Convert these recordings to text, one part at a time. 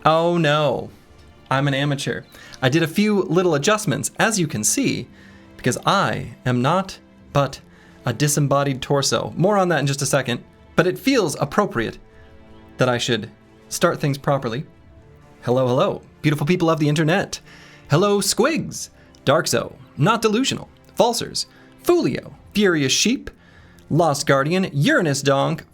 Oh no, I'm an amateur. I did a few little adjustments, as you can see, because I am not but a disembodied torso. More on that in just a second, but it feels appropriate that I should start things properly. Hello, hello, beautiful people of the internet. Hello, Squigs, Darkzo, Not Delusional, Falsers, Fulio, Furious Sheep, Lost Guardian, Uranus Donk,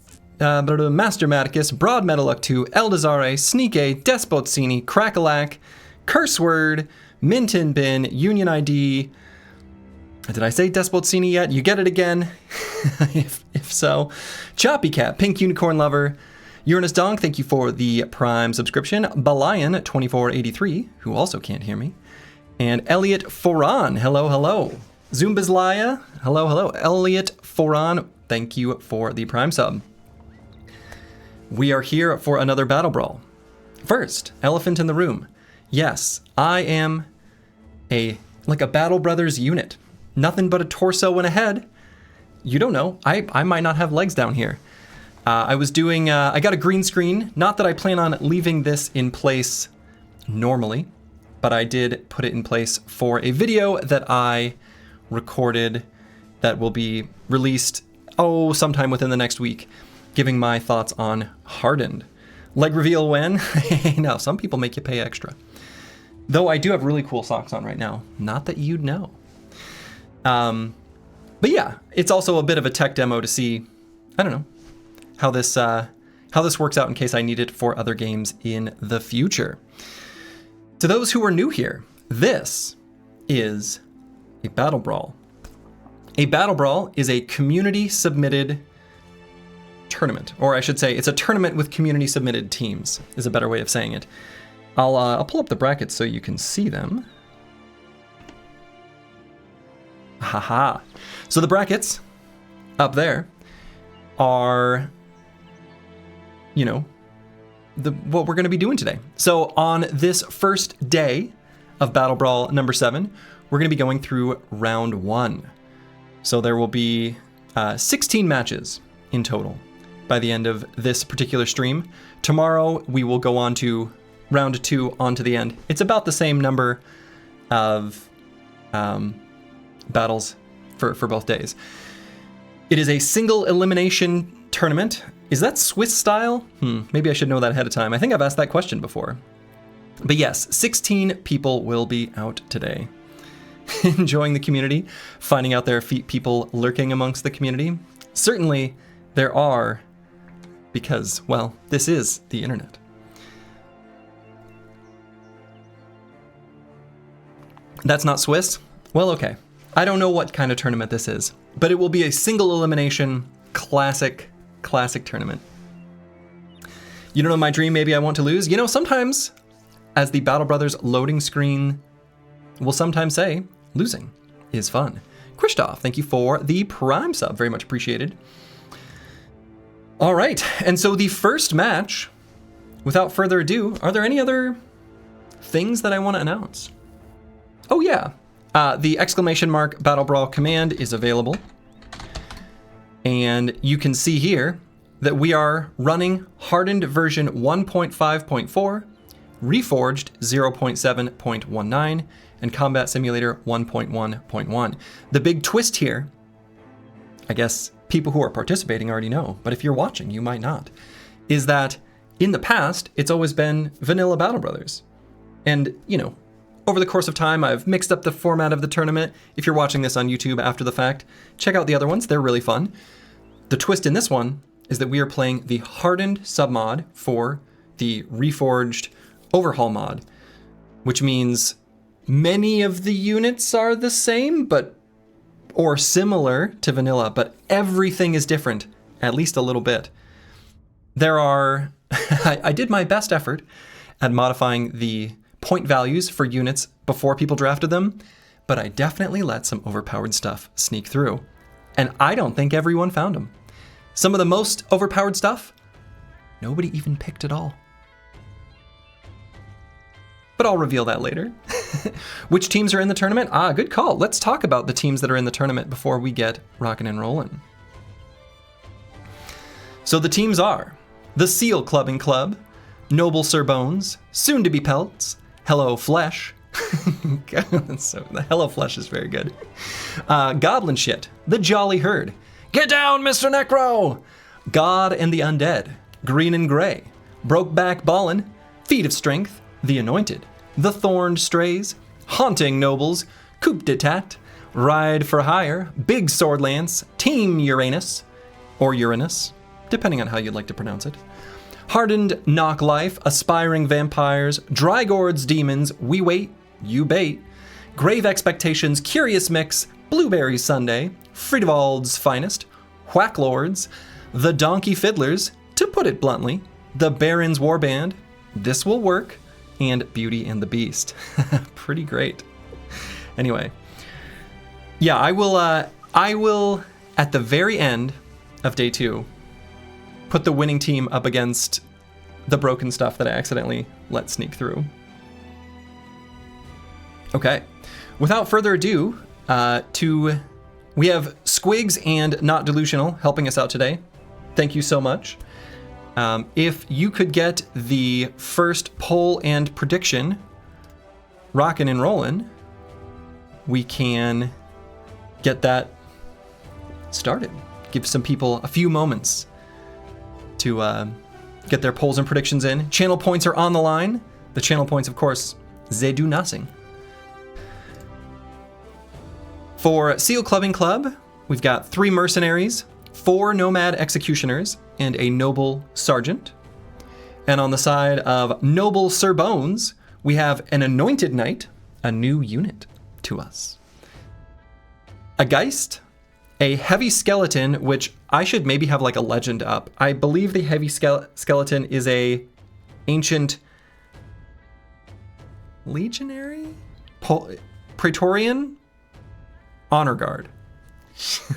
Master Maticus, Broad Metalluck 2, Eldazare, Sneake, Despotsini, Crackalack, Curse Word, Minton Bin, Union ID. Did I say Despotsini yet? You get it again? if so. Choppy Cat, Pink Unicorn Lover, Uranus Donk, thank you for the Prime subscription. Balion2483, who also can't hear me. And Elliot Foran, hello, hello. Zumbazlaya, hello, hello. Elliot Foran, thank you for the Prime sub. We are here for another Battle Brawl. First, elephant in the room. Yes, I am like a Battle Brothers unit. Nothing but a torso and a head. You don't know. I might not have legs down here. I got a green screen. Not that I plan on leaving this in place normally, but I did put it in place for a video that I recorded that will be released, sometime within the next week, giving my thoughts on Hardened. Leg reveal when? No, some people make you pay extra. Though I do have really cool socks on right now. Not that you'd know. But yeah, it's also a bit of a tech demo to see, I don't know, how this works out in case I need it for other games in the future. To those who are new here, this is a Battle Brawl. A Battle Brawl is a community-submitted tournament, or I should say it's a tournament with community-submitted teams, is a better way of saying it. I'll pull up the brackets so you can see them. Haha. So the brackets up there are, what we're going to be doing today. So on this first day of Battle Brawl number 7, we're going to be going through round 1. So there will be 16 matches in total by the end of this particular stream. Tomorrow we will go on to round 2 on to the end. It's about the same number of battles for both days. It is a single elimination tournament. Is that Swiss style? Maybe I should know that ahead of time. I think I've asked that question before. But yes, 16 people will be out today. Enjoying the community, finding out there are people lurking amongst the community. Certainly there are, because, well, this is the internet. That's not Swiss? Well, okay. I don't know what kind of tournament this is, but it will be a single elimination classic tournament. You don't know my dream, maybe I want to lose? Sometimes, as the Battle Brothers loading screen will sometimes say, losing is fun. Christoph, thank you for the Prime sub, very much appreciated. All right, and so the first match, without further ado, are there any other things that I want to announce? Oh yeah, the ! Battle Brawl command is available. And you can see here that we are running Hardened version 1.5.4, Reforged 0.7.19, and Combat Simulator 1.1.1. The big twist here, I guess people who are participating already know, but if you're watching, you might not, is that in the past, it's always been vanilla Battle Brothers. And, over the course of time, I've mixed up the format of the tournament. If you're watching this on YouTube after the fact, check out the other ones. They're really fun. The twist in this one is that we are playing the Hardened submod for the Reforged overhaul mod, which means many of the units are the same, or similar to vanilla, but everything is different, at least a little bit. There are, I did my best effort at modifying the point values for units before people drafted them, but I definitely let some overpowered stuff sneak through. And I don't think everyone found them. Some of the most overpowered stuff, nobody even picked at all. But I'll reveal that later. Which teams are in the tournament? Good call. Let's talk about the teams that are in the tournament before we get rockin' and rollin'. So the teams are the Seal Clubbing Club, Noble Sir Bones, soon to be pelts, Hello Flesh. So the Hello Flesh is very good. Goblin Shit, the Jolly Herd. Get down, Mr. Necro! God and the Undead, Green and Gray, Brokeback Ballin, Feet of Strength, the Anointed, the Thorned Strays, Haunting Nobles, Coup d'Etat, Ride for Hire, Big Sword Lance, Team Uranus, or Uranus, depending on how you'd like to pronounce it. Hardened Knock Life, Aspiring Vampires, Drygord's Demons, We Wait, You Bait, Grave Expectations, Curious Mix, Blueberry Sunday, Friedewald's Finest, Whack Lords, The Donkey Fiddlers, to put it bluntly, The Baron's Warband, This Will Work, and Beauty and the Beast. Pretty great. Anyway, yeah, I will at the very end of day 2 put the winning team up against the broken stuff that I accidentally let sneak through. Okay, without further ado, we have Squigs and Not Delusional helping us out today. Thank you so much. If you could get the first poll and prediction rockin' and rollin', we can get that started. Give some people a few moments to get their polls and predictions in. Channel points are on the line. The channel points, of course, they do nothing. For Seal Clubbing Club, we've got 3 mercenaries, 4 nomad executioners, and a noble sergeant. And on the side of Noble Sir Bones, we have an anointed knight, a new unit to us. A Geist, a heavy skeleton, which I should maybe have like a legend up. I believe the heavy skeleton is a ancient legionary? Praetorian? Honor guard.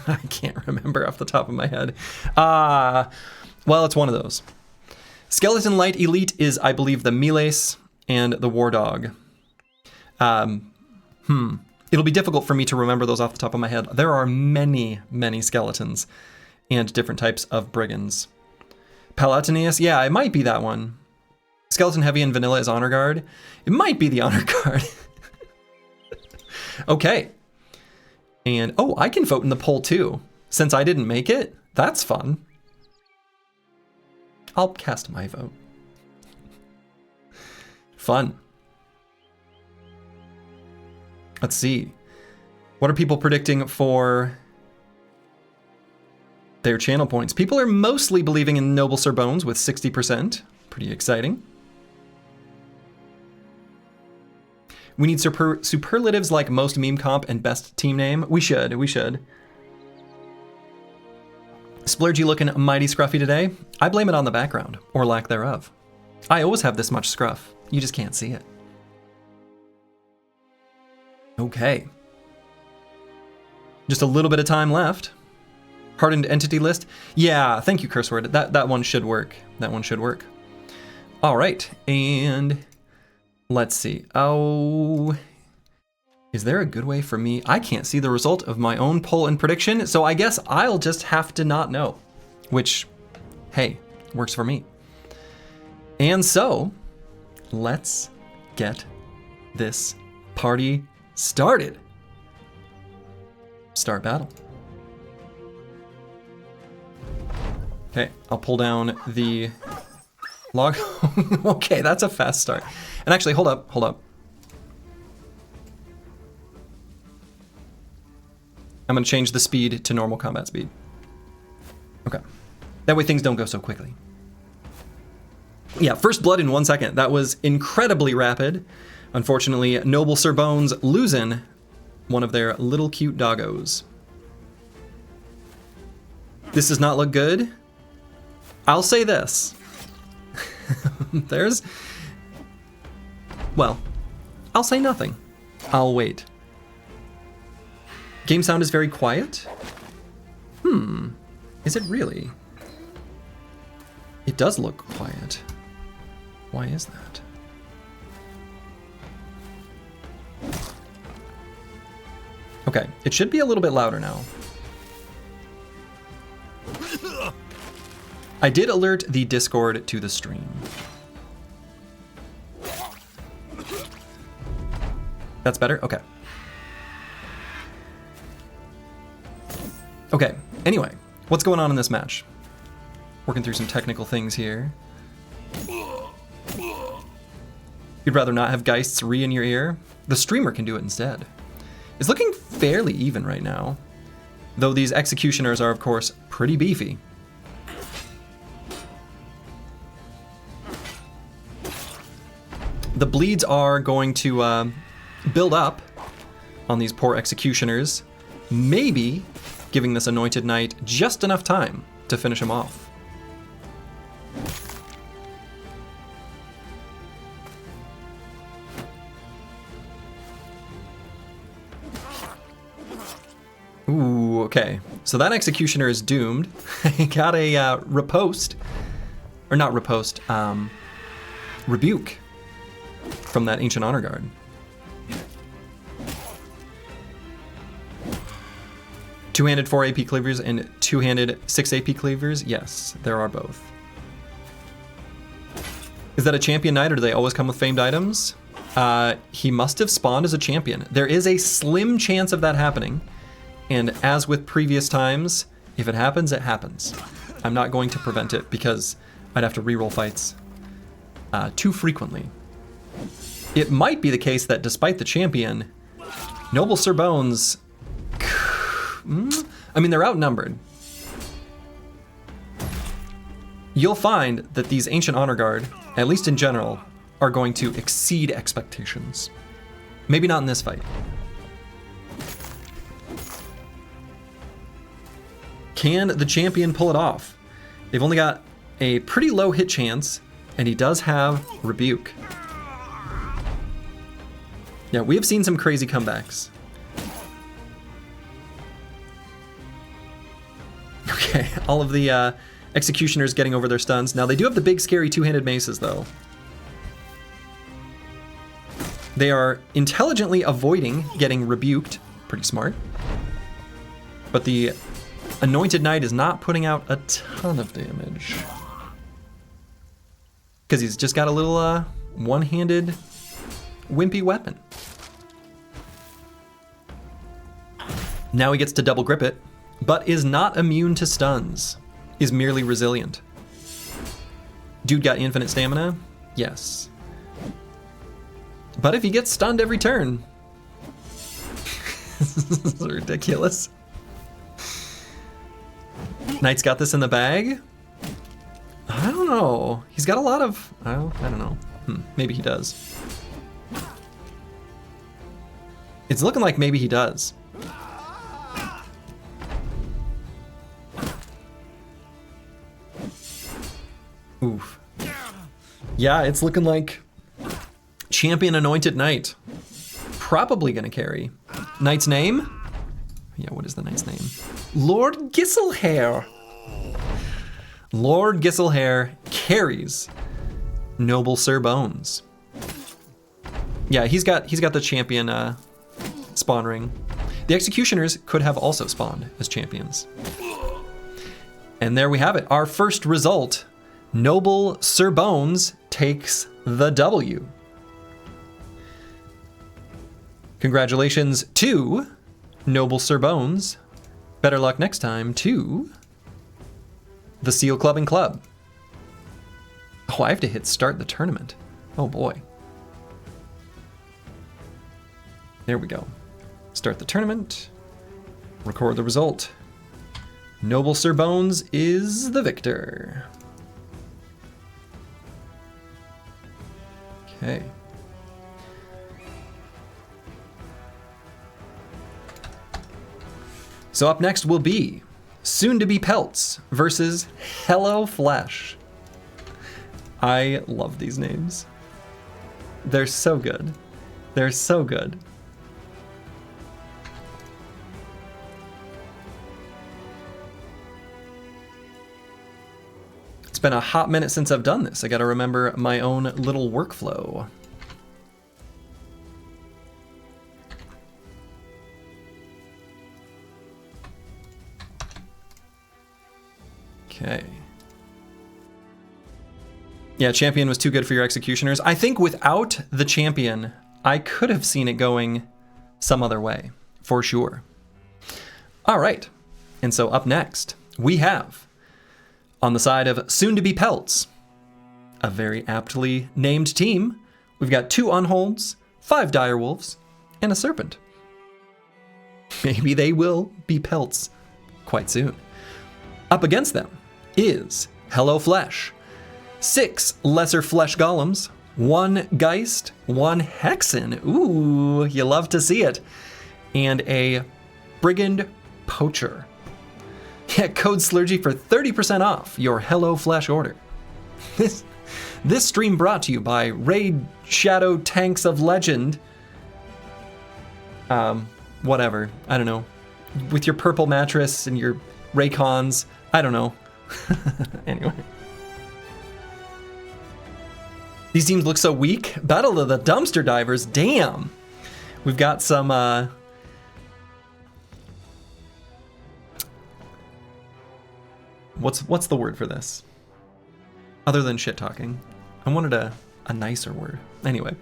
I can't remember off the top of my head. Well, it's one of those. Skeleton Light Elite is, I believe, the Miles and the War Dog. It'll be difficult for me to remember those off the top of my head. There are many, many skeletons and different types of brigands. Palatinius, yeah, it might be that one. Skeleton Heavy and Vanilla is Honor Guard. It might be the Honor Guard. Okay. And, oh, I can vote in the poll too. Since I didn't make it, that's fun. I'll cast my vote. Fun. Let's see. What are people predicting for their channel points? People are mostly believing in Noble Sir Bones with 60%. Pretty exciting. We need superlatives like most meme comp and best team name. We should. Splurgy looking mighty scruffy today. I blame it on the background, or lack thereof. I always have this much scruff. You just can't see it. Okay. Just a little bit of time left. Hardened entity list. Yeah, thank you, curse word. That one should work. That one should work. All right, and let's see. Oh, is there a good way for me? I can't see the result of my own poll and prediction, so I guess I'll just have to not know, which, hey, works for me. And so, let's get this party started. Start battle. Okay, I'll pull down the log. Okay, that's a fast start. And actually, hold up. I'm gonna change the speed to normal combat speed. Okay, that way things don't go so quickly. Yeah, first blood in 1 second. That was incredibly rapid. Unfortunately, Noble Sir Bones losing one of their little cute doggos. This does not look good. I'll say this. Well, I'll say nothing. I'll wait. Game sound is very quiet. Is it really? It does look quiet. Why is that? Okay, it should be a little bit louder now. I did alert the Discord to the stream. That's better? Okay. Okay, anyway, what's going on in this match? Working through some technical things here. You'd rather not have Geists re in your ear? The streamer can do it instead. It's looking fairly even right now, though these executioners are, of course, pretty beefy. The bleeds are going to build up on these poor executioners, maybe giving this Anointed Knight just enough time to finish him off. Ooh, okay. So that executioner is doomed. He got a riposte, or not riposte, rebuke from that Ancient Honor Guard. Two-handed 4 AP cleavers and two-handed 6 AP cleavers? Yes, there are both. Is that a champion knight, or do they always come with famed items? He must have spawned as a champion. There is a slim chance of that happening, and as with previous times, if it happens, it happens. I'm not going to prevent it because I'd have to reroll fights too frequently. It might be the case that despite the champion, Noble Sir Bones, I mean, they're outnumbered. You'll find that these Ancient Honor Guard, at least in general, are going to exceed expectations. Maybe not in this fight. Can the champion pull it off? They've only got a pretty low hit chance, and he does have Rebuke. Yeah, we have seen some crazy comebacks. Okay, all of the executioners getting over their stuns. Now, they do have the big, scary two-handed maces, though. They are intelligently avoiding getting rebuked. Pretty smart. But the Anointed Knight is not putting out a ton of damage. Because he's just got a little one-handed wimpy weapon. Now he gets to double grip it, but is not immune to stuns. Is merely resilient. Dude got infinite stamina? Yes. But if he gets stunned every turn... This is ridiculous. Knight's got this in the bag? I don't know. He's got a lot of... I don't know. Maybe he does. It's looking like maybe he does. Oof. Yeah, it's looking like Champion Anointed Knight. Probably gonna carry. Knight's name? Yeah, what is the knight's name? Lord Gisselhair. Lord Gisselhair carries Noble Sir Bones. Yeah, he's got the champion spawn ring. The executioners could have also spawned as champions. And there we have it. Our first result. Noble Sir Bones takes the W. Congratulations to Noble Sir Bones. Better luck next time to the Seal Clubbing Club. Oh, I have to hit start the tournament. Oh boy. There we go. Start the tournament. Record the result. Noble Sir Bones is the victor. Okay. So up next will be Soon to Be Pelts versus Hello Flesh. I love these names. They're so good. They're so good. It's been a hot minute since I've done this. I gotta remember my own little workflow. Okay. Yeah, champion was too good for your executioners. I think without the champion, I could have seen it going some other way, for sure. All right, and so up next, we have, on the side of soon-to-be Pelts, a very aptly named team. We've got 2 Unholds, 5 Direwolves, and a Serpent. Maybe they will be Pelts quite soon. Up against them is Hello Flesh, 6 Lesser Flesh Golems, 1 Geist, 1 Hexen, ooh, you love to see it, and a Brigand Poacher. Yeah, code Slurgy for 30% off your Hello Flesh order. This stream brought to you by Raid Shadow Tanks of Legend. Whatever, I don't know. With your purple mattress and your Raycons, I don't know. Anyway. These teams look so weak. Battle of the Dumpster Divers, damn. We've got some, what's the word for this? Other than shit talking. I wanted a nicer word. Anyway.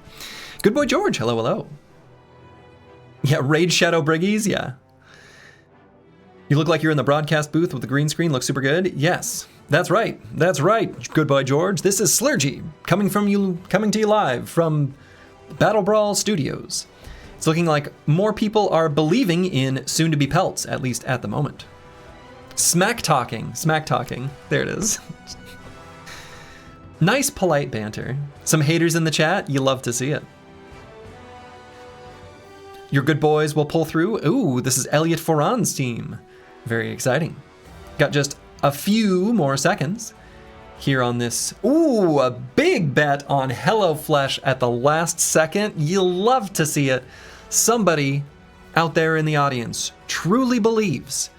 Good boy George, hello, hello. Yeah, Raid Shadow Briggies, yeah. You look like you're in the broadcast booth with the green screen, looks super good. Yes, that's right, good boy George. This is Slurgy, coming to you live from BattleBrawl Studios. It's looking like more people are believing in soon-to-be Pelts, at least at the moment. Smack talking, there it is. Nice polite banter. Some haters in the chat, you love to see it. Your good boys will pull through. Ooh, this is Elliot Foran's team. Very exciting. Got just a few more seconds here on this. Ooh, a big bet on Hello Flesh at the last second. You'll love to see it. Somebody out there in the audience truly believes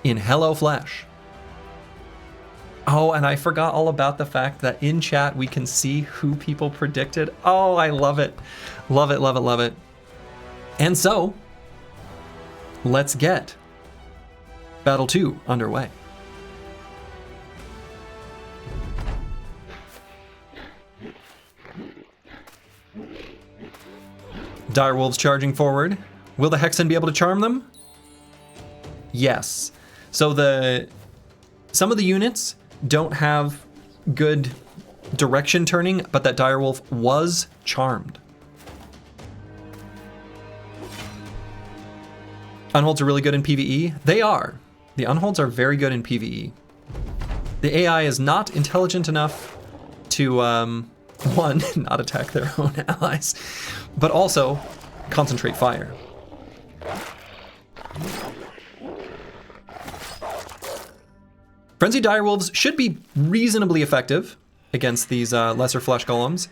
in Hello Flesh. Oh, and I forgot all about the fact that in chat we can see who people predicted. Oh, I love it. Love it, love it, love it. And so, let's get Battle 2 underway. Direwolves charging forward. Will the Hexen be able to charm them? Yes. So some of the units don't have good direction turning, but that Direwolf was charmed. Unholds are really good in PvE. They are. The Unholds are very good in PvE. The AI is not intelligent enough to, one, not attack their own allies, but also concentrate fire. Frenzied Direwolves should be reasonably effective against these lesser flesh golems,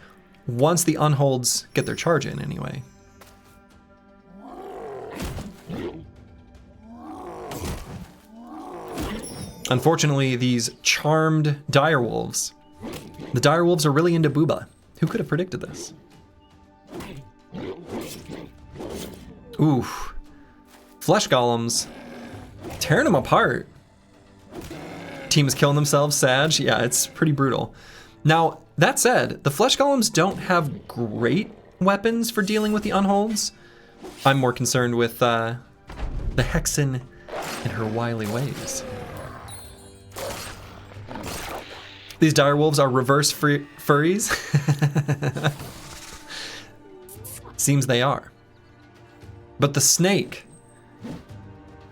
once the Unholds get their charge in anyway. Unfortunately, these charmed direwolves, the direwolves are really into booba. Who could have predicted this? Ooh, flesh golems, tearing them apart. Team is killing themselves, Sag. Yeah, it's pretty brutal. Now, that said, the flesh golems don't have great weapons for dealing with the Unholds. I'm more concerned with the Hexen and her wily ways. These direwolves are reverse furries. Seems they are. But the snake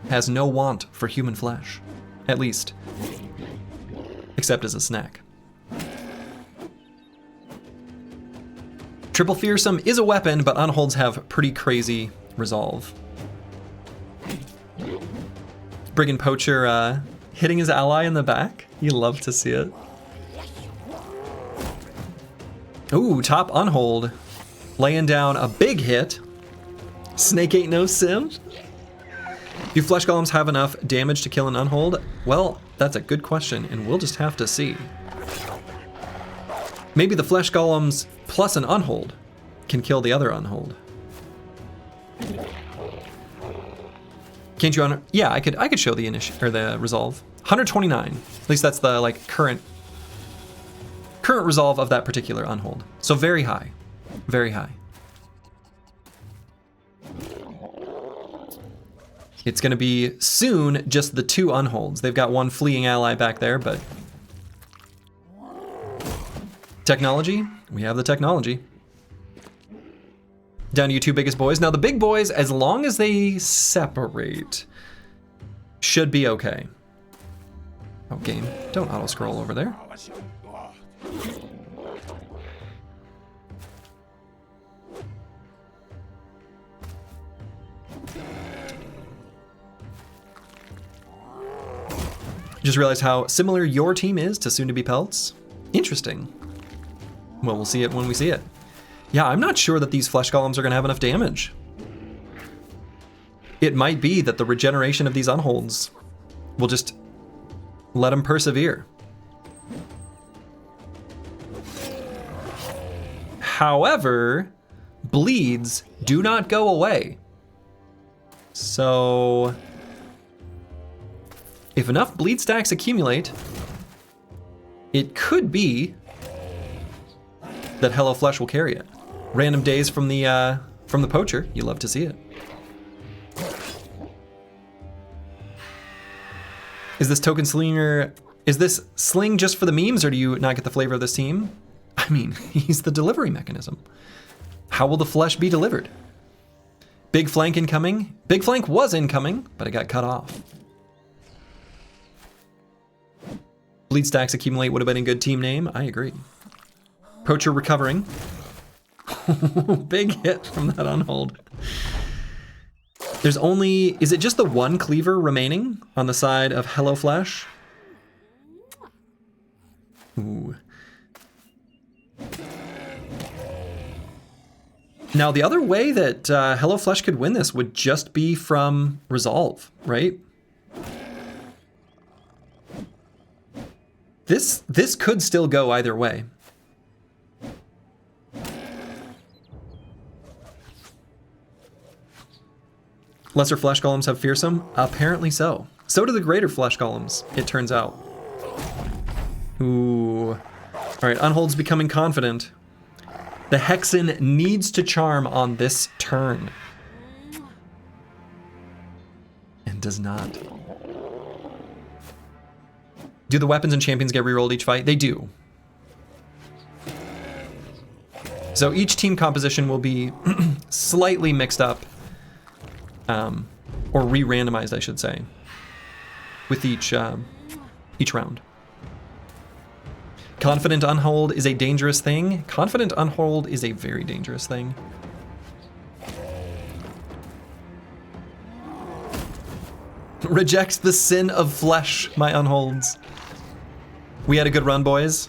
has no want for human flesh, at least, except as a snack. Triple Fearsome is a weapon, but Unholds have pretty crazy resolve. Brigand Poacher hitting his ally in the back. You love to see it. Ooh, top Unhold. Laying down a big hit. Snake ain't no sim. Do flesh golems have enough damage to kill an Unhold? Well, that's a good question, and we'll just have to see. Maybe the flesh golems plus an Unhold can kill the other Unhold. Can't you yeah, I could show the the resolve. 129. At least that's the like current resolve of that particular Unhold. So very high. Very high. It's going to be soon just the 2 unholds. They've got 1 fleeing ally back there, but... Technology? We have the technology. Down to you 2 biggest boys. Now the big boys, as long as they separate, should be okay. Oh, game. Don't auto-scroll over there. Just realized how similar your team is to soon-to-be Pelts. Interesting. Well, we'll see it when we see it. Yeah, I'm not sure that these flesh golems are going to have enough damage. It might be that the regeneration of these unholds will just let them persevere. However, bleeds do not go away. So... if enough bleed stacks accumulate, it could be that Hello Flesh will carry it. Random days from the poacher, you love to see it. Is this token slinger? Is this sling just for the memes, or do you not get the flavor of this team? I mean, he's the delivery mechanism. How will the flesh be delivered? Big flank incoming. Big flank was incoming, but it got cut off. Bleed stacks accumulate would have been a good team name. I agree. Poacher recovering. Big hit from that unhold. There's only, is it just the 1 cleaver remaining on the side of Hello Flesh? Ooh. Now the other way that Hello Flesh could win this would just be from Resolve, right? This could still go either way. Lesser flesh golems have fearsome? Apparently so. So do the greater flesh golems, it turns out. Ooh. All right, Unhold's becoming confident. The Hexen needs to charm on this turn. And does not. Do the weapons and champions get rerolled each fight? They do. So each team composition will be slightly mixed up. Or re-randomized, I should say, with each round. Confident Unhold is a dangerous thing. Confident Unhold is a very dangerous thing. Rejects the sin of flesh, my Unholds. We had a good run, boys.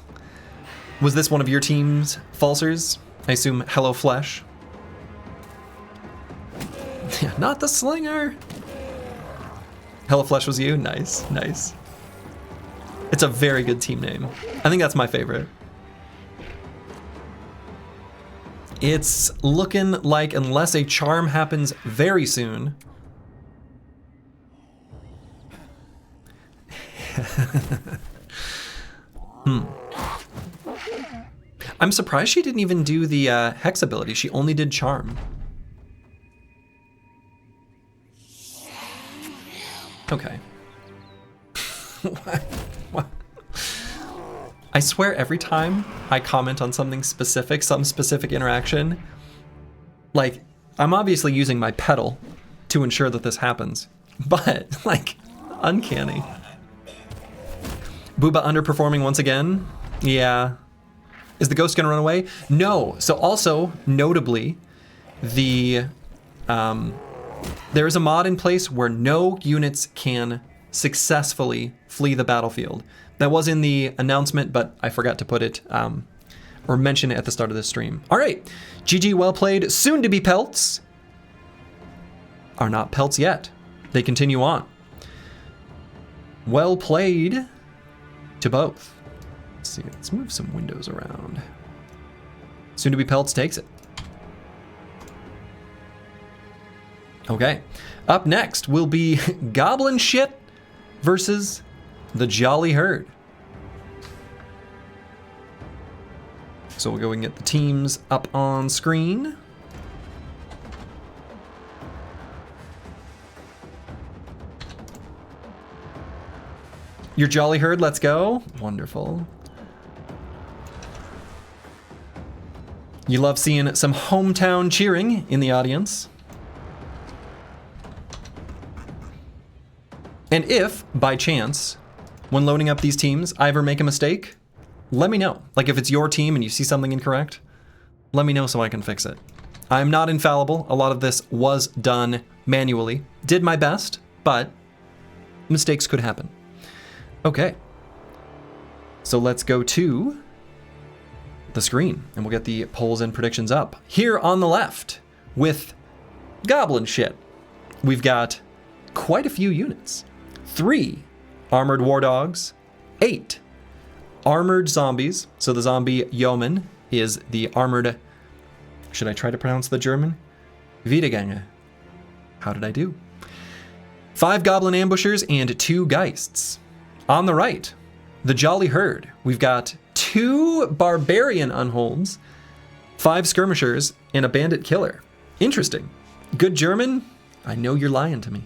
Was this one of your team's falsers? I assume Hello Flesh. Yeah, not the slinger. Hello Flesh was you? Nice, nice. It's a very good team name. I think that's my favorite. It's looking like, unless a charm happens very soon. I'm surprised she didn't even do the Hex ability. She only did charm. Okay. What? I swear every time I comment on something specific, some specific interaction, like, I'm obviously using my pedal to ensure that this happens, but, like, uncanny. Booba underperforming once again? Yeah. Is the ghost gonna run away? No. So also, notably, the, there is a mod in place where no units can successfully flee the battlefield. That was in the announcement, but I forgot to put it, or mention it at the start of the stream. All right, GG, well played. Soon to be pelts are not pelts yet. They continue on. Well played to both. Let's see, let's move some windows around. Soon to be pelts takes it. Okay, up next will be Goblin Shit versus the Jolly Herd. So we'll go and get the teams up on screen. Your Jolly Herd, let's go. Wonderful. You love seeing some hometown cheering in the audience. And if, by chance, when loading up these teams, I ever make a mistake, let me know. Like if it's your team and you see something incorrect, let me know so I can fix it. I'm not infallible. A lot of this was done manually. Did my best, but mistakes could happen. Okay. So let's go to the screen and we'll get the polls and predictions up. Here on the left with goblin shit, we've got quite a few units. 3 armored war dogs, 8 armored zombies. So the zombie yeoman is the armored, should I try to pronounce the German? Wiedergänge. How did I do? 5 goblin ambushers and 2 geists. On the right, the Jolly Herd. We've got 2 barbarian unholds, 5 skirmishers, and a bandit killer. Interesting. Good German? I know you're lying to me.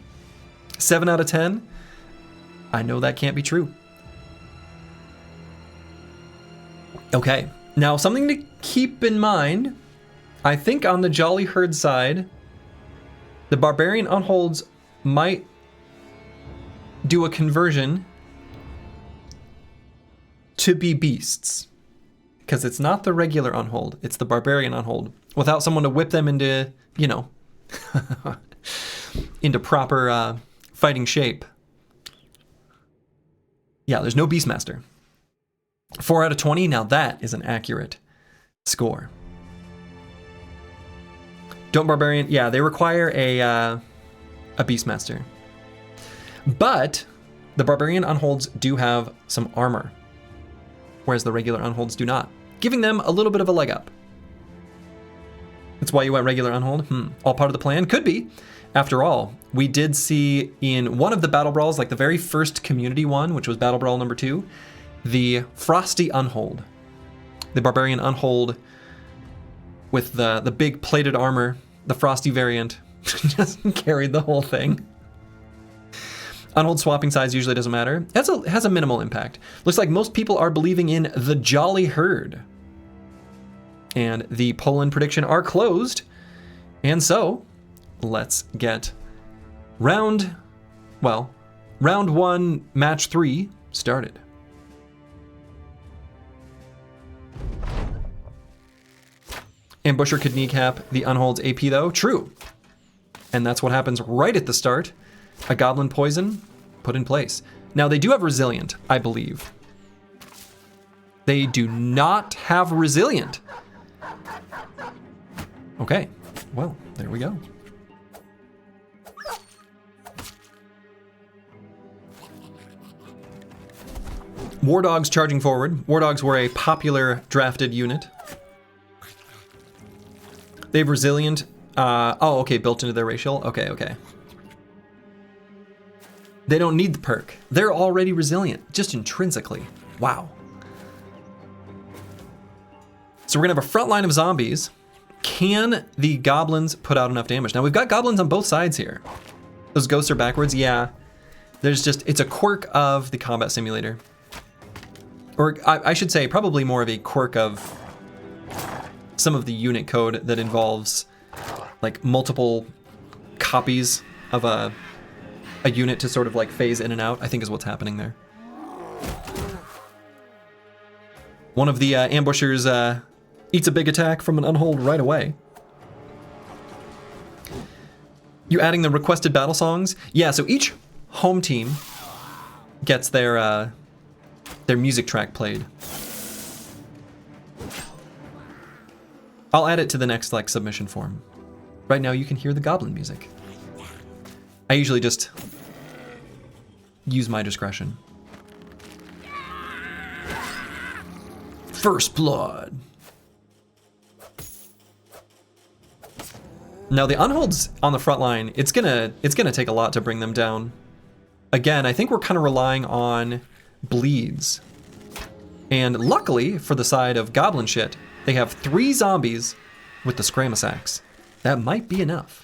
7 out of 10? I know that can't be true. Okay, now something to keep in mind. I think on the Jolly Herd side, the barbarian unholds might do a conversion to be beasts, because it's not the regular unhold, it's the barbarian unhold, without someone to whip them into, you know, into proper fighting shape. Yeah, there's no Beastmaster. 4 out of 20, now that is an accurate score. Don't barbarian, yeah, they require a Beastmaster. But the barbarian unholds do have some armor, whereas the regular unholds do not, giving them a little bit of a leg up. That's why you went regular unhold? All part of the plan? Could be. After all, we did see in one of the battle brawls, like the very first community one, which was Battle Brawl number 2, the Frosty Unhold. The barbarian unhold with the big plated armor, the Frosty variant, just carried the whole thing. Unhold swapping size usually doesn't matter. It has a minimal impact. Looks like most people are believing in the Jolly Herd. And the poll and prediction are closed. And so, let's get round 1, match 3 started. Ambusher could kneecap the Unhold's AP though. True. And that's what happens right at the start. A Goblin Poison put in place. Now they do have Resilient, I believe. They do not have Resilient. Okay, well, there we go. War Dogs charging forward. War Dogs were a popular drafted unit. They have Resilient. Oh, okay, built into their racial. Okay. They don't need the perk. They're already resilient, just intrinsically. Wow. So we're gonna have a front line of zombies. Can the goblins put out enough damage? Now we've got goblins on both sides here. Those ghosts are backwards, yeah. It's a quirk of the combat simulator. Or I should say probably more of a quirk of some of the unit code that involves like multiple copies of a unit to sort of like phase in and out, I think is what's happening there. One of the ambushers eats a big attack from an unhold right away. You adding the requested battle songs? Yeah, so each home team gets their music track played. I'll add it to the next like submission form. Right now you can hear the goblin music. I usually just use my discretion. First blood. Now the unholds on the front line, it's gonna take a lot to bring them down. Again, I think we're kind of relying on bleeds. And luckily for the side of goblin shit, they have 3 zombies with the Scramasax. That might be enough.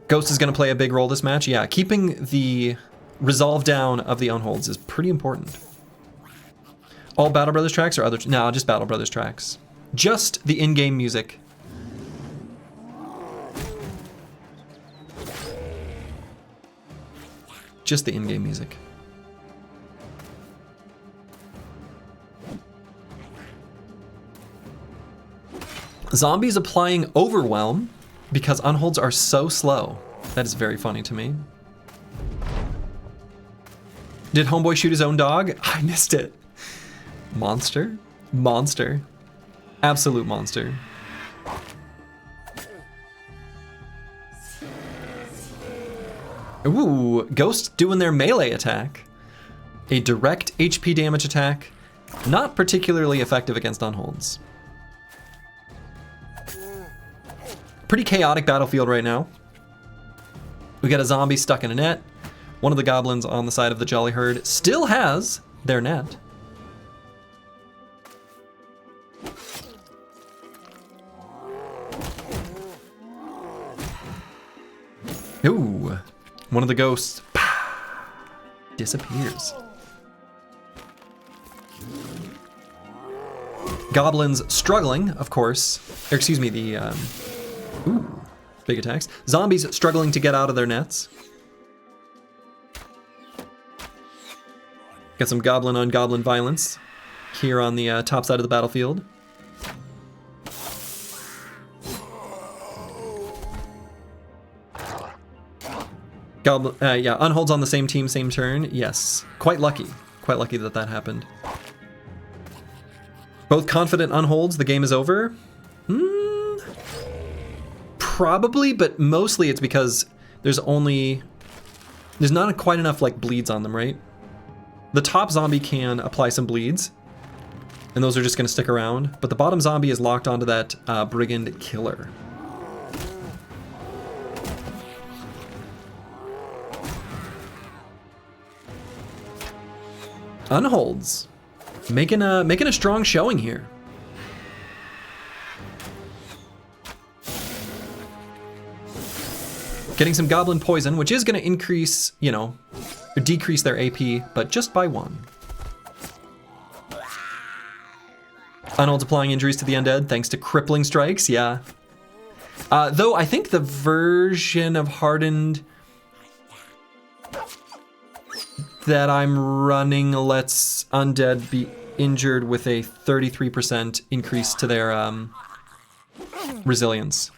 Ghost is gonna play a big role this match. Yeah, keeping the resolve down of the unholds is pretty important. All Battle Brothers tracks or other? No, just Battle Brothers tracks. Just the in-game music. Just the in-game music. Zombies applying Overwhelm because unholds are so slow. That is very funny to me. Did Homeboy shoot his own dog? I missed it. Monster? Monster. Absolute monster. Ooh, Ghost doing their melee attack. A direct HP damage attack. Not particularly effective against unholds. Pretty chaotic battlefield right now. We got a zombie stuck in a net. One of the goblins on the side of the Jolly Herd still has their net. Ooh, one of the ghosts disappears. Goblins struggling, of course. Or excuse me, the ooh, big attacks. Zombies struggling to get out of their nets. Got some goblin on goblin violence here on the top side of the battlefield. Goblin, yeah, unholds on the same team, same turn. Yes, quite lucky that that happened. Both confident unholds, the game is over. Probably, but mostly it's because there's not quite enough like bleeds on them, right? The top zombie can apply some bleeds, and those are just going to stick around. But the bottom zombie is locked onto that brigand killer. Unholds making a strong showing here. Getting some goblin poison, which is going to increase, you know, or decrease their AP, but just by 1. Unholds applying injuries to the undead thanks to crippling strikes, yeah. Though I think the version of Hardened that I'm running lets undead be injured with a 33% increase to their resilience.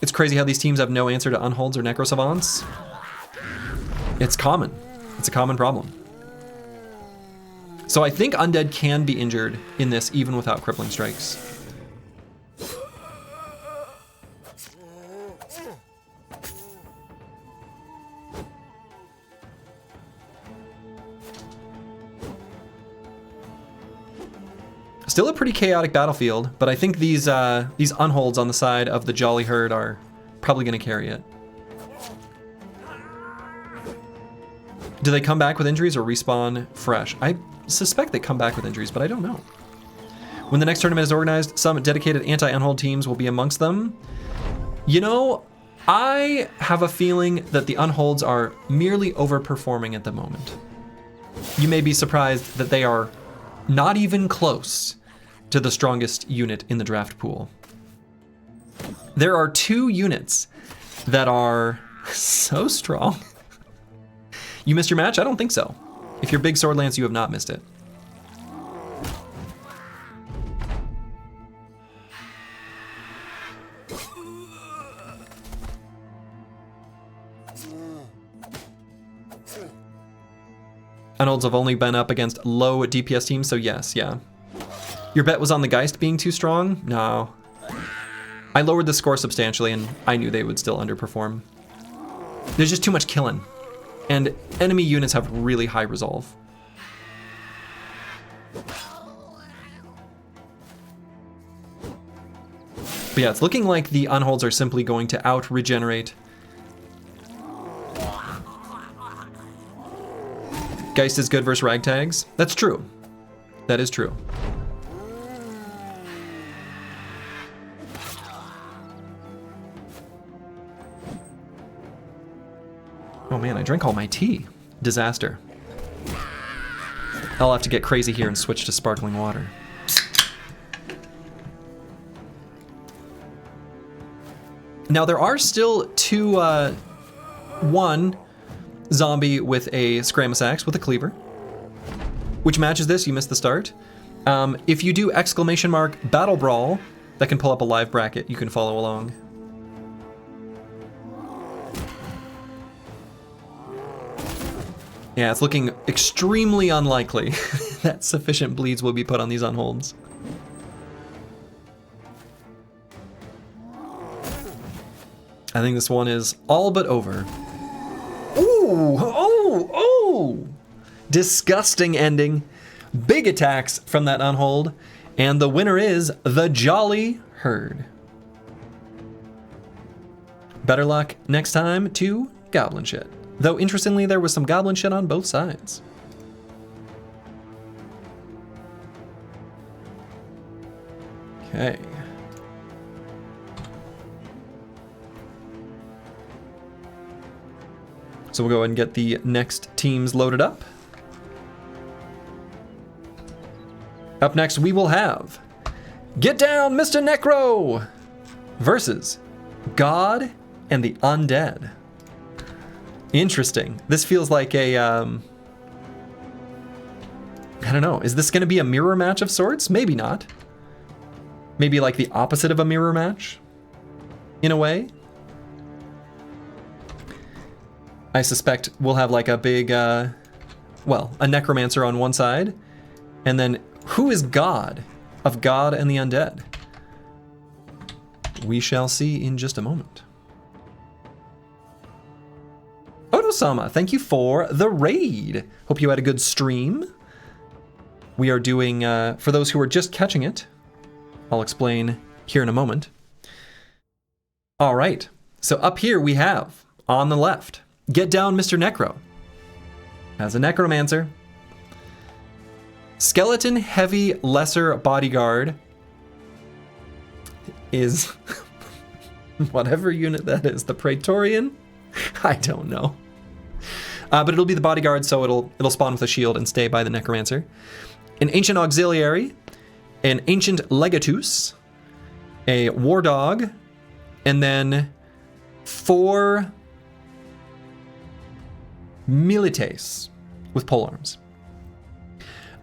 It's crazy how these teams have no answer to unholds or necro savants. It's common. It's a common problem. So I think undead can be injured in this even without crippling strikes. Still a pretty chaotic battlefield, but I think these unholds on the side of the Jolly Herd are probably going to carry it. Do they come back with injuries or respawn fresh? I suspect they come back with injuries, but I don't know. When the next tournament is organized, some dedicated anti-unhold teams will be amongst them. You know, I have a feeling that the unholds are merely overperforming at the moment. You may be surprised that they are not even close to the strongest unit in the draft pool. There are 2 units that are so strong. You missed your match? I don't think so. If you're Big Sword Lance, you have not missed it. Unholds have only been up against low DPS teams, so yes, yeah. Your bet was on the Geist being too strong? No. I lowered the score substantially and I knew they would still underperform. There's just too much killing. And enemy units have really high resolve. But yeah, it's looking like the unholds are simply going to out-regenerate. Geist is good versus ragtags. That's true. That is true. Oh man, I drank all my tea. Disaster. I'll have to get crazy here and switch to sparkling water. Now there are still one zombie with a Scramus axe with a cleaver, which matches this. You missed the start. If you do ! BattleBrawl, that can pull up a live bracket. You can follow along. Yeah, it's looking extremely unlikely that sufficient bleeds will be put on these unholds. I think this one is all but over. Ooh, oh! Disgusting ending. Big attacks from that unhold. And the winner is the Jolly Herd. Better luck next time to goblin shit. Though, interestingly, there was some goblin shit on both sides. Okay. So we'll go ahead and get the next teams loaded up. Up next, we will have Get Down, Mr. Necro versus God and the Undead. Interesting. This feels like a, I don't know. Is this going to be a mirror match of sorts? Maybe not. Maybe like the opposite of a mirror match, in a way. I suspect we'll have like a big, well, a necromancer on one side, and then who is God of God and the Undead? We shall see in just a moment. Oto-sama, thank you for the raid. Hope you had a good stream. We are doing, for those who are just catching it, I'll explain here in a moment. All right, so up here we have, on the left, Get Down, Mr. Necro. As a necromancer. Skeleton Heavy Lesser Bodyguard is whatever unit that is. The Praetorian? I don't know. But it'll be the bodyguard, so it'll spawn with a shield and stay by the necromancer. An ancient auxiliary, an ancient legatus, a war dog, and then 4 milites with polearms.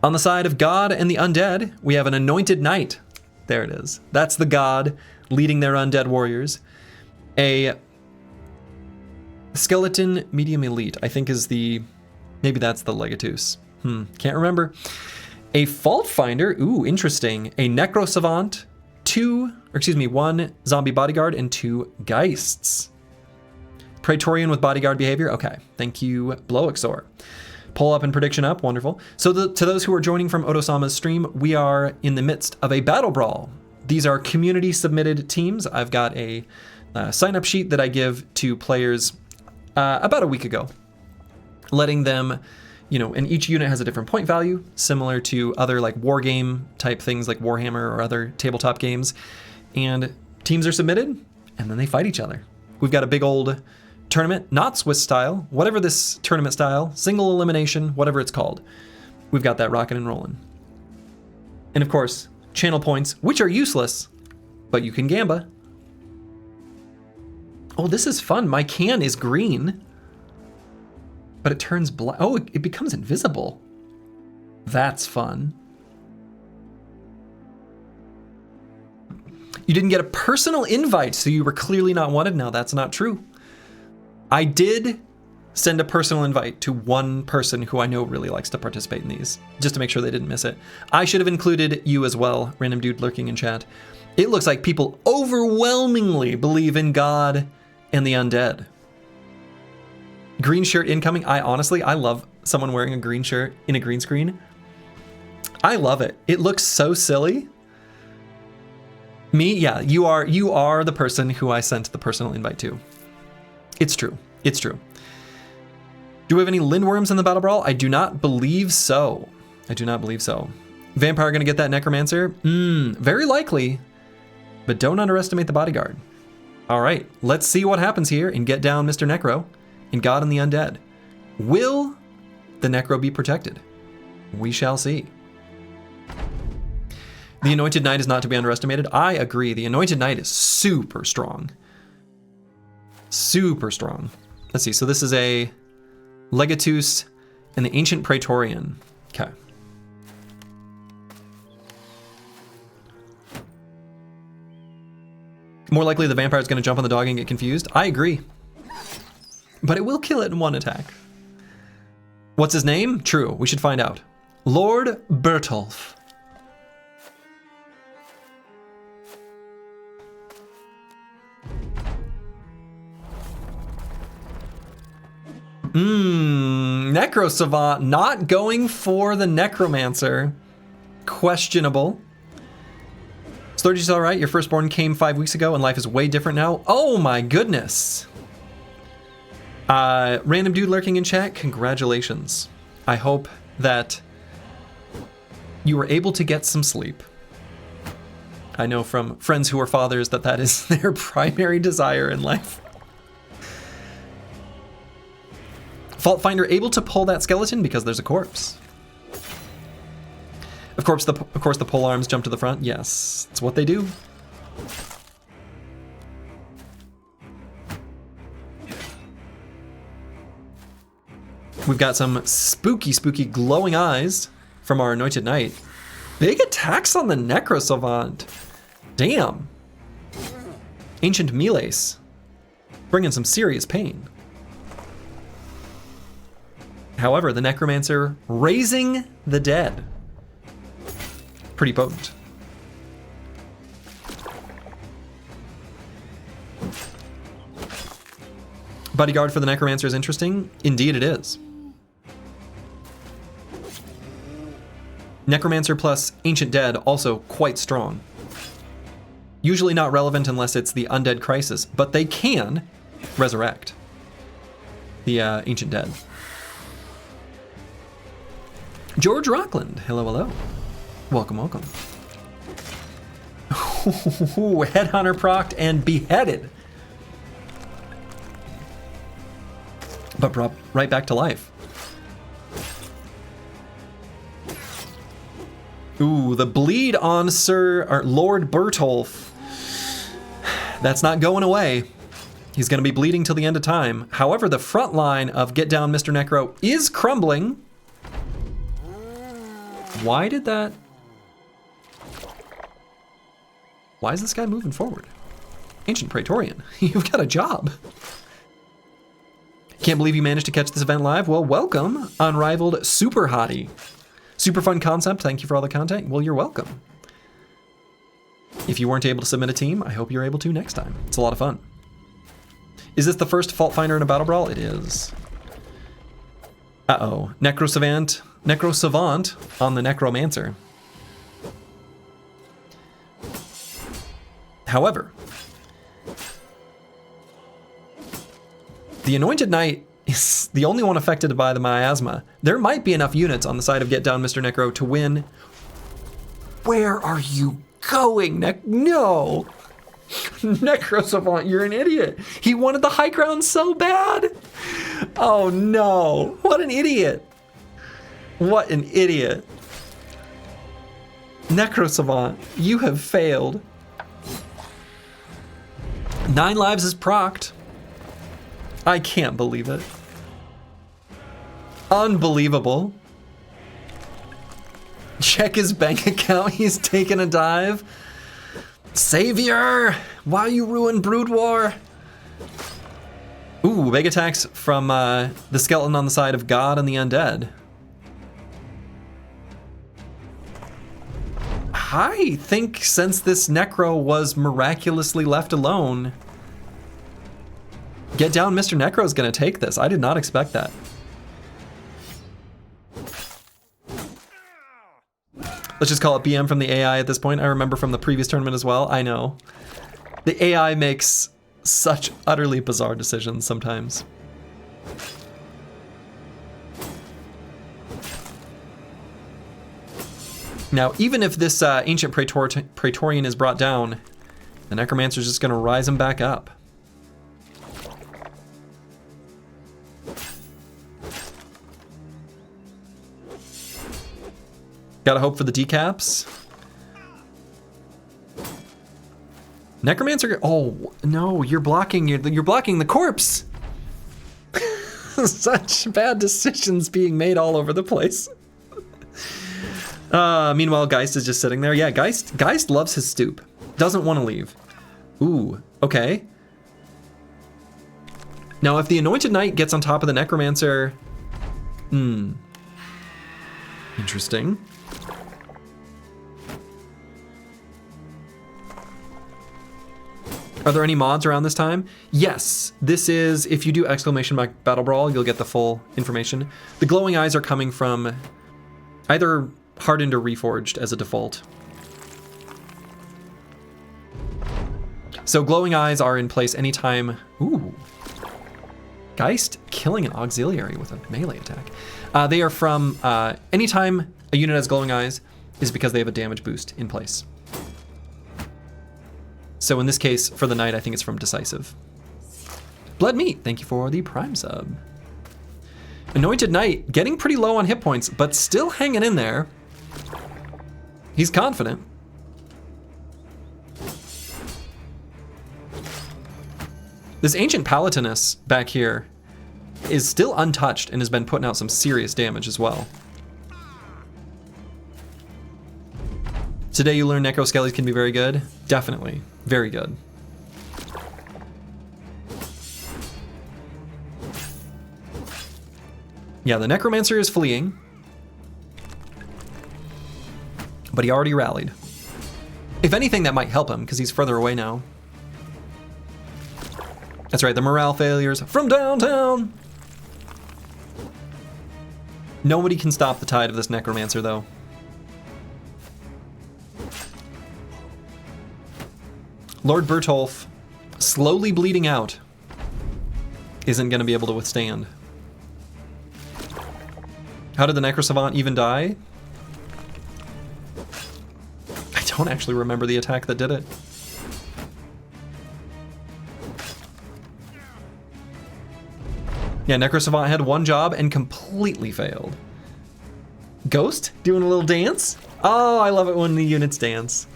On the side of God and the Undead, we have an anointed knight. There it is. That's the God leading their undead warriors. A skeleton medium elite, I think is the, maybe that's the legatus. Can't remember. A fault finder, ooh, interesting. A necro savant, 1 zombie bodyguard and 2 geists. Praetorian with bodyguard behavior, okay. Thank you, Bloixor. Pull up and prediction up, wonderful. So to those who are joining from Oto-sama's stream, we are in the midst of a battle brawl. These are community submitted teams. I've got a sign up sheet that I give to players about a week ago, letting them, and each unit has a different point value, similar to other like war game type things like Warhammer or other tabletop games. And teams are submitted and then they fight each other. We've got a big old tournament, not Swiss style, whatever this tournament style, single elimination, whatever it's called. We've got that rocking and rolling. And of course, channel points, which are useless, but you can gamba. Oh, this is fun. My can is green, but it turns black. Oh, it becomes invisible. That's fun. You didn't get a personal invite, so you were clearly not wanted. Now, that's not true. I did send a personal invite to one person who I know really likes to participate in these, just to make sure they didn't miss it. I should have included you as well, random dude lurking in chat. It looks like people overwhelmingly believe in God and the undead. Green shirt incoming. I love someone wearing a green shirt in a green screen. I love it. It looks so silly. Me? Yeah, you are the person who I sent the personal invite to. It's true. It's true. Do we have any Lindworms in the Battle Brawl? I do not believe so. Vampire gonna get that Necromancer? Very likely, but don't underestimate the bodyguard. All right, let's see what happens here and Get Down, Mr. Necro in God and the Undead. Will the Necro be protected? We shall see. The Anointed Knight is not to be underestimated. I agree. The Anointed Knight is super strong. Super strong. Let's see. So this is a Legatus and the Ancient Praetorian. Okay. More likely the vampire is going to jump on the dog and get confused. I agree. But it will kill it in one attack. What's his name? True. We should find out. Lord Bertolf. Necro Savant not going for the Necromancer. Questionable. Sturgy's all right. Your firstborn came 5 weeks ago and life is way different now. Oh my goodness. Random dude lurking in chat, congratulations. I hope that you were able to get some sleep. I know from friends who are fathers that that is their primary desire in life. Fault Finder able to pull that skeleton because there's a corpse. Of course the pole arms jump to the front. Yes, it's what they do. We've got some spooky glowing eyes from our Anointed Knight. Big attacks on the Necro Savant. Damn. Ancient Melees. Bringing some serious pain. However, the Necromancer raising the dead. Pretty potent. Bodyguard for the Necromancer is interesting. Indeed it is. Necromancer plus Ancient Dead also quite strong. Usually not relevant unless it's the Undead Crisis, but they can resurrect the Ancient Dead. George Rockland, hello. Welcome. Headhunter procced and beheaded. But brought right back to life. Ooh, the bleed on Lord Bertolf. That's not going away. He's going to be bleeding till the end of time. However, the front line of Get Down, Mr. Necro is crumbling. Why is this guy moving forward? Ancient Praetorian, you've got a job. Can't believe you managed to catch this event live. Well, welcome, Unrivaled Super Hottie. Super fun concept. Thank you for all the content. Well, you're welcome. If you weren't able to submit a team, I hope you're able to next time. It's a lot of fun. Is this the first Fault Finder in a Battle Brawl? It is. Uh-oh. Necro Savant on the Necromancer. However, the Anointed Knight is the only one affected by the miasma. There might be enough units on the side of Get Down, Mr. Necro to win. Where are you going, No! Necro Savant, you're an idiot. He wanted the high ground so bad. Oh no, what an idiot. What an idiot. Necro Savant, you have failed. 9 lives is procced. I can't believe it. Unbelievable. Check his bank account, he's taking a dive. Savior, why you ruin Brood War? Ooh, big attacks from the skeleton on the side of God and the Undead. I think since this Necro was miraculously left alone, Get Down, Mr. Necro is going to take this. I did not expect that. Let's just call it BM from the AI at this point. I remember from the previous tournament as well. I know. The AI makes such utterly bizarre decisions sometimes. Now, even if this Ancient Praetorian is brought down, the Necromancer is just going to rise him back up. Gotta hope for the decaps. Necromancer. Oh no, you're blocking the corpse. Such bad decisions being made all over the place. Meanwhile, Geist is just sitting there. Yeah, Geist loves his stoop. Doesn't want to leave. Ooh, okay. Now, if the Anointed Knight gets on top of the Necromancer... Interesting. Are there any mods around this time? Yes, this is, if you do exclamation mark BattleBrawl, you'll get the full information. The glowing eyes are coming from either Hardened or Reforged as a default. So glowing eyes are in place anytime, ooh. Geist killing an auxiliary with a melee attack. They are from, anytime a unit has glowing eyes is because they have a damage boost in place. So in this case, for the knight, I think it's from Decisive. Blood Meat, thank you for the Prime sub. Anointed Knight, getting pretty low on hit points, but still hanging in there. He's confident. This Ancient Palatinus back here is still untouched and has been putting out some serious damage as well. Today you learn Necroskellies can be very good. Definitely, very good. Yeah, the Necromancer is fleeing. But he already rallied. If anything, that might help him because he's further away now. That's right, the morale failures from downtown. Nobody can stop the tide of this Necromancer though. Lord Bertolf, slowly bleeding out, isn't going to be able to withstand. How did the Necrosavant even die? I don't actually remember the attack that did it. Yeah, Necrosavant had one job and completely failed. Ghost doing a little dance? Oh, I love it when the units dance.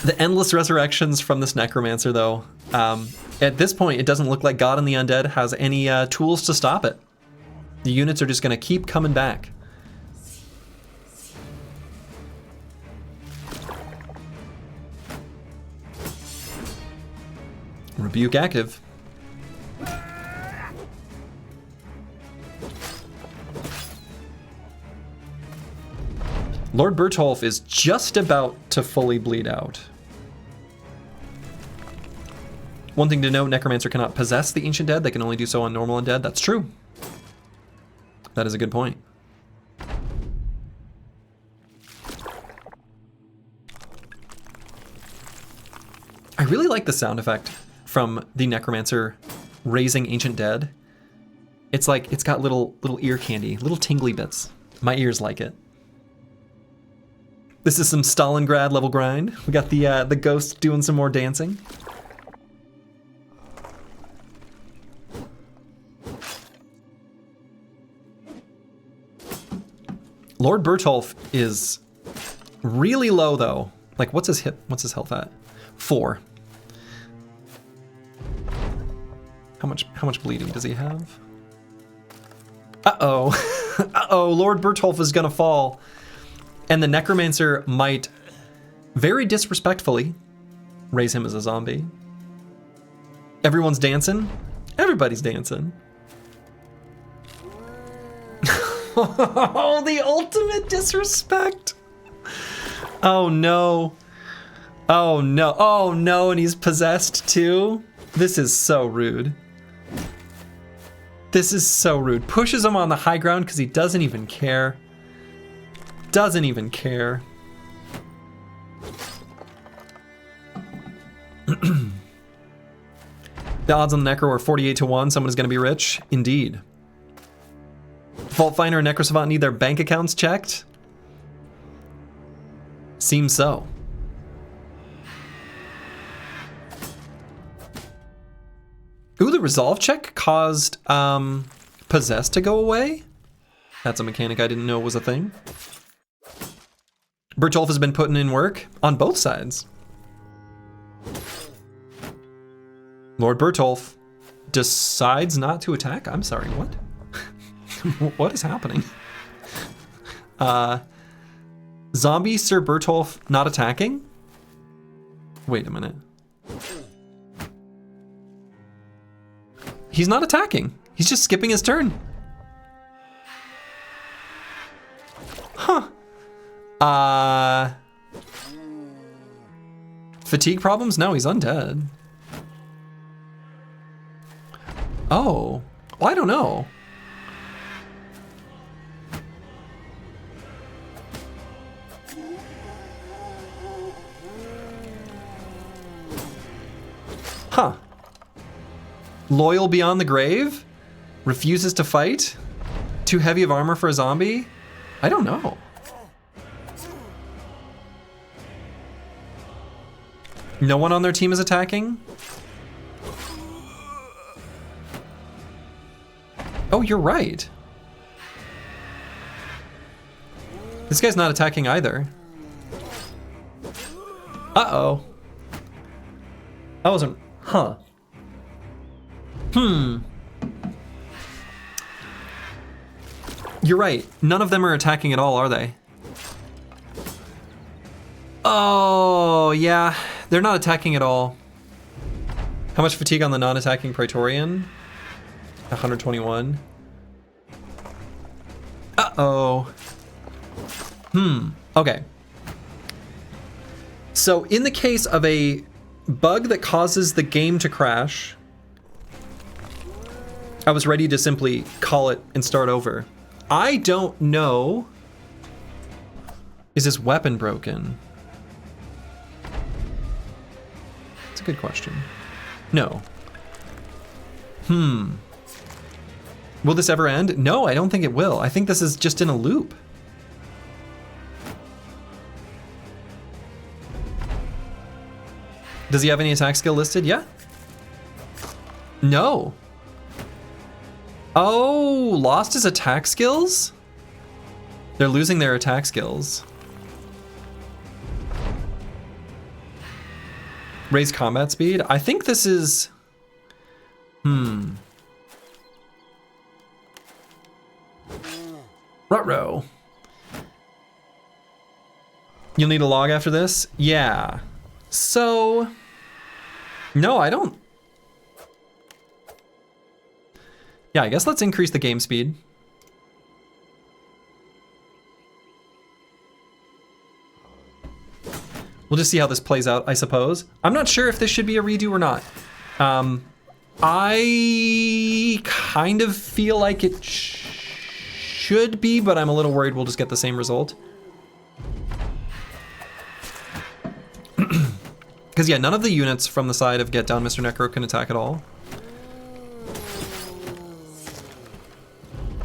The endless resurrections from this Necromancer, though. At this point, it doesn't look like God and the Undead has any tools to stop it. The units are just going to keep coming back. Rebuke active. Lord Bertolf is just about to fully bleed out. One thing to note, Necromancer cannot possess the Ancient Dead. They can only do so on normal undead. That's true. That is a good point. I really like the sound effect from the Necromancer raising Ancient Dead. It's like, it's got little ear candy, little tingly bits. My ears like it. This is some Stalingrad level grind. We got the ghost doing some more dancing. Lord Bertolf is really low though. Like what's his health at? 4. How much bleeding does he have? Uh-oh. Uh-oh, Lord Bertolf is gonna fall. And the Necromancer might very disrespectfully raise him as a zombie. Everyone's dancing. Everybody's dancing. Oh, the ultimate disrespect. Oh no. Oh no. Oh no, and he's possessed too. This is so rude. This is so rude. Pushes him on the high ground because he doesn't even care. Doesn't even care. The odds on the Necro are 48-1. Someone is going to be rich. Indeed. Fault Finder and Necrosavant need their bank accounts checked? Seems so. Ooh, the resolve check caused Possess to go away? That's a mechanic I didn't know was a thing. Bertolf has been putting in work on both sides. Lord Bertolf decides not to attack. I'm sorry, what? What is happening? Zombie Sir Bertolf not attacking? Wait a minute. He's not attacking. He's just skipping his turn. Huh. Fatigue problems? No, he's undead. Oh. Well, I don't know. Huh. Loyal beyond the grave? Refuses to fight? Too heavy of armor for a zombie? I don't know. No one on their team is attacking? Oh, you're right. This guy's not attacking either. Uh-oh. That wasn't... Huh. You're right. None of them are attacking at all, are they? Oh, yeah. They're not attacking at all. How much fatigue on the non-attacking Praetorian? 121. Uh-oh. Okay. So in the case of a bug that causes the game to crash, I was ready to simply call it and start over. I don't know. Is this weapon broken? It's a good question. No. Will this ever end? No, I don't think it will. I think this is just in a loop. Does he have any attack skill listed? Yeah. No. Oh, lost his attack skills? They're losing their attack skills. Raise combat speed? I think this is... Ruh-roh. You'll need a log after this? Yeah. So... No, I don't... Yeah, I guess let's increase the game speed. We'll just see how this plays out, I suppose. I'm not sure if this should be a redo or not. I kind of feel like it should be, but I'm a little worried we'll just get the same result. Because yeah, none of the units from the side of Get Down Mr. Necro can attack at all.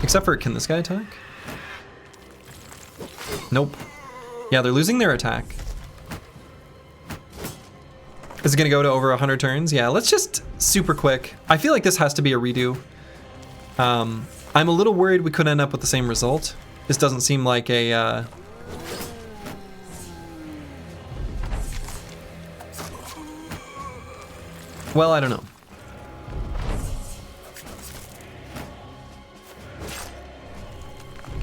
Except for, can this guy attack? Nope. Yeah, they're losing their attack. Is it gonna go to over 100 turns? Yeah, let's just super quick. I feel like this has to be a redo. I'm a little worried we could end up with the same result. This doesn't seem like a... Well, I don't know.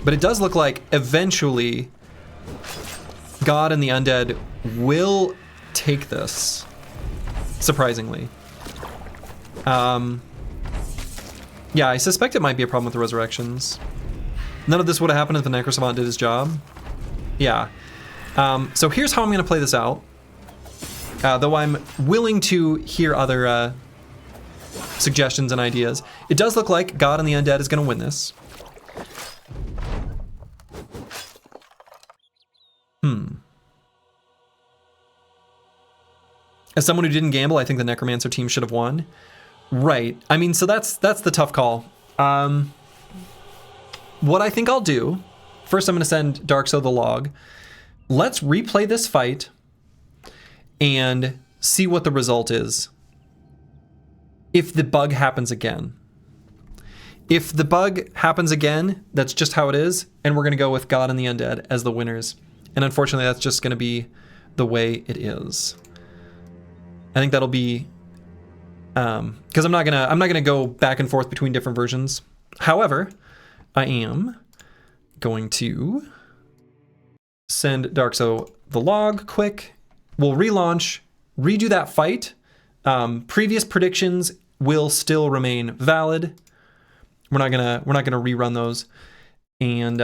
But it does look like eventually God and the Undead will take this, surprisingly. Yeah, I suspect it might be a problem with the resurrections. None of this would have happened if the Necrosavant did his job. Yeah. So here's how I'm going to play this out. Though I'm willing to hear other suggestions and ideas. It does look like God and the Undead is going to win this. As someone who didn't gamble, I think the Necromancer team should have won. Right. I mean, so that's the tough call. What I think I'll do, first I'm going to send Darkso the log. Let's replay this fight and see what the result is. If the bug happens again. If the bug happens again, that's just how it is, and we're going to go with God and the Undead as the winners. And unfortunately, that's just going to be the way it is. I think that'll be because I'm not gonna go back and forth between different versions. However, I am going to send Darkso the log quick. We'll relaunch, redo that fight. Previous predictions will still remain valid. We're not gonna rerun those, and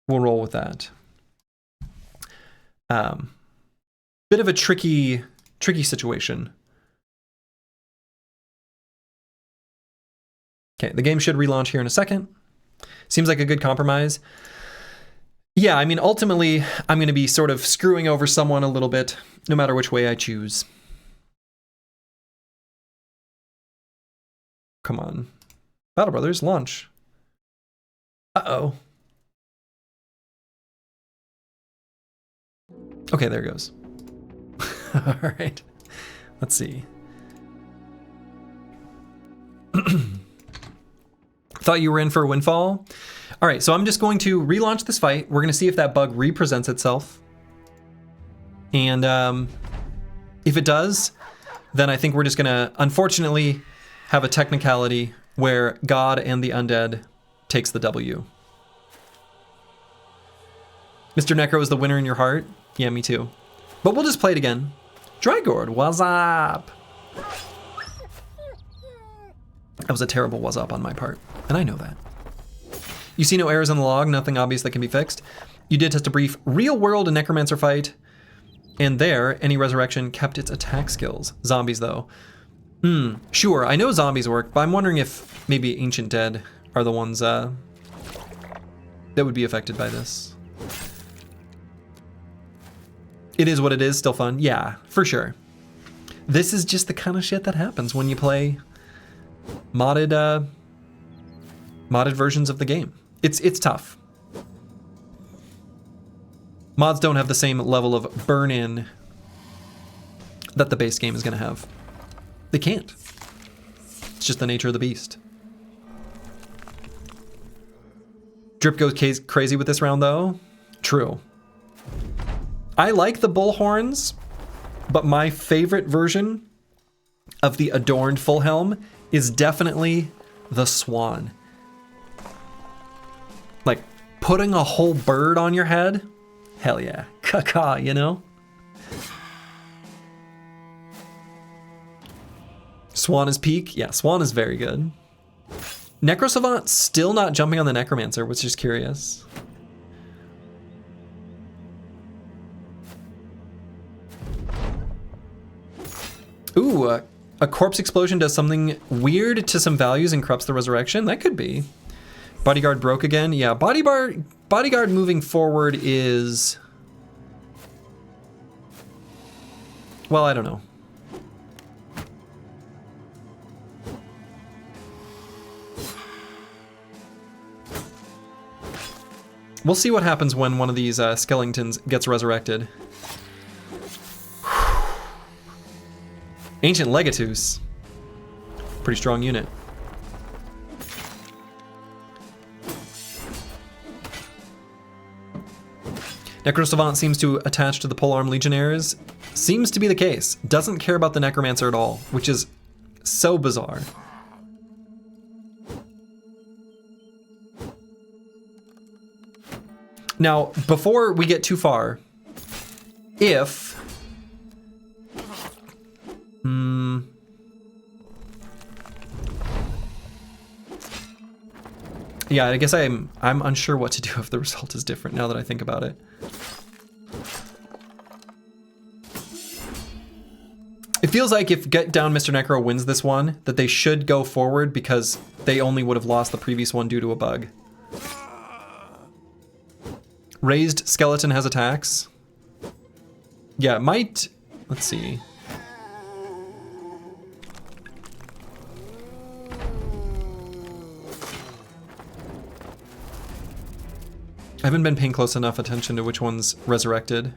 we'll roll with that. Bit of a tricky situation. Okay, the game should relaunch here in a second. Seems like a good compromise. Yeah, I mean, ultimately, I'm going to be sort of screwing over someone a little bit, no matter which way I choose. Come on. Battle Brothers, launch. Uh-oh. Okay, there it goes. All right. Let's see. Thought you were in for a windfall. All right, so I'm just going to relaunch this fight. We're going to see if that bug represents itself. And if it does, then I think we're just going to, unfortunately, have a technicality where God and the Undead takes the W. Mr. Necro is the winner in your heart. Yeah, me too. But we'll just play it again. Drygord, what's up? That was a terrible what's up on my part, and I know that. You see no errors in the log, nothing obvious that can be fixed. You did test a brief real-world Necromancer fight, and there, any resurrection kept its attack skills. Zombies, though. Sure, I know zombies work, but I'm wondering if maybe Ancient Dead are the ones that would be affected by this. It is what it is, still fun. Yeah, for sure. This is just the kind of shit that happens when you play modded versions of the game. It's tough. Mods don't have the same level of burn-in that the base game is going to have. They can't. It's just the nature of the beast. Drip goes crazy with this round, though. True. I like the bullhorns, but my favorite version of the adorned full helm is definitely the swan. Like, putting a whole bird on your head? Hell yeah. Caca, you know? Swan is peak? Yeah, Swan is very good. Necrosavant still not jumping on the Necromancer, which is curious. Ooh, a corpse explosion does something weird to some values and corrupts the resurrection? That could be. Bodyguard broke again? Yeah, Bodyguard moving forward is... Well, I don't know. We'll see what happens when one of these skeletons gets resurrected. Ancient Legatus. Pretty strong unit. Necrosavant seems to attach to the Polearm Legionnaires. Seems to be the case. Doesn't care about the Necromancer at all, which is so bizarre. Now, before we get too far, if... Yeah, I guess I'm unsure what to do if the result is different now that I think about it. It feels like if Get Down Mr. Necro wins this one, that they should go forward because they only would have lost the previous one due to a bug. Raised Skeleton has attacks. Yeah, it might... Let's see. I haven't been paying close enough attention to which one's resurrected.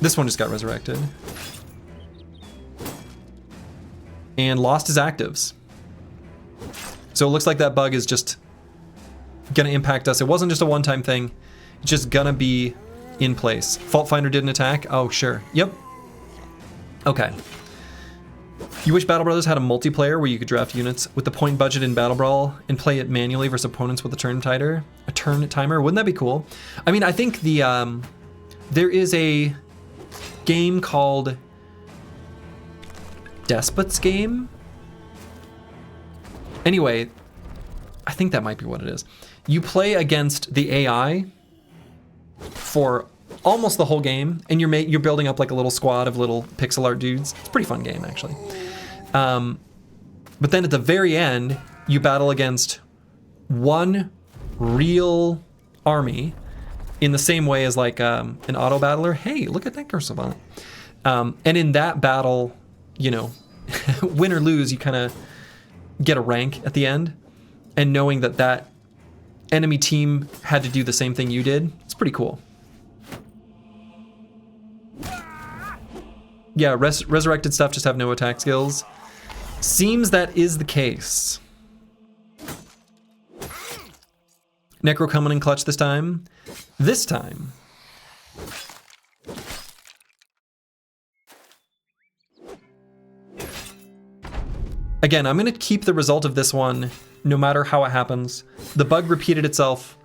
This one just got resurrected. And lost his actives. So it looks like that bug is just gonna impact us. It wasn't just a one-time thing. It's just gonna be in place. Fault Finder didn't attack? Oh, sure. Yep. Okay. You wish Battle Brothers had a multiplayer where you could draft units with the point budget in Battle Brawl and play it manually versus opponents with a turn timer? Wouldn't that be cool? I mean, I think the there is a game called Despot's Game. Anyway, I think that might be what it is. You play against the AI for almost the whole game, and you're building up like a little squad of little pixel art dudes. It's a pretty fun game, actually. But then at the very end, you battle against one real army in the same way as like an auto battler. Hey, look at that Savant. And in that battle, you know, win or lose, you kind of get a rank at the end. And knowing that that enemy team had to do the same thing you did, it's pretty cool. Yeah, resurrected stuff just have no attack skills. Seems that is the case. Necro coming in clutch this time. This time. Again, I'm going to keep the result of this one no matter how it happens. The bug repeated itself.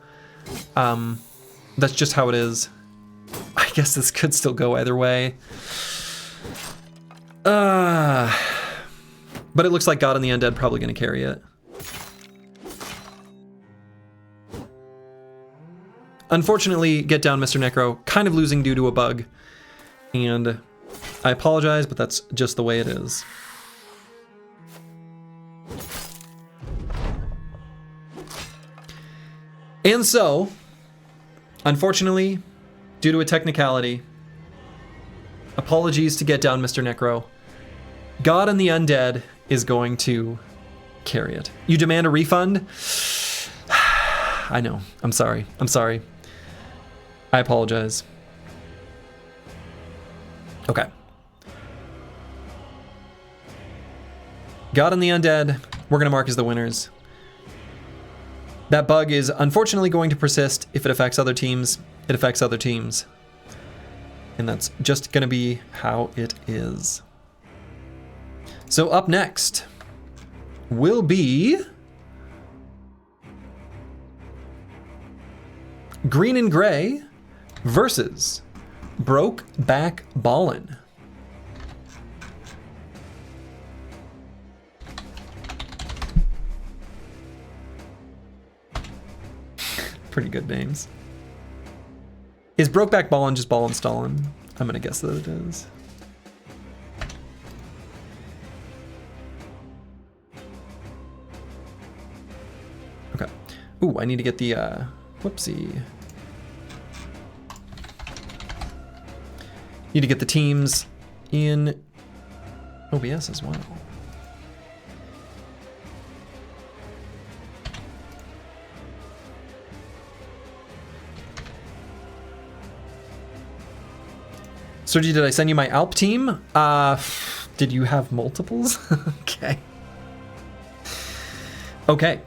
That's just how it is. I guess this could still go either way. But it looks like God and the Undead probably going to carry it. Unfortunately, Get Down, Mr. Necro, kind of losing due to a bug. And I apologize, but that's just the way it is. And so, unfortunately, due to a technicality, apologies to Get Down, Mr. Necro, God and the Undead is going to carry it. You demand a refund? I know. I'm sorry. I'm sorry. I apologize. Okay. God and the Undead, we're going to mark as the winners. That bug is unfortunately going to persist. If it affects other teams, it affects other teams. And that's just going to be how it is. So up next will be Green and Gray versus Broke Back Ballin'. Pretty good names. Is Brokeback Ballin' just Ballin' Stallin'? I'm gonna guess that it is. Okay. Ooh, I need to get the, whoopsie. Need to get the teams in OBS as well. Sergi, did I send you my Alp team? Did you have multiples? Okay. Okay.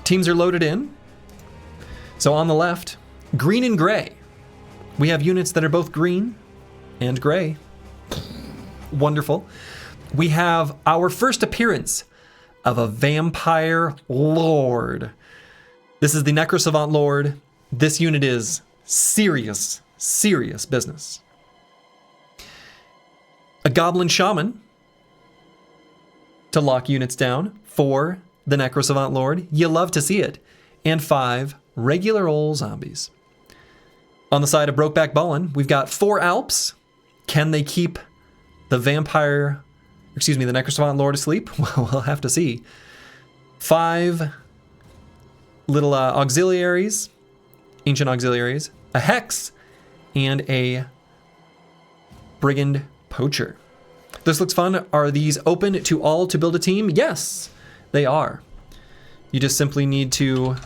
Teams are loaded in. So on the left, Green and Gray. We have units that are both green and gray. Wonderful. We have our first appearance of a Vampire Lord. This is the Necrosavant Lord. This unit is serious business. A Goblin Shaman to lock units down for the Necrosavant Lord. You love to see it. And 5 regular old zombies. On the side of Brokeback Ballin', we've got 4 Alps. Can they keep the the Necrosavant Lord asleep? Well, we'll have to see. 5 little auxiliaries, ancient auxiliaries, a Hex, and a Brigand Poacher. This looks fun. Are these open to all to build a team? Yes, they are. You just simply need to...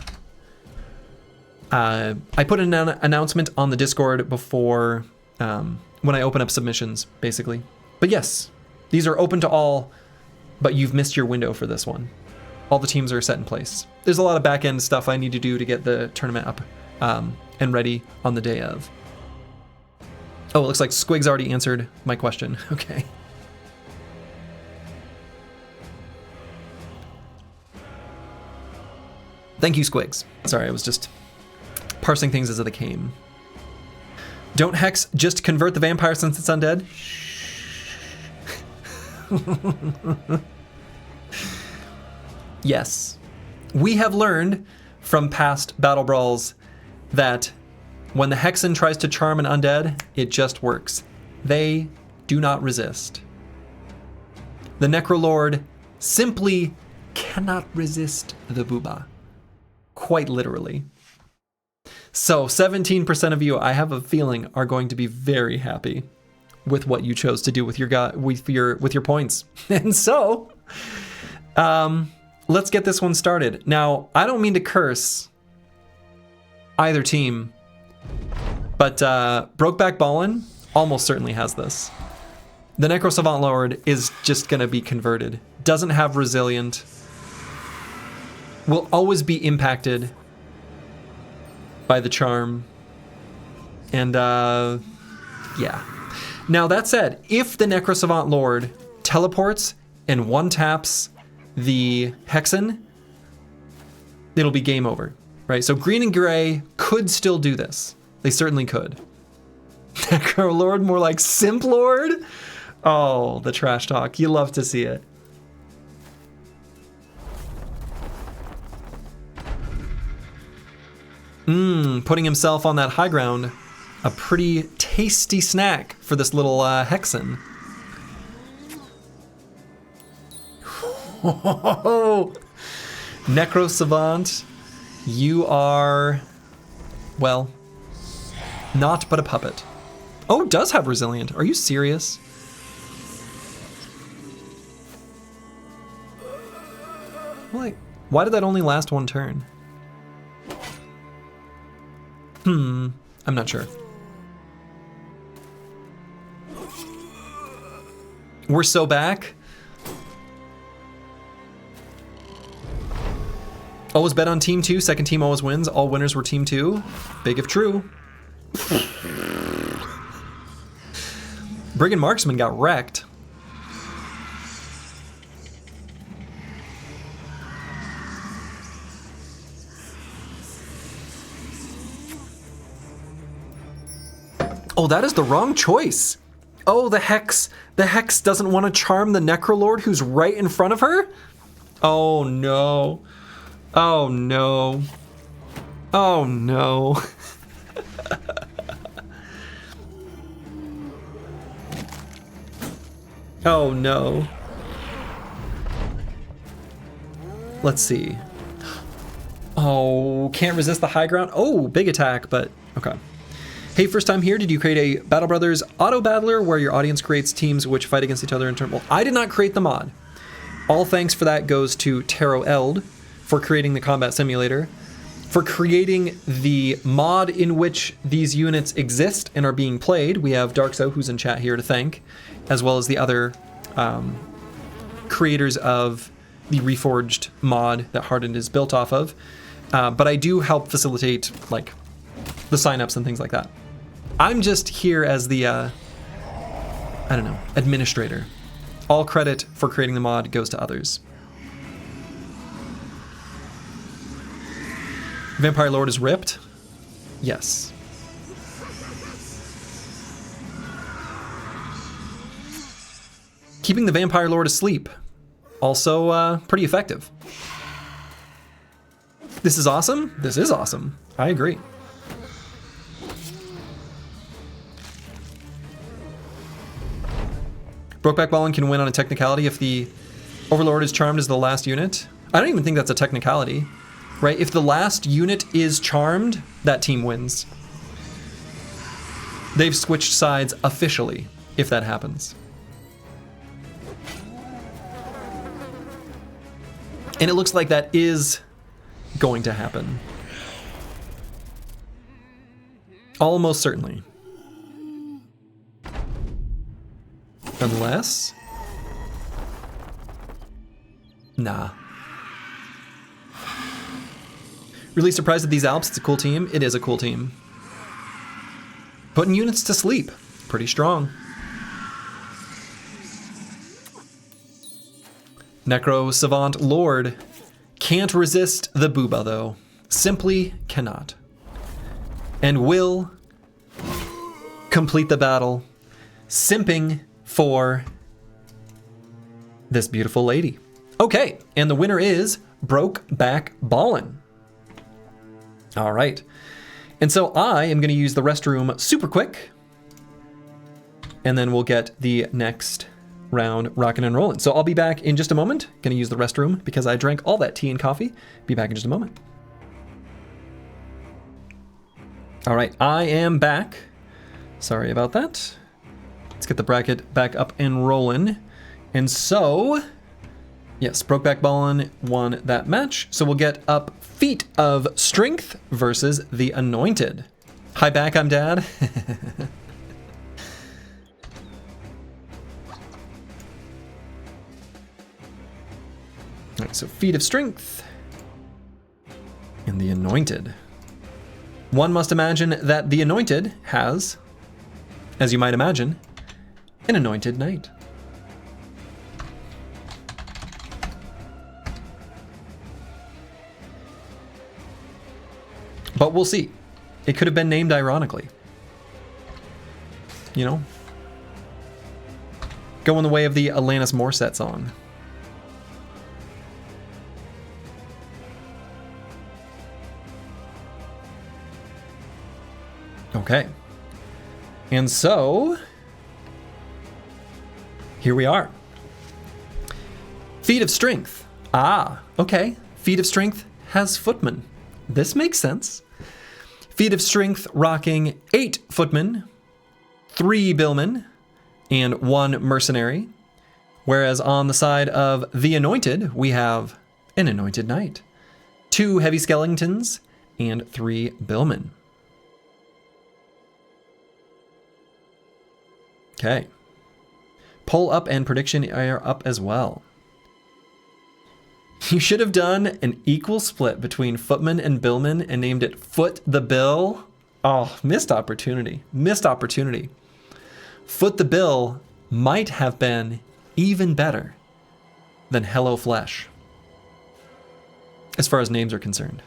I put an announcement on the Discord before when I open up submissions, basically. But yes, these are open to all but you've missed your window for this one. All the teams are set in place. There's a lot of back end stuff I need to do to get the tournament up and ready on the day of. Oh, it looks like Squig's already answered my question. Okay. Thank you, Squigs. Sorry, I was just parsing things as they came. Don't Hex just convert the vampire since it's undead? Yes. We have learned from past Battle Brawls that when the Hexen tries to charm an undead, it just works. They do not resist. The Necrolord simply cannot resist the Booba. Quite literally. So 17% of you, I have a feeling, are going to be very happy with what you chose to do with your points. And so, let's get this one started. Now, I don't mean to curse either team, but Brokeback Ballin almost certainly has this. The Necro Savant Lord is just going to be converted. Doesn't have Resilient. Will always be impacted by the charm. And, yeah. Now, that said, if the Necro Savant Lord teleports and one-taps the Hexen, it'll be game over, right? So green and gray could still do this. They certainly could. Necro Lord, more like Simp Lord? Oh, the trash talk. You love to see it. Putting himself on that high ground. A pretty tasty snack for this little Hexen. Oh, Necro Savant, you are, well, not but a puppet. Oh, does have Resilient. Are you serious? Like, why did that only last one turn? I'm not sure. We're so back. Always bet on team 2. Second team always wins. All winners were team 2. Big if true. Brigand Marksman got wrecked. Oh, that is the wrong choice. Oh, the Hex doesn't want to charm the Necrolord who's right in front of her? Oh no. Oh no. Oh no. Oh no. Let's see. Oh, can't resist the high ground. Oh, big attack, but okay. Hey, first time here, did you create a Battle Brothers auto battler where your audience creates teams which fight against each other in turn? Well, I did not create the mod. All thanks for that goes to TaroEld for creating the combat simulator, for creating the mod in which these units exist and are being played. We have Darkso, who's in chat here, to thank, as well as the other creators of the Reforged mod that Hardened is built off of. But I do help facilitate like the signups and things like that. I'm just here as the, I don't know, administrator. All credit for creating the mod goes to others. Vampire Lord is ripped? Yes. Keeping the Vampire Lord asleep. Also, pretty effective. This is awesome? This is awesome. I agree. Brokeback Ballin can win on a technicality if the Overlord is charmed as the last unit. I don't even think that's a technicality, right? If the last unit is charmed, that team wins. They've switched sides officially, if that happens. And it looks like that is going to happen. Almost certainly. Unless... Nah. Really surprised at these Alps. It's a cool team. It is a cool team. Putting units to sleep. Pretty strong. Necro Savant Lord. Can't resist the Booba, though. Simply cannot. And will complete the battle, simping for this beautiful lady. Okay, and the winner is Broke Back Ballin'. All right. And so I am going to use the restroom super quick, and then we'll get the next round rocking and rolling. So I'll be back in just a moment. Going to use the restroom because I drank all that tea and coffee. Be back in just a moment. All right, I am back. Sorry about that. Let's get the bracket back up and rolling. And so, yes, Brokeback Ballin won that match. So we'll get up Feat of Strength versus the Anointed. Hi back, I'm Dad. All right, so Feat of Strength and the Anointed. One must imagine that the Anointed has, as you might imagine, an anointed knight. But we'll see. It could have been named ironically. You know? Go in the way of the Alanis Morissette song. Okay. And so, here we are. Feat of Strength. Ah, okay. Feat of Strength has footmen. This makes sense. Feat of Strength rocking 8 footmen, 3 billmen, and 1 mercenary. Whereas on the side of the Anointed, we have an Anointed Knight, 2 heavy skeletons, and 3 billmen. Okay. Poll up and prediction are up as well. You should have done an equal split between footman and billman and named it Foot the Bill. Oh, missed opportunity. Missed opportunity. Foot the Bill might have been even better than Hello Flesh, as far as names are concerned.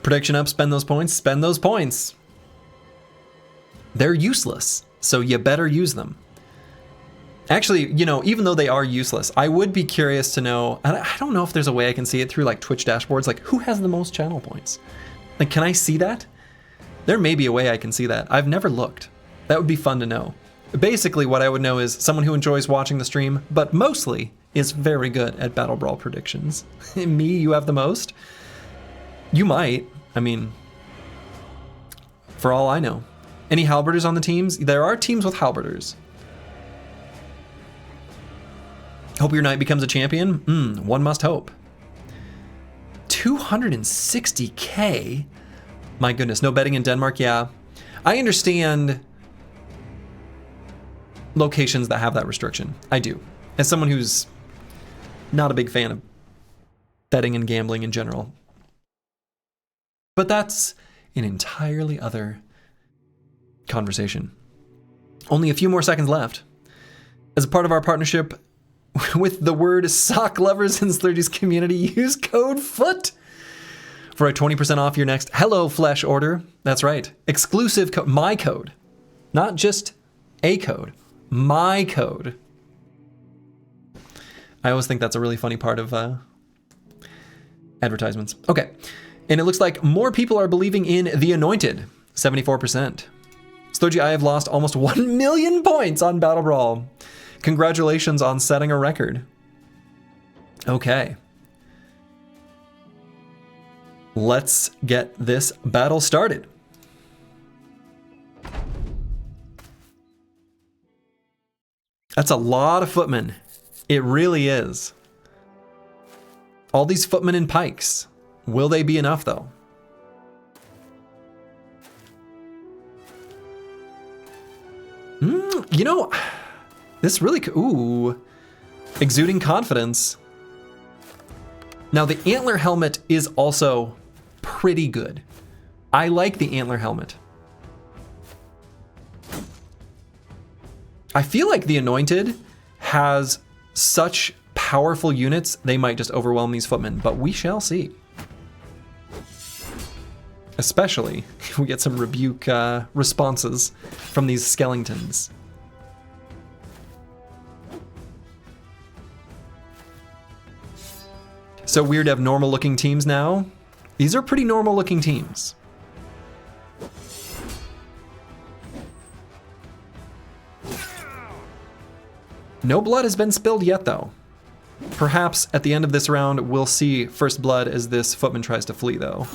Prediction up, spend those points, spend those points. They're useless, so you better use them. Actually, you know, even though they are useless, I would be curious to know, I don't know if there's a way I can see it through like Twitch dashboards, like who has the most channel points? Like, can I see that? There may be a way I can see that. I've never looked. That would be fun to know. Basically, what I would know is someone who enjoys watching the stream, but mostly is very good at BattleBrawl predictions. Me, you have the most? You might. I mean, for all I know. Any halberders on the teams? There are teams with halberders. Hope your knight becomes a champion? One must hope. 260K? My goodness, no betting in Denmark? Yeah. I understand locations that have that restriction. I do. As someone who's not a big fan of betting and gambling in general. But that's an entirely other conversation. Only a few more seconds left. As a part of our partnership with the word sock lovers in Slurgy's community, use code FOOT for a 20% off your next Hello Flesh order. That's right. Exclusive code. My code. Not just a code. My code. I always think that's a really funny part of advertisements. Okay. And it looks like more people are believing in the Anointed. 74%. Slurgy, I have lost almost 1 million points on BattleBrawl. Congratulations on setting a record. Okay. Let's get this battle started. That's a lot of footmen. It really is. All these footmen and pikes. Will they be enough, though? You know, this really, ooh, exuding confidence. Now the antler helmet is also pretty good. I like the antler helmet. I feel like the Anointed has such powerful units, they might just overwhelm these footmen, but we shall see. Especially if we get some rebuke responses from these skeletons. So weird to have normal looking teams now. These are pretty normal looking teams. No blood has been spilled yet though. Perhaps at the end of this round we'll see first blood as this footman tries to flee though.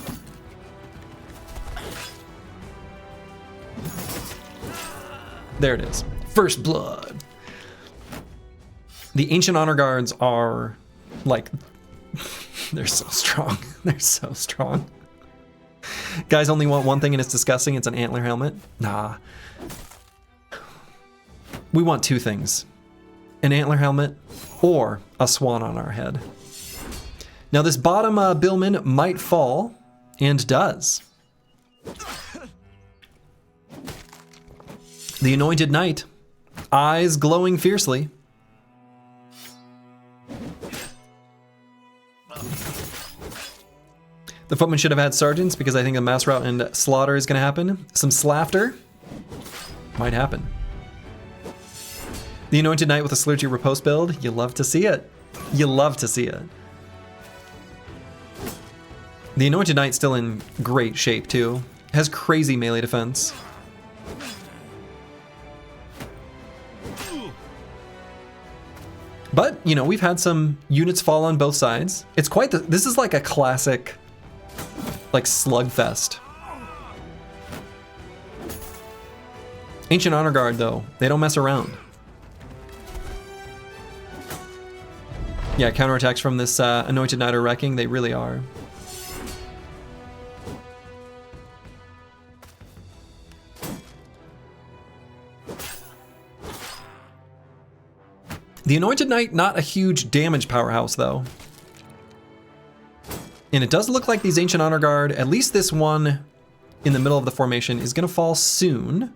There it is. First blood. The Ancient Honor Guards are like, they're so strong. They're so strong. Guys only want one thing and it's disgusting. It's an antler helmet. Nah. We want two things. An antler helmet or a swan on our head. Now this bottom Billman might fall and does. The Anointed Knight, eyes glowing fiercely. The footman should have had sergeants because I think a mass rout and slaughter is going to happen. Some slaughter might happen. The Anointed Knight with a Slurgy Riposte build, you love to see it. You love to see it. The Anointed Knight's still in great shape too. Has crazy melee defense. But, you know, we've had some units fall on both sides. It's quite the, this is like a classic, like slugfest. Ancient Honor Guard though, they don't mess around. Yeah, counterattacks from this Anointed Knight are wrecking, they really are. The Anointed Knight, not a huge damage powerhouse though. And it does look like these Ancient Honor Guard, at least this one in the middle of the formation, is gonna fall soon.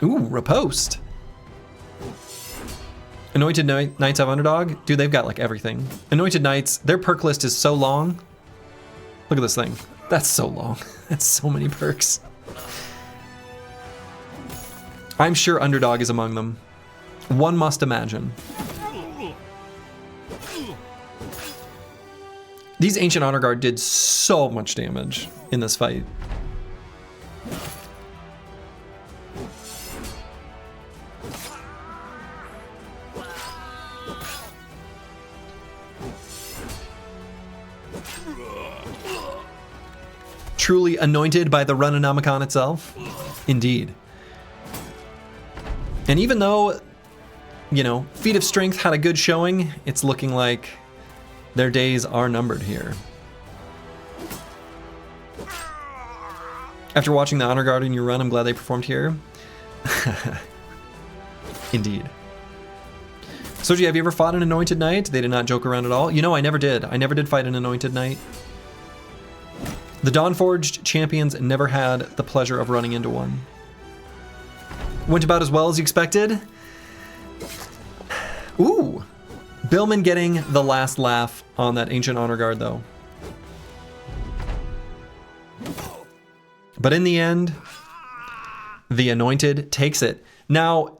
Ooh, riposte. Anointed Knights have underdog? Dude, they've got like everything. Anointed Knights, their perk list is so long. Look at this thing. That's so long. That's so many perks. I'm sure underdog is among them. One must imagine. These Ancient Honor Guard did so much damage in this fight. Truly anointed by the Runanomicon itself? Indeed. And even though, you know, Feat of Strength had a good showing, it's looking like their days are numbered here. After watching the Honor Guard in your run, I'm glad they performed here. Indeed. Soji, have you ever fought an Anointed Knight? They did not joke around at all. You know, I never did. I never did fight an Anointed Knight. The Dawnforged champions never had the pleasure of running into one. Went about as well as you expected. Ooh. Billman getting the last laugh on that Ancient Honor Guard though. But in the end, the Anointed takes it. Now,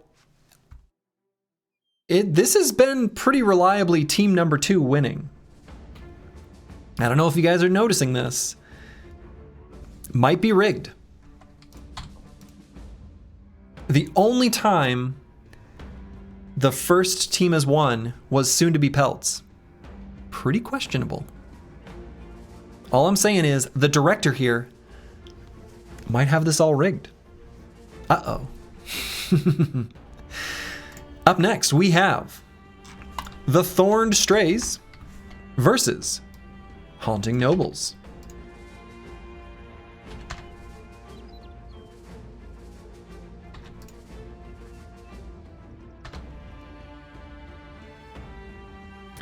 this has been pretty reliably team number 2 winning. I don't know if you guys are noticing this. Might be rigged. The only time the first team has won was soon to be Pelts. Pretty questionable. All I'm saying is the director here might have this all rigged. Uh-oh. Up next, we have the Thorned Strays versus Haunting Nobles.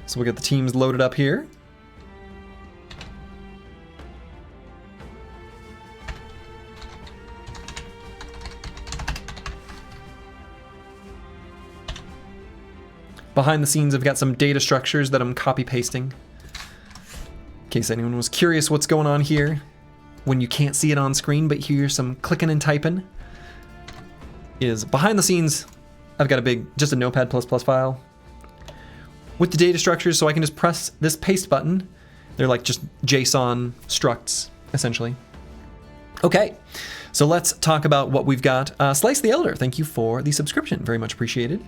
So we'll get the teams loaded up here. Behind the scenes, I've got some data structures that I'm copy pasting. In case anyone was curious what's going on here, when you can't see it on screen, but hear some clicking and typing, is behind the scenes, I've got just a Notepad++ file with the data structures, so I can just press this paste button. They're like just JSON structs, essentially. Okay, so let's talk about what we've got. Slice the Elder, thank you for the subscription, very much appreciated.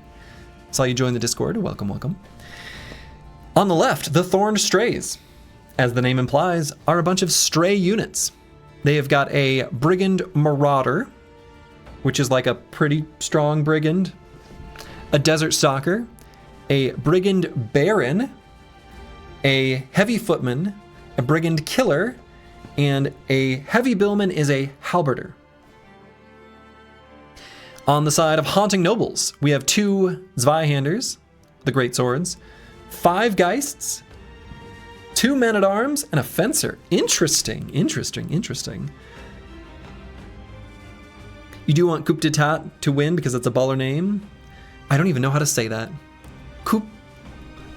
Saw you join the Discord, welcome, welcome. On the left, the Thorned Strays, as the name implies, are a bunch of stray units. They have got a Brigand Marauder, which is like a pretty strong Brigand, a Desert Stalker, a Brigand Baron, a Heavy Footman, a Brigand Killer, and a Heavy Billman is a Halberder. On the side of Haunting Nobles, we have 2 Zweihanders, the Great Swords, 5 Geists, 2 Men-at-Arms, and a Fencer. Interesting, interesting, interesting. You do want Coup d'Etat to win because it's a baller name. I don't even know how to say that. Coup.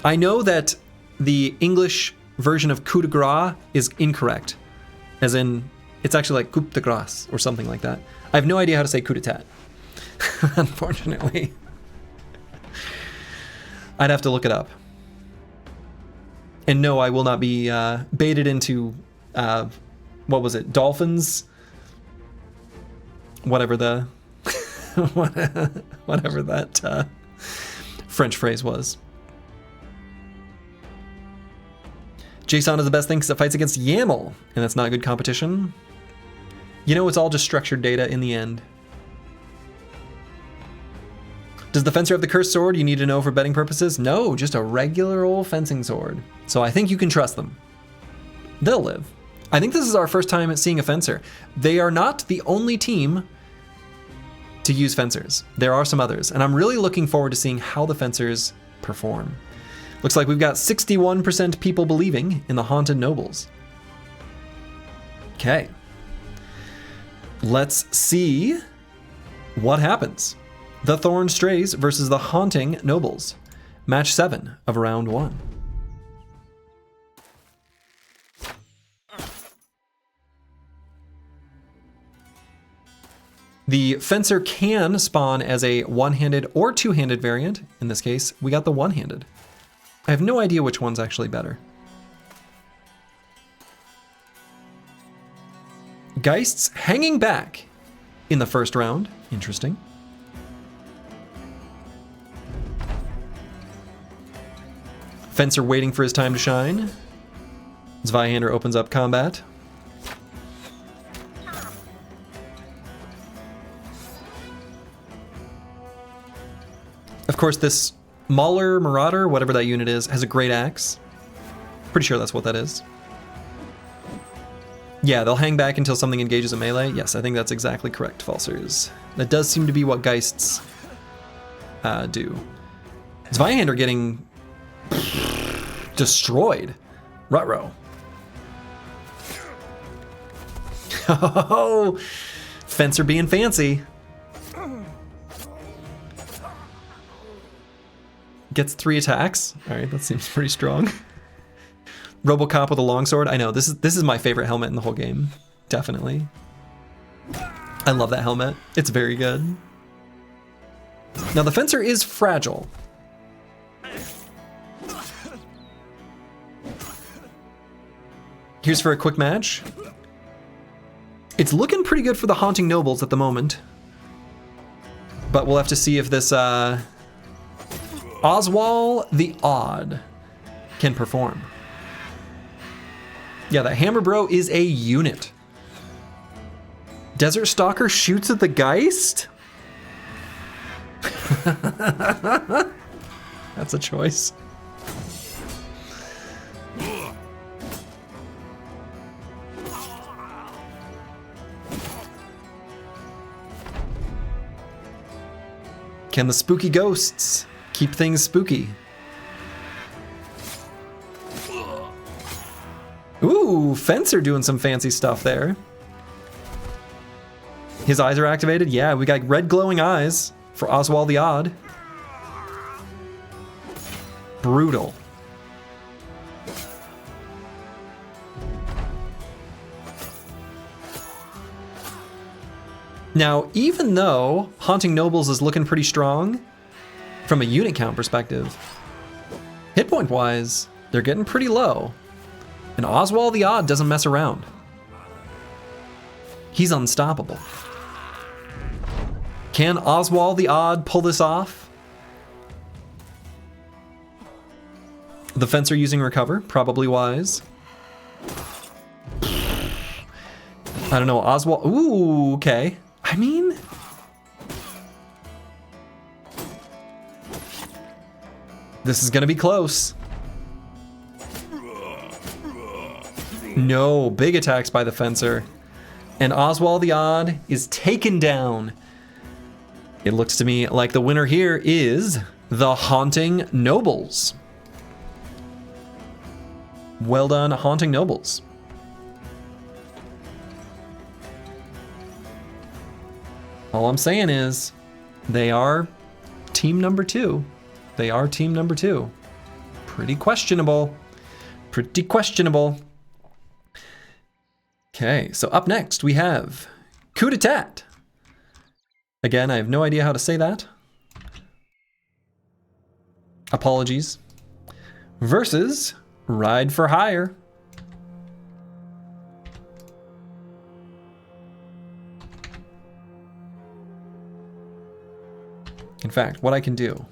I know that the English version of coup de grace is incorrect. As in, it's actually like coup de grace or something like that. I have no idea how to say coup d'etat. Unfortunately. I'd have to look it up. And no, I will not be baited into, what was it, dolphins? Whatever the, whatever that French phrase was. JSON is the best thing because it fights against YAML, and that's not good competition. You know, it's all just structured data in the end. Does the fencer have the cursed sword you need to know for betting purposes? No, just a regular old fencing sword. So I think you can trust them. They'll live. I think this is our first time at seeing a fencer. They are not the only team to use fencers. There are some others, and I'm really looking forward to seeing how the fencers perform. Looks like we've got 61% people believing in the Haunted Nobles. Okay. Let's see what happens. The Thorned Strays versus the Haunting Nobles. Match 7 of round 1. The Fencer can spawn as a one-handed or two-handed variant. In this case, we got the one-handed. I have no idea which one's actually better. Geists hanging back in the first round. Interesting. Fencer waiting for his time to shine. Zweihander opens up combat. Of course, this Mauler Marauder, whatever that unit is, has a great axe. Pretty sure that's what that is. Yeah, they'll hang back until something engages a melee. Yes, I think that's exactly correct, Falsers. That does seem to be what Geists do. Zweihander getting destroyed. Ruh-roh. Oh, Fencer being fancy. Gets 3 attacks. All right, that seems pretty strong. Robocop with a longsword. I know, this is my favorite helmet in the whole game. Definitely. I love that helmet. It's very good. Now the Fencer is fragile. Here's for a quick match. It's looking pretty good for the Haunting Nobles at the moment. But we'll have to see if this Oswald the Odd can perform. Yeah, that Hammer Bro is a unit. Desert Stalker shoots at the Geist? That's a choice. Can the spooky ghosts keep things spooky? Ooh, Fencer doing some fancy stuff there. His eyes are activated. Yeah, we got red glowing eyes for Oswald the Odd. Brutal. Now, even though Haunting Nobles is looking pretty strong from a unit count perspective, hit point wise, they're getting pretty low. And Oswald the Odd doesn't mess around. He's unstoppable. Can Oswald the Odd pull this off? The Fencer using Recover, probably wise. I don't know, Oswald, ooh, okay. I mean, this is gonna be close. No, big attacks by the Fencer. And Oswald the Odd is taken down. It looks to me like the winner here is the Haunting Nobles. Well done, Haunting Nobles. All I'm saying is, they are team number 2. They are team number 2. Pretty questionable. Pretty questionable. Okay, so up next we have Coup d'etat. Again, I have no idea how to say that. Apologies. Versus Ride for Hire. In fact, what I can do,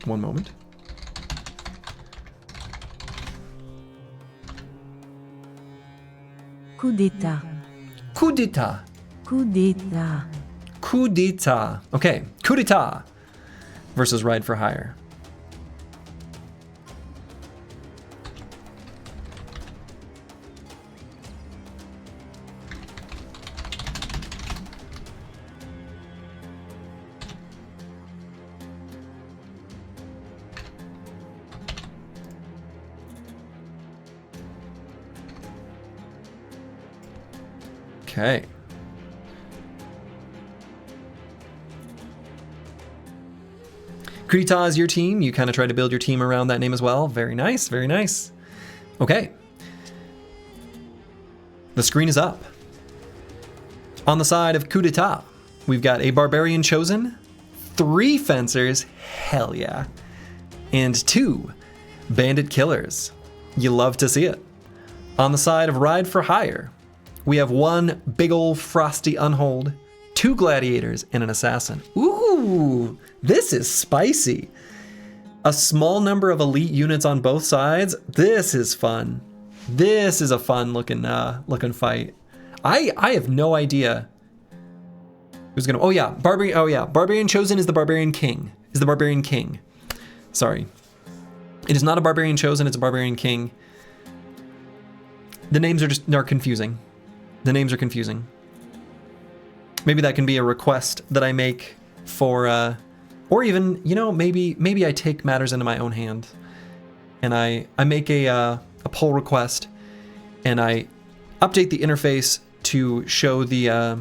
one moment. Coup d'etat. Coup d'etat. Coup d'etat. Coup d'etat. Okay, coup d'etat versus Ride for Hire. Okay. Coup d'etat is your team. You kind of try to build your team around that name as well. Very nice, very nice. Okay. The screen is up. On the side of coup d'etat, we've got a Barbarian Chosen, 3 Fencers, hell yeah, and 2 Bandit Killers. You love to see it. On the side of Ride for Hire, we have 1 big ol' frosty unhold, 2 gladiators, and an assassin. Ooh, this is spicy. A small number of elite units on both sides. This is fun. This is a fun looking fight. I have no idea who's gonna. Oh yeah, Barbarian Chosen is the Barbarian King. Sorry, it is not a Barbarian Chosen. It's a Barbarian King. The names are confusing. The names are confusing. Maybe that can be a request that I make for, or even, you know, maybe I take matters into my own hand, and I make a pull request, and I update the interface to show the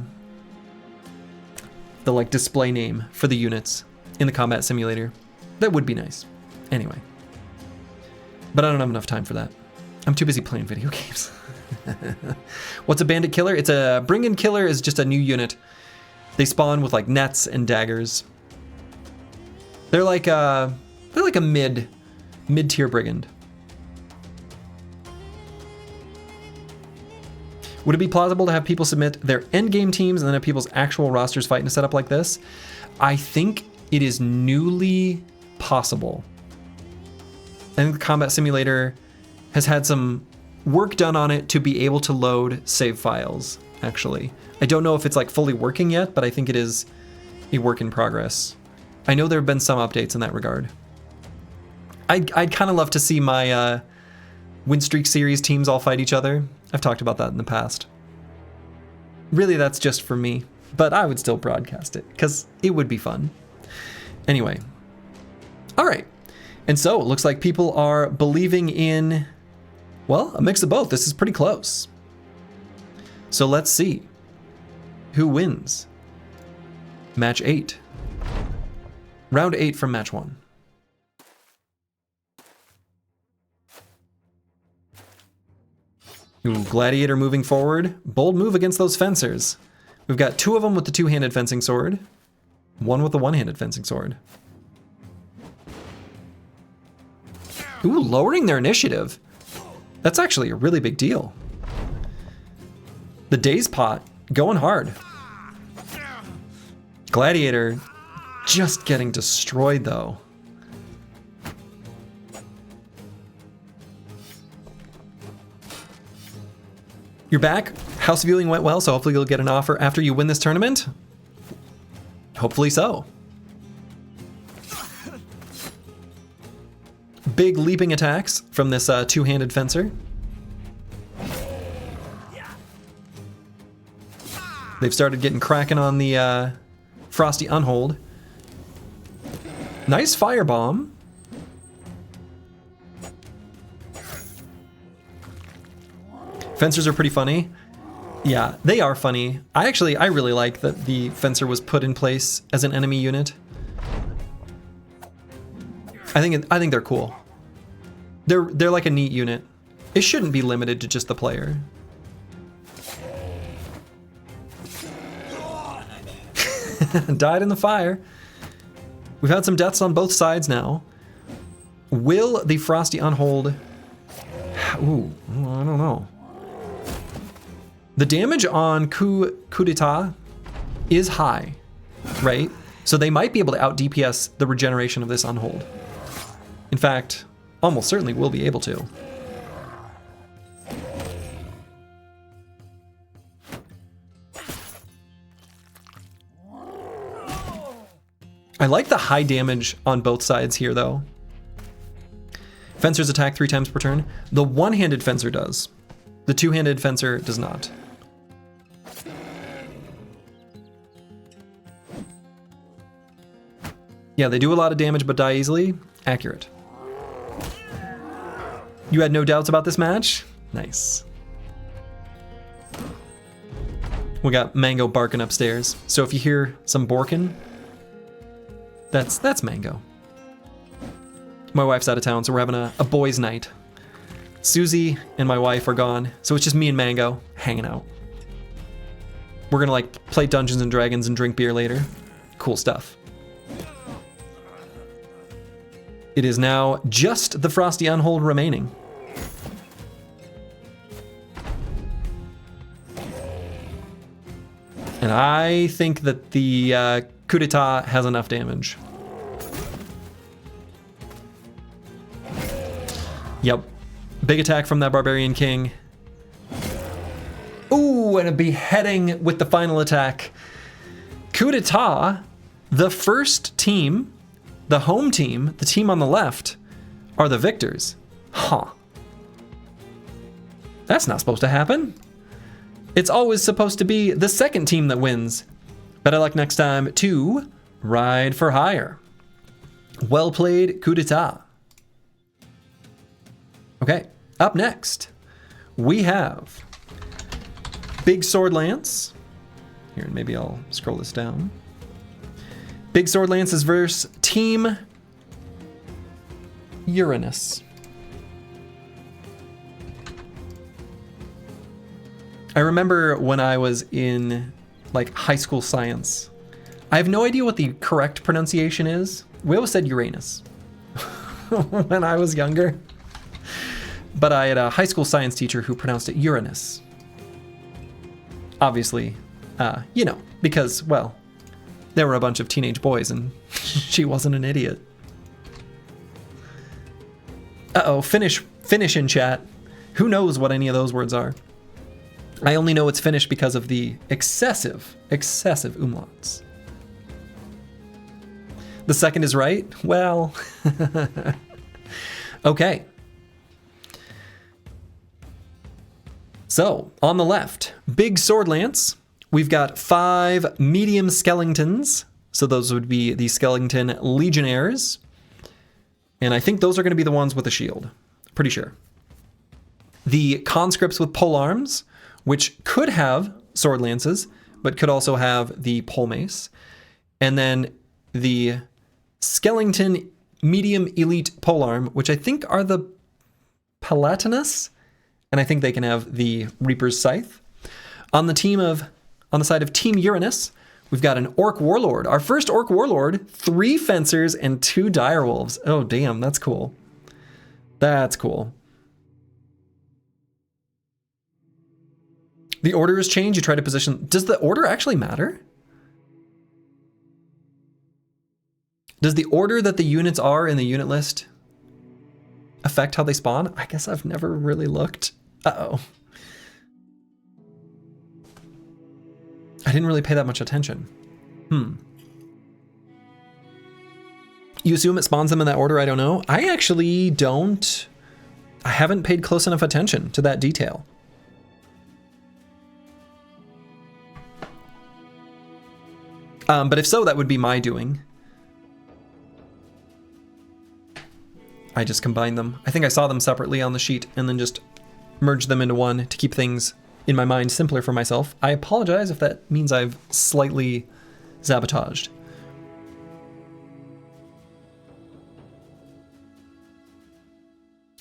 like display name for the units in the combat simulator. That would be nice. Anyway, but I don't have enough time for that. I'm too busy playing video games. What's a Bandit Killer? It's a Bring-In Killer is just a new unit. They spawn with like nets and daggers. They're like a mid-tier brigand. Would it be plausible to have people submit their endgame teams and then have people's actual rosters fight in a setup like this? I think it is newly possible. I think the Combat Simulator has had some work done on it to be able to load save files, actually. I don't know if it's like fully working yet, but I think it is a work in progress. I know there have been some updates in that regard. I'd kind of love to see my Win Streak Series teams all fight each other. I've talked about that in the past. Really, that's just for me, but I would still broadcast it because it would be fun. Anyway, all right. And so it looks like people are believing in Well, a mix of both. This is pretty close. So let's see who wins match 8. Round 8 from match 1. Ooh, Gladiator moving forward. Bold move against those fencers. We've got 2 of them with the 2-handed fencing sword. 1 with the 1-handed fencing sword. Ooh, lowering their initiative. That's actually a really big deal. The Daze Pot going hard. Gladiator just getting destroyed though. You're back. House viewing went well, so hopefully you'll get an offer after you win this tournament. Hopefully so. Big leaping attacks from this 2-handed fencer. They've started getting cracking on the Frosty Unhold. Nice firebomb. Fencers are pretty funny. Yeah, they are funny. I really like that the fencer was put in place as an enemy unit. I think they're cool. They're like a neat unit. It shouldn't be limited to just the player. Died in the fire. We've had some deaths on both sides now. Will the Frosty Unhold... Ooh, I don't know. The damage on coup d'etat is high, right? So they might be able to out DPS the regeneration of this Unhold. In fact, almost certainly will be able to. I like the high damage on both sides here, though. Fencers attack 3 times per turn. The 1-handed fencer does. The 2-handed fencer does not. Yeah, they do a lot of damage but die easily. Accurate. You had no doubts about this match? Nice. We got Mango barking upstairs. So if you hear some borking, that's Mango. My wife's out of town, so we're having a boys' night. Susie and my wife are gone, so it's just me and Mango hanging out. We're gonna like play Dungeons and Dragons and drink beer later. Cool stuff. It is now just the Frosty Unhold remaining. And I think that the coup d'etat has enough damage. Yep. Big attack from that Barbarian King. Ooh, and a beheading with the final attack. Coup d'etat, the first team, the home team, the team on the left, are the victors. Huh. That's not supposed to happen. It's always supposed to be the second team that wins. Better luck next time to ride for hire. Well played, coup d'etat. Okay, up next, we have Big Sword Lance. Here, maybe I'll scroll this down. Big Sword Lance is versus Team Uranus. I remember when I was in like high school science. I have no idea what the correct pronunciation is. We always said Uranus when I was younger. But I had a high school science teacher who pronounced it Uranus. Obviously, you know, because, well, there were a bunch of teenage boys and she wasn't an idiot. Uh-oh, finish in chat. Who knows what any of those words are? I only know it's Finnish because of the excessive umlauts. The second is right? Well, okay. So, on the left, Big Sword Lance. We've got 5 medium skeletons. So those would be the skeleton legionnaires. And I think those are going to be the ones with the shield. Pretty sure. The conscripts with polearms, which could have sword lances, but could also have the pole mace. And then the skeleton medium elite polearm, which I think are the Palatinus, and I think they can have the Reaper's Scythe. On the side of Team Uranus, we've got an Orc Warlord. Our first Orc Warlord, 3 Fencers and 2 Direwolves. Oh, damn, that's cool. That's cool. The order is changed. You try to position. Does the order actually matter? Does the order that the units are in the unit list affect how they spawn? I guess I've never really looked. Uh-oh. I didn't really pay that much attention. You assume it spawns them in that order? I don't know. I actually don't. I haven't paid close enough attention to that detail. But if so, that would be my doing. I just combined them. I think I saw them separately on the sheet and then just merged them into one to keep things in my mind simpler for myself. I apologize if that means I've slightly sabotaged.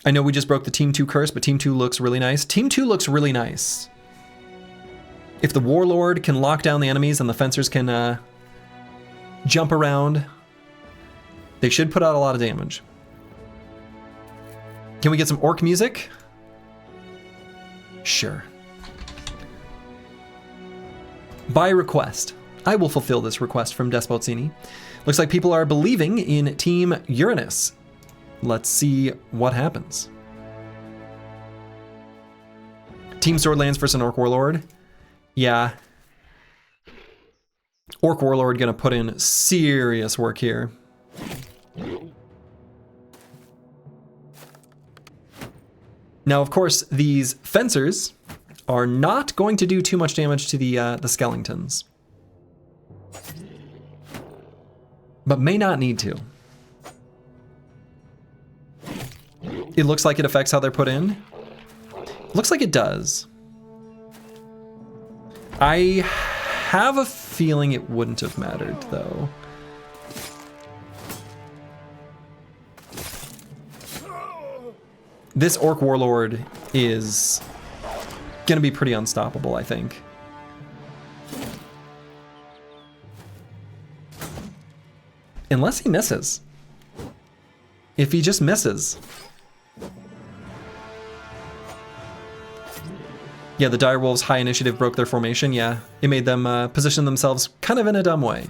I know we just broke the Team 2 curse, but Team 2 looks really nice. Team 2 looks really nice. If the Warlord can lock down the enemies and the Fencers can jump around, they should put out a lot of damage. Can we get some orc music? Sure. By request. I will fulfill this request from Despotsini. Looks like people are believing in Team Uranus. Let's see what happens. Team Swordlands versus an Orc Warlord. Yeah. Orc Warlord gonna put in serious work here. Now, of course, these Fencers are not going to do too much damage to the skeletons, but may not need to. It looks like it affects how they're put in. Looks like it does. I have a feeling it wouldn't have mattered, though. This Orc Warlord is gonna be pretty unstoppable, I think. Unless he misses. If he just misses. Yeah, the Direwolves' high initiative broke their formation. Yeah, it made them position themselves kind of in a dumb way.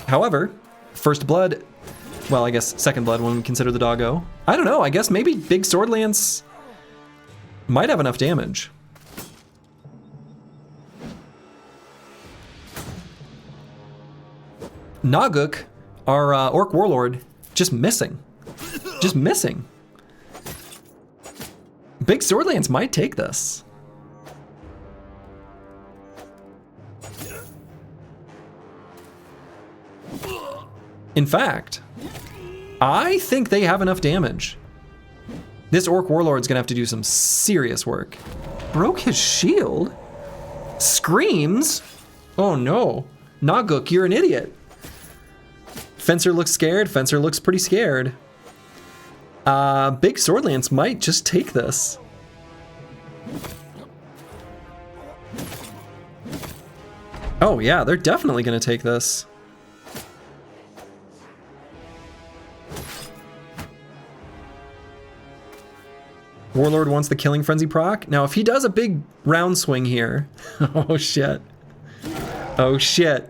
However, first blood, well, I guess second blood when we consider the doggo. I don't know, I guess maybe Big Sword Lance might have enough damage. Naguk, our Orc Warlord, just missing. Just missing. Big Sword Lance might take this. In fact, I think they have enough damage. This Orc Warlord's gonna have to do some serious work. Broke his shield? Screams? Oh no. Naguk, you're an idiot. Fencer looks scared. Fencer looks pretty scared. Big Sword Lance might just take this. Oh yeah, they're definitely gonna take this. Warlord wants the Killing Frenzy proc. Now, if he does a big round swing here, oh shit. Oh shit.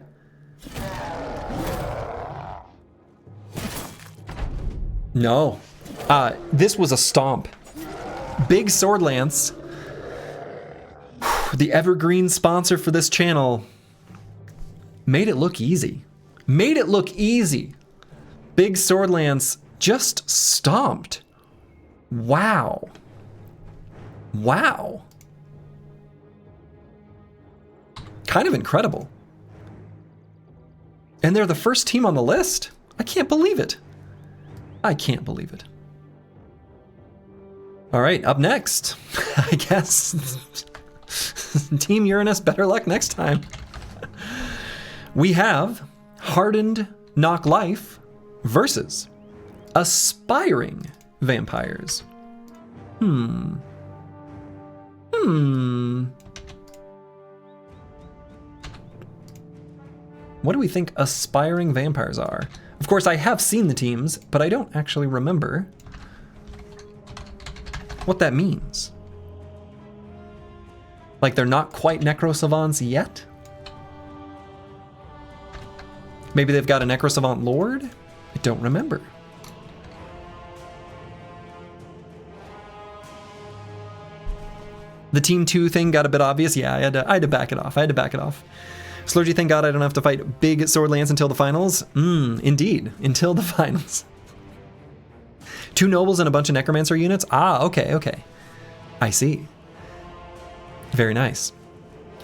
No. This was a stomp. Big Sword Lance, the evergreen sponsor for this channel, made it look easy. Made it look easy. Big Sword Lance just stomped. Wow. Wow. Kind of incredible. And they're the first team on the list. I can't believe it. I can't believe it. All right, up next, I guess, Team Uranus, better luck next time. We have Hardened Knock Life versus Aspiring Vampires. What do we think Aspiring Vampires are? Of course, I have seen the teams, but I don't actually remember what that means. Like they're not quite Necro Savants yet? Maybe they've got a Necro Savant Lord? I don't remember. The Team 2 thing got a bit obvious. Yeah, I had to back it off. Slurgy, thank God I don't have to fight big Sword Lance until the finals. Indeed, until the finals. 2 Nobles and a bunch of Necromancer units? Ah, okay. I see. Very nice.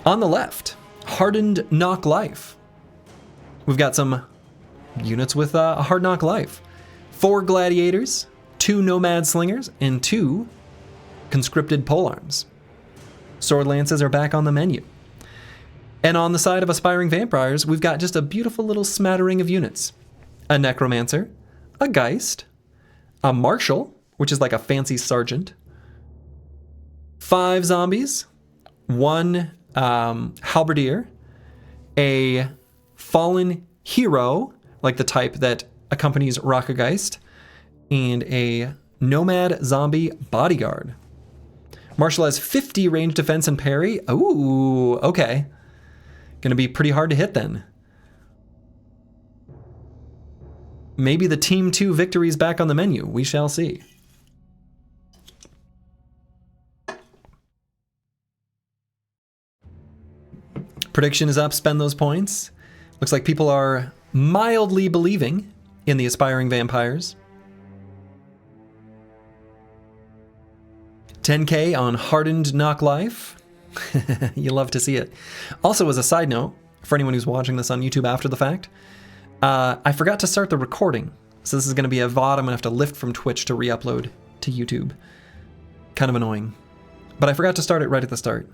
On the left, Hardened Knock Life. We've got some units with a Hard Knock Life. 4 Gladiators, 2 Nomad Slingers, and 2 Conscripted Polearms. Sword Lances are back on the menu. And on the side of Aspiring Vampires, we've got just a beautiful little smattering of units. A Necromancer, a Geist, a Marshal, which is like a fancy sergeant, 5 Zombies, 1 Halberdier, a Fallen Hero, like the type that accompanies Rockageist, and a Nomad Zombie Bodyguard. Marshal has 50 range defense and parry. Ooh, okay. Gonna be pretty hard to hit then. Maybe the Team 2 victory's back on the menu. We shall see. Prediction is up, spend those points. Looks like people are mildly believing in the Aspiring Vampires. 10K on Hardened Knock Life. You love to see it. Also, as a side note, for anyone who's watching this on YouTube after the fact, I forgot to start the recording. So this is going to be a VOD I'm going to have to lift from Twitch to re-upload to YouTube. Kind of annoying. But I forgot to start it right at the start.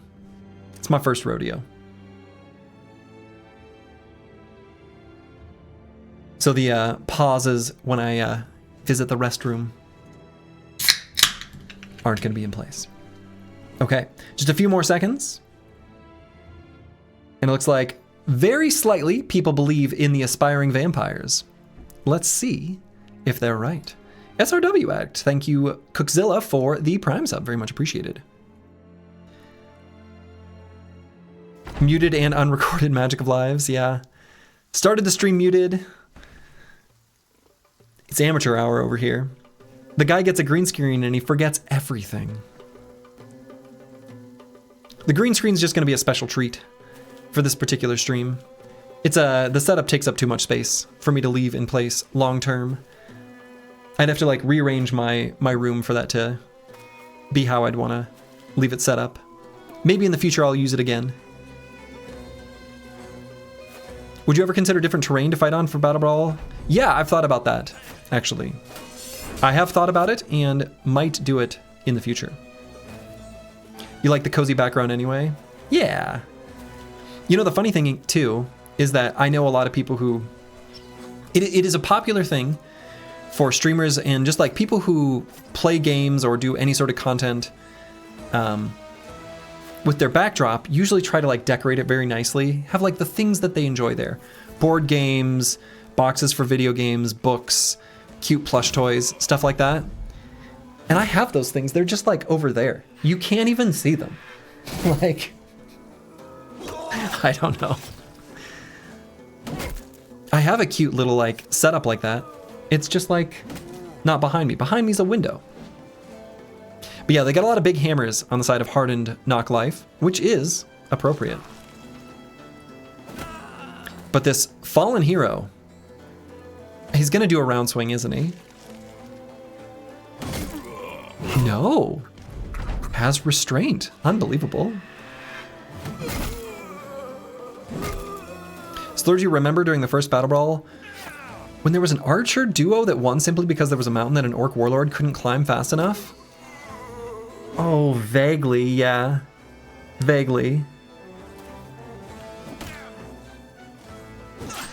It's my first rodeo. So the pauses when I visit the restroom aren't going to be in place. Okay, just a few more seconds. And it looks like very slightly people believe in the Aspiring Vampires. Let's see if they're right. SRW Act, thank you Cookzilla for the Prime sub, very much appreciated. Muted and unrecorded Magic of Lives, yeah. Started the stream muted. It's amateur hour over here. The guy gets a green screen and he forgets everything. The green screen's just going to be a special treat for this particular stream. It's the setup takes up too much space for me to leave in place long term. I'd have to like rearrange my room for that to be how I'd want to leave it set up. Maybe in the future I'll use it again. Would you ever consider different terrain to fight on for BattleBrawl? Yeah, I've thought about that, actually. I have thought about it and might do it in the future. You like the cozy background anyway? Yeah. You know, the funny thing too is that I know a lot of people who... It is a popular thing for streamers and just like people who play games or do any sort of content with their backdrop, usually try to like decorate it very nicely, have like the things that they enjoy there. Board games, boxes for video games, books, cute plush toys, stuff like that. And I have those things. They're just like over there. You can't even see them. Like, I don't know. I have a cute little like setup like that. It's just like not behind me. Behind me is a window. But yeah, they got a lot of big hammers on the side of Hardened Knock Life, which is appropriate. But this Fallen Hero, he's gonna do a round swing, isn't he? No. Has restraint. Unbelievable. Slurgy, remember during the first BattleBrawl when there was an archer duo that won simply because there was a mountain that an orc warlord couldn't climb fast enough? Oh, vaguely, yeah. Vaguely.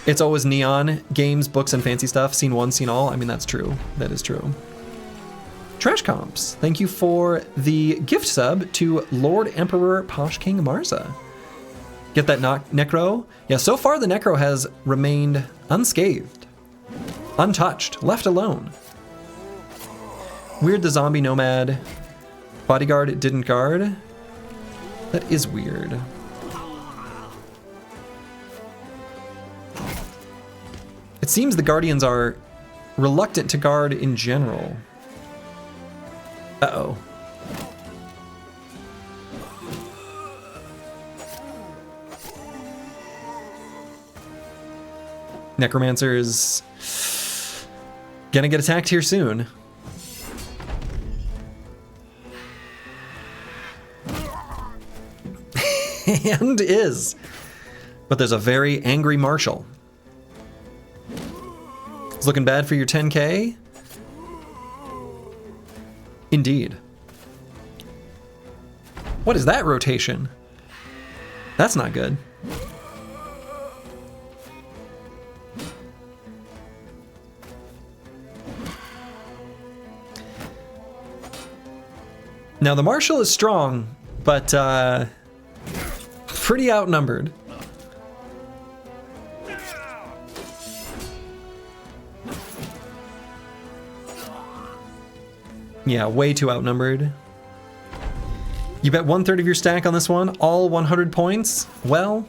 It's always neon, games, books, and fancy stuff. Seen one, seen all. I mean, that's true. That is true. Trash Comps, thank you for the gift sub to Lord Emperor Posh King Marza. Get that Necro? Yeah, so far the Necro has remained unscathed, untouched, left alone. Weird the zombie nomad. Bodyguard didn't guard. That is weird. It seems the Guardians are reluctant to guard in general. Uh-oh. Necromancer is gonna get attacked here soon. And is. But there's a very angry Marshal. It's looking bad for your 10K. Indeed. What is that rotation? That's not good. Now the Marshal is strong, but pretty outnumbered. Yeah, way too outnumbered. You bet 1/3 of your stack on this one, all 100 points? Well...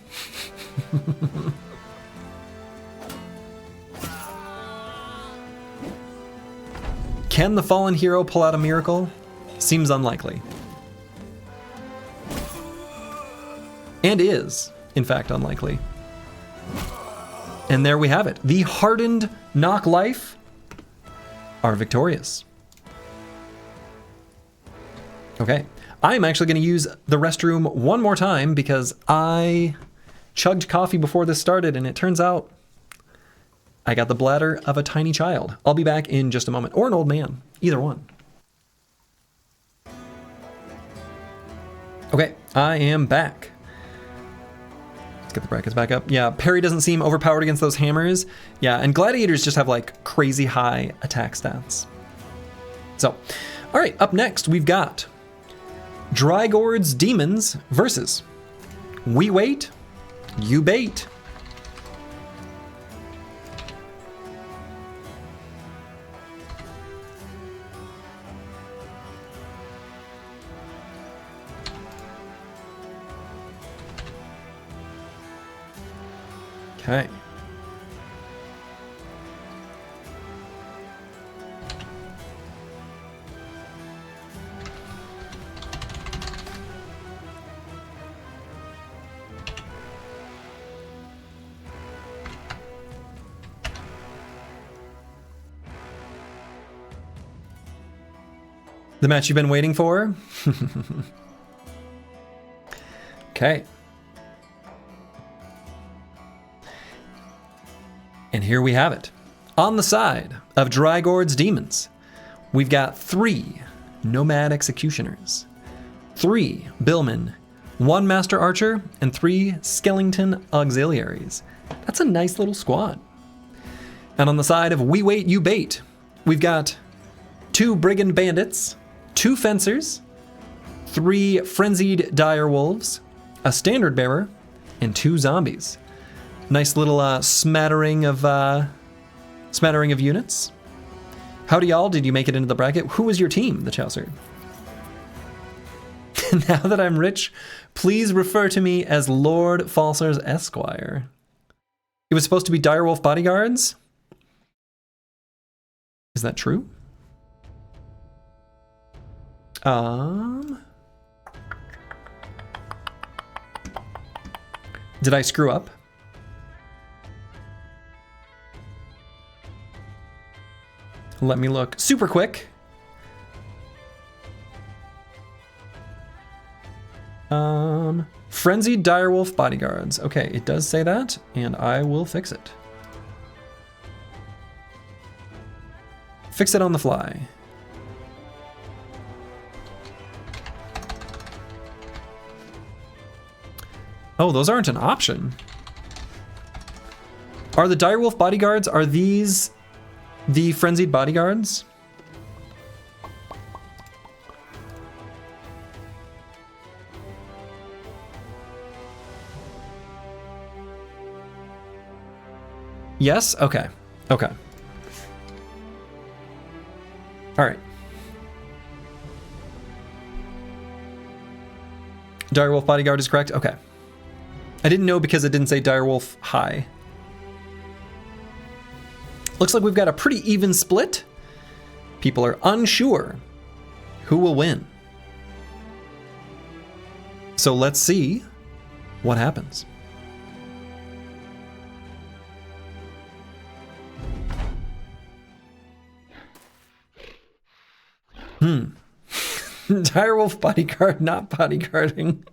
Can the fallen hero pull out a miracle? Seems unlikely. And is, in fact, unlikely. And there we have it. The Hardened Knock Life are victorious. Okay, I'm actually going to use the restroom one more time because I chugged coffee before this started and it turns out I got the bladder of a tiny child. I'll be back in just a moment, or an old man, either one. Okay, I am back. Let's get the brackets back up. Yeah, parry doesn't seem overpowered against those hammers. Yeah, and gladiators just have like crazy high attack stats. So, all right, up next we've got Drygord's Demons versus We Wait, You Bait. Okay. The match you've been waiting for? Okay. And here we have it. On the side of Drygord's Demons, we've got 3 Nomad Executioners, 3 Billmen, 1 Master Archer, and 3 Skellington Auxiliaries. That's a nice little squad. And on the side of We Wait, You Bait, we've got 2 Brigand Bandits, 2 Fencers, 3 Frenzied Dire Wolves, a Standard Bearer, and 2 Zombies. Nice little smattering of units. Howdy y'all, did you make it into the bracket? Who was your team, the Chaucer? Now that I'm rich, please refer to me as Lord Falsers Esquire. It was supposed to be Direwolf Bodyguards? Is that true? Did I screw up? Let me look super quick. Frenzied Direwolf Bodyguards. Okay, it does say that, and I will fix it. Fix it on the fly. Oh, those aren't an option. Are the direwolf bodyguards, are these the frenzied bodyguards? Yes? Okay. Okay. All right. Direwolf bodyguard is correct? Okay. I didn't know because it didn't say direwolf high. Looks like we've got a pretty even split. People are unsure who will win. So let's see what happens. Direwolf bodyguard not bodyguarding.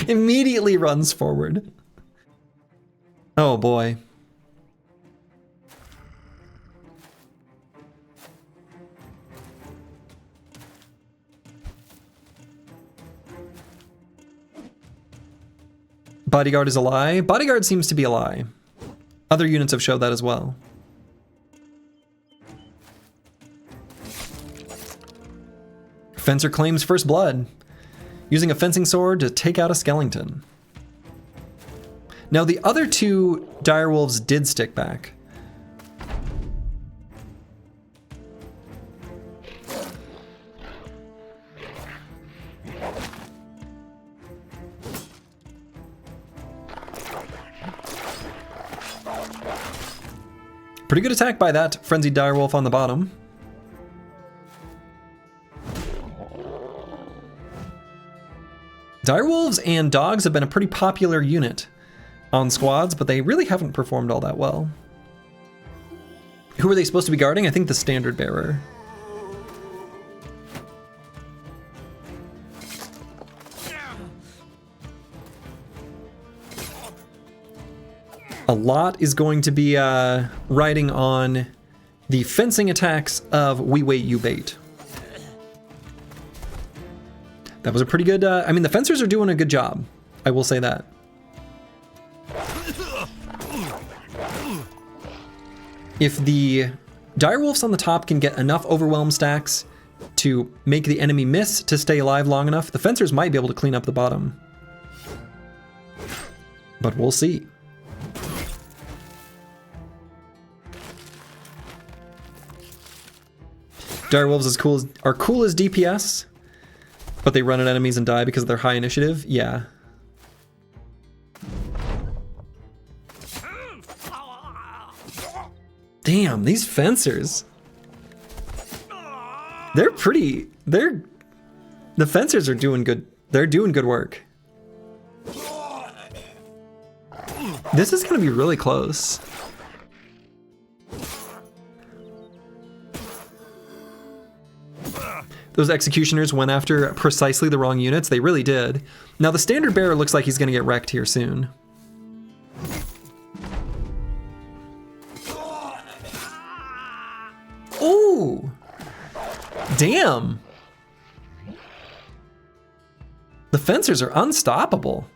Immediately runs forward. Oh boy. Bodyguard is a lie. Bodyguard seems to be a lie. Other units have showed that as well. Fencer claims first blood, using a fencing sword to take out a skeleton. Now the other two direwolves did stick back. Pretty good attack by that frenzied direwolf on the bottom. Direwolves and dogs have been a pretty popular unit on squads, but they really haven't performed all that well. Who are they supposed to be guarding? I think the standard bearer. A lot is going to be riding on the fencing attacks of We Wait You Bait. That was a pretty good, I mean, the fencers are doing a good job. I will say that. If the direwolves on the top can get enough overwhelm stacks to make the enemy miss to stay alive long enough, the fencers might be able to clean up the bottom. But we'll see. Direwolves are cool as DPS. But they run at enemies and die because of their high initiative? Yeah. Damn, these fencers. The fencers are doing good. They're doing good work. This is gonna be really close. Those executioners went after precisely the wrong units. They really did. Now the standard bearer looks like he's gonna get wrecked here soon. Ooh! Damn! The fencers are unstoppable.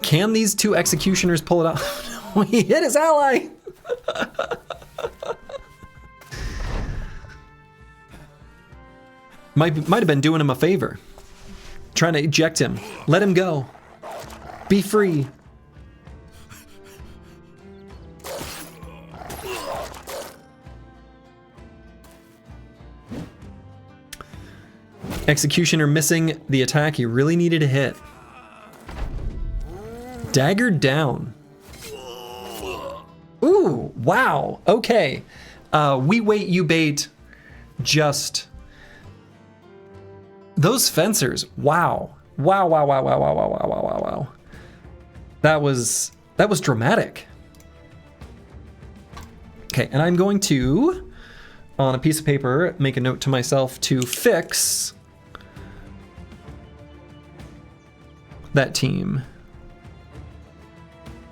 Can these two executioners pull it off? He hit his ally! Might have been doing him a favor. Trying to eject him. Let him go. Be free. Executioner missing the attack he really needed to hit. Daggered down. Ooh, wow. Okay. We Wait You Bait just... Those fencers. Wow. Wow, wow, wow, wow, wow, wow, wow, wow, wow, wow. That was dramatic. Okay, and I'm going to, on a piece of paper, make a note to myself to fix that team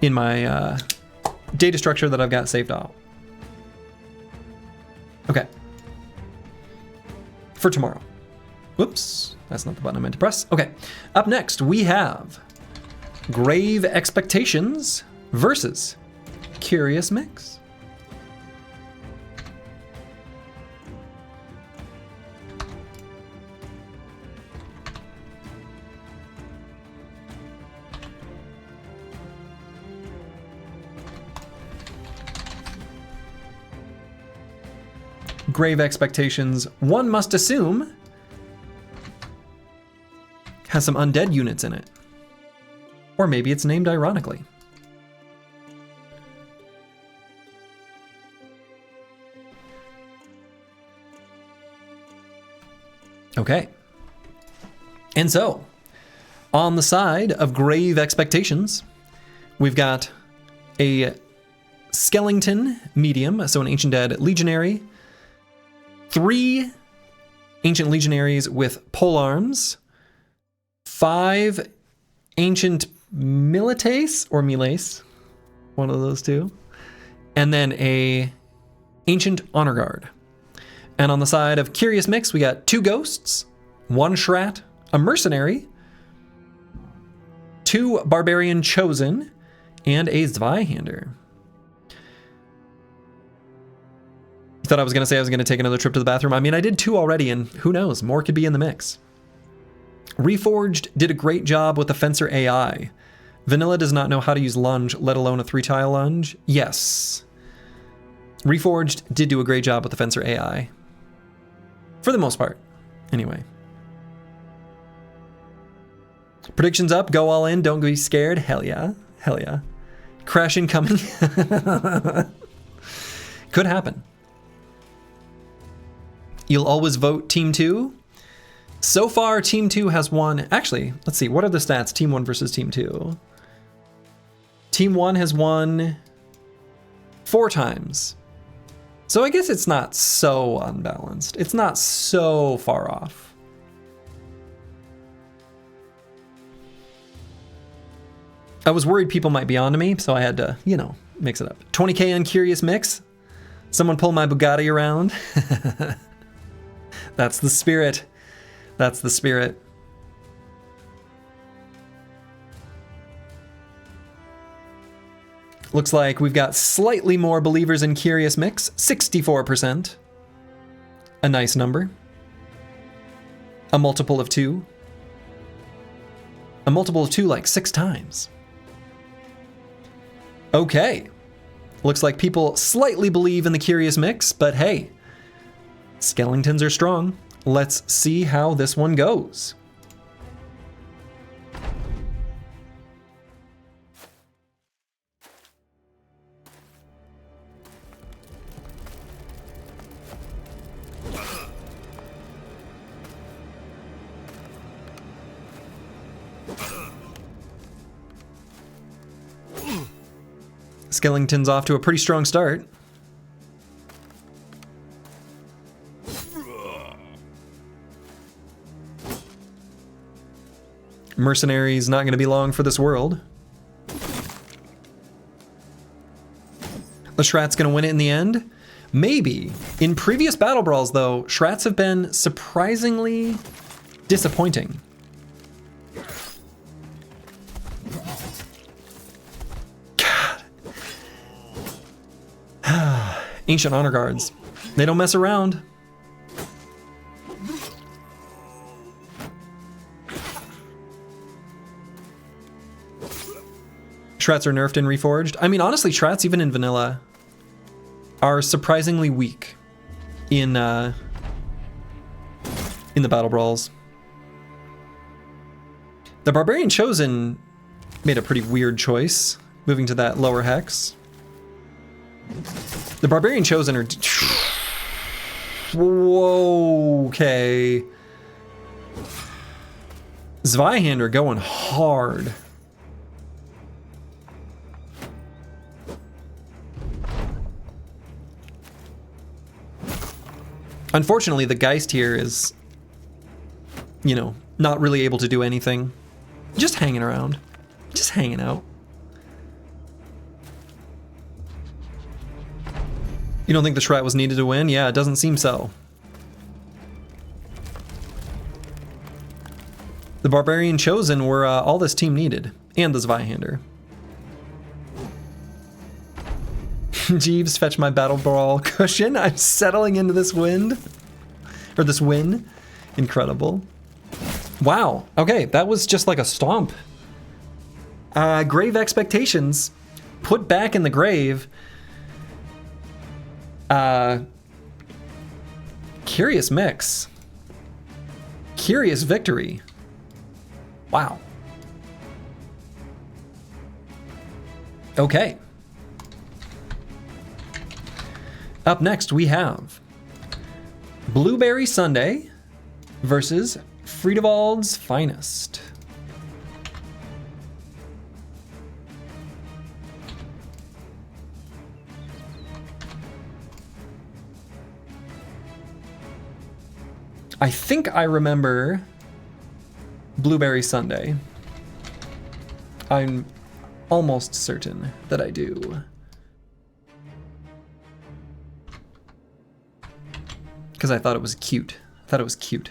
in my data structure that I've got saved out. Okay, for tomorrow. Whoops, that's not the button I meant to press. Okay, up next we have Grave Expectations versus Curious Mix. Grave Expectations, one must assume, has some undead units in it. Or maybe it's named ironically. Okay. And so, on the side of Grave Expectations, we've got a Skeleton medium, so an Ancient Dead Legionary, 3 Ancient Legionaries with polearms, 5 Ancient Milites or Miles, one of those two, and then a Ancient Honor Guard. And on the side of Curious Mix, we got 2 Ghosts, 1 Shrat, a Mercenary, 2 Barbarian Chosen, and a Zweihander. You thought I was going to say I was going to take another trip to the bathroom? I mean, I did 2 already, and who knows, more could be in the mix. Reforged did a great job with the Fencer AI. Vanilla does not know how to use lunge, let alone a 3-tile lunge. Yes. Reforged did do a great job with the Fencer AI. For the most part. Anyway. Predictions up, go all in, don't be scared. Hell yeah. Hell yeah. Crash incoming. Could happen. You'll always vote Team 2. So far, Team 2 has won. Actually, let's see. What are the stats? Team 1 versus Team 2. Team 1 has won 4 times. So I guess it's not so unbalanced. It's not so far off. I was worried people might be onto me, so I had to, you know, mix it up. 20k on Curious Mix. Someone pull my Bugatti around. That's the spirit. That's the spirit. Looks like we've got slightly more believers in Curious Mix, 64%. A nice number. A multiple of 2. A multiple of 2 like 6 times. Okay. Looks like people slightly believe in the Curious Mix, but hey, skeletons are strong. Let's see how this one goes. Skellington's off to a pretty strong start. Mercenary's not going to be long for this world. The Shrat's going to win it in the end? Maybe. In previous Battle Brawls, though, Shrats have been surprisingly disappointing. God. Ancient Honor Guards. They don't mess around. Shrats are nerfed and reforged. I mean, honestly, Shrats, even in vanilla, are surprisingly weak in the Battle Brawls. The Barbarian Chosen made a pretty weird choice, moving to that lower hex. The Barbarian Chosen are... Whoa, okay. Zweihander going hard. Unfortunately, the Geist here is, you know, not really able to do anything. Just hanging around. Just hanging out. You don't think the Shrat was needed to win? Yeah, it doesn't seem so. The Barbarian Chosen were all this team needed, and the Zweihander. Jeeves, fetch my BattleBrawl cushion. I'm settling into this wind. Or this win. Incredible. Wow. Okay, that was just like a stomp. Grave expectations. Put back in the grave. Curious mix. Curious victory. Wow. Okay. Up next, we have Blueberry Sunday versus Friedewald's Finest. I think I remember Blueberry Sunday. I'm almost certain that I do. Because I thought it was cute. I thought it was cute.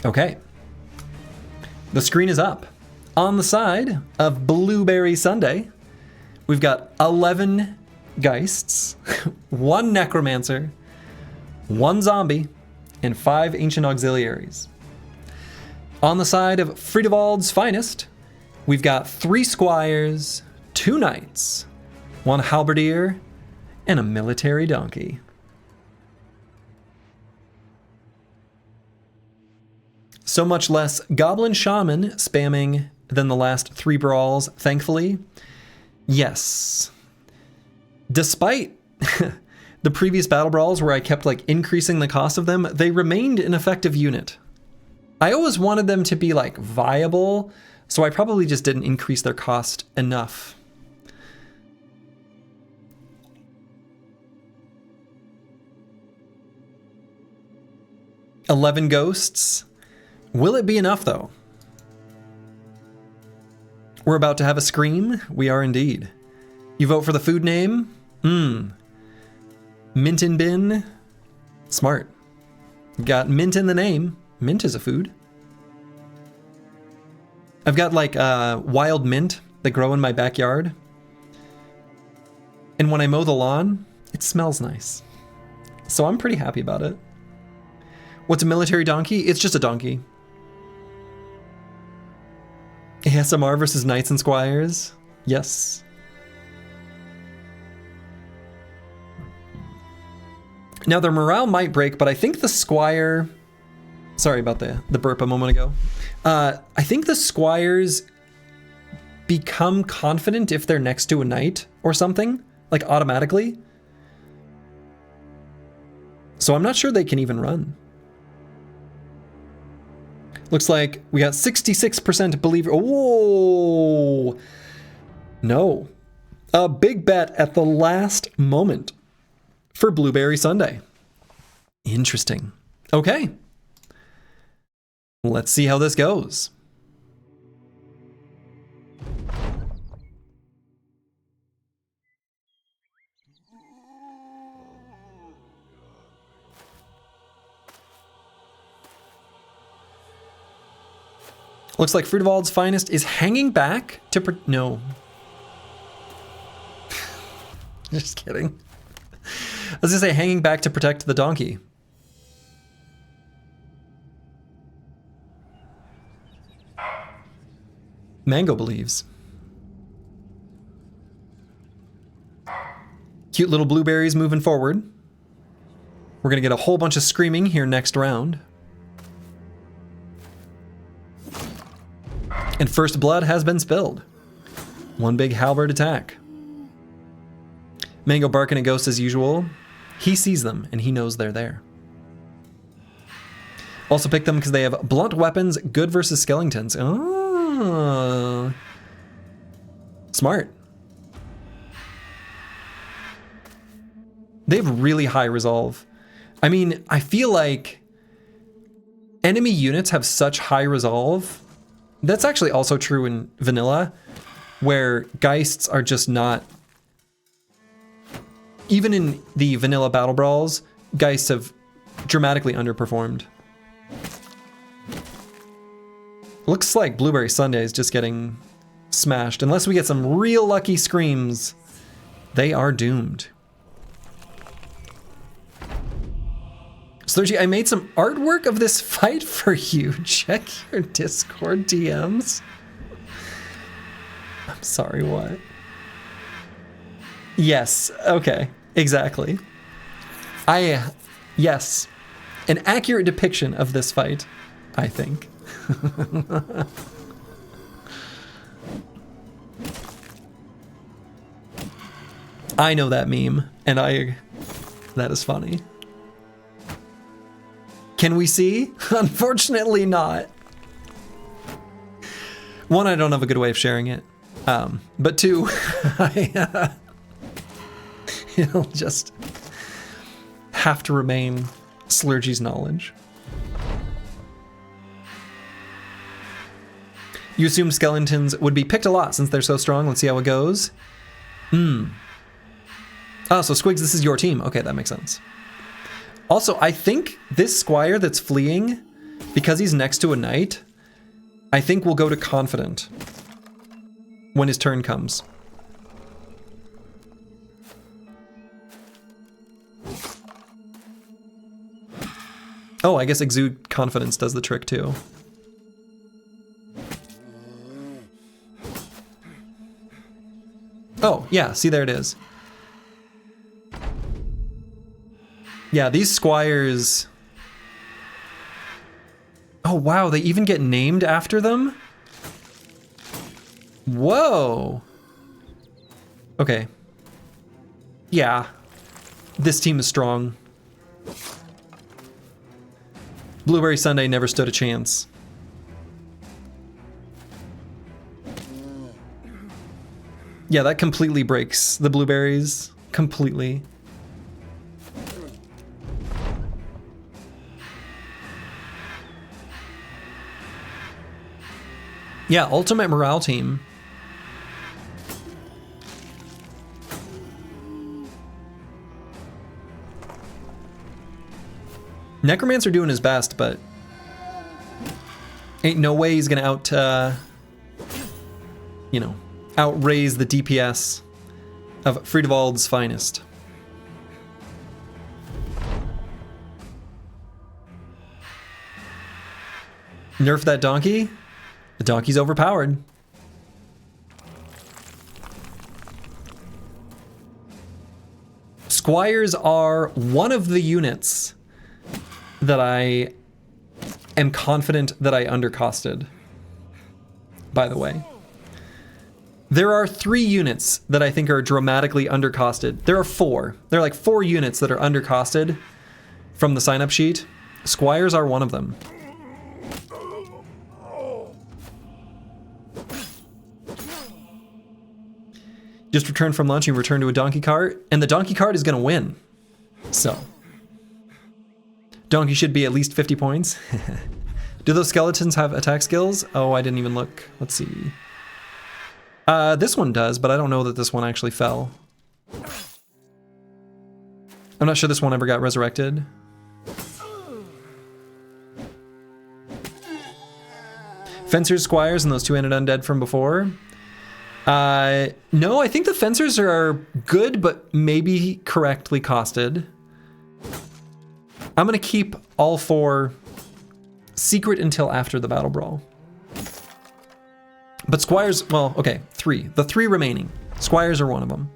Okay. The screen is up. On the side of Blueberry Sunday, we've got 11 Geists, 1 Necromancer, 1 Zombie, and 5 Ancient Auxiliaries. On the side of Friedewald's Finest, we've got 3 Squires, 2 Knights, 1 Halberdier, and a Military Donkey. So much less Goblin Shaman spamming than the last 3 brawls, thankfully. Yes. Despite the previous battle brawls where I kept like increasing the cost of them, they remained an effective unit. I always wanted them to be like viable, so I probably just didn't increase their cost enough. "11 ghosts. Will it be enough though? We're about to have a scream. We are indeed. You vote for the food name? Mint in bin. Smart. Got mint in the name. Mint is a food. I've got like wild mint that grow in my backyard. And when I mow the lawn, it smells nice. So I'm pretty happy about it. What's a military donkey? It's just a donkey. ASMR versus Knights and Squires? Yes. Now their morale might break, but I think the Squire... Sorry about the burp a moment ago. I think the Squires become confident if they're next to a Knight or something, like automatically. So I'm not sure they can even run. Looks like we got 66% believer. Whoa! No. A big bet at the last moment for Blueberry Sunday. Interesting. Okay. Let's see how this goes. Looks like Friedewald's Finest is hanging back to no. Just kidding. I was gonna say hanging back to protect the donkey. Mango believes. Cute little blueberries moving forward. We're gonna get a whole bunch of screaming here next round. And first blood has been spilled. One big halberd attack. Mango barking at ghosts as usual. He sees them and he knows they're there. Also pick them because they have blunt weapons, good versus skeletons. Oh. Smart. They have really high resolve. I mean, I feel like enemy units have such high resolve. That's actually also true in vanilla, where Geists are just not... Even in the vanilla battle brawls, Geists have dramatically underperformed. Looks like Blueberry Sundae is just getting smashed. Unless we get some real lucky screams, they are doomed. Slurgy, I made some artwork of this fight for you. Check your Discord DMs. I'm sorry, what? Yes, okay, exactly. Yes, an accurate depiction of this fight, I think. I know that meme, and that is funny. Can we see? Unfortunately not. One, I don't have a good way of sharing it. But two, it'll just have to remain Slurgy's knowledge. You assume skeletons would be picked a lot since they're so strong. Let's see how it goes. Oh, so Squigs, this is your team. Okay, that makes sense. Also, I think this Squire that's fleeing, because he's next to a knight, I think will go to Confident when his turn comes. Oh, I guess Exude Confidence does the trick too. Oh, yeah, see, there it is. Yeah, these squires... Oh, wow, they even get named after them? Whoa! Okay. Yeah. This team is strong. Blueberry Sundae never stood a chance. Yeah, that completely breaks the blueberries. Completely. Yeah, ultimate morale team. Necromancer doing his best, but ain't no way he's gonna outraise the DPS of Friedewald's finest. Nerf that donkey? The donkey's overpowered. Squires are one of the units that I am confident that I undercosted, by the way. There are 3 units that I think are dramatically undercosted. There are 4. There are like 4 units that are undercosted from the sign-up sheet. Squires are one of them. Just returned from lunch, you return to a donkey cart, and the donkey cart is gonna win. So. Donkey should be at least 50 points. Do those skeletons have attack skills? Oh, I didn't even look. Let's see. This one does, but I don't know that this one actually fell. I'm not sure this one ever got resurrected. Fencers, squires, and those 2-handed undead from before. No, I think the fencers are good, but maybe correctly costed. I'm gonna keep all 4 secret until after the Battle Brawl. But squires, well, okay, 3. The 3 remaining. Squires are one of them.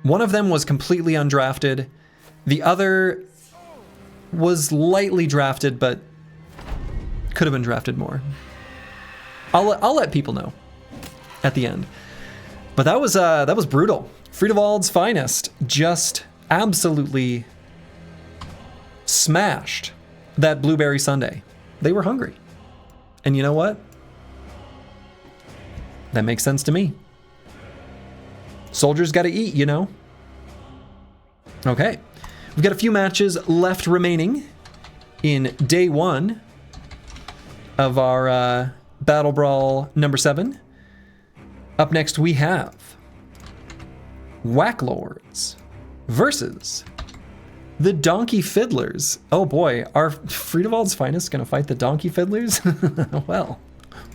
One of them was completely undrafted. The other was lightly drafted, but could have been drafted more. I'll let people know at the end. But that was brutal. Friedewald's finest just absolutely smashed that Blueberry Sundae. They were hungry. And you know what? That makes sense to me. Soldiers gotta eat, you know? Okay. We've got a few matches left remaining in day 1 of our Battle Brawl number 7. Up next we have Whacklords versus the Donkey Fiddlers. Oh boy, are Friedewald's Finest gonna fight the Donkey Fiddlers?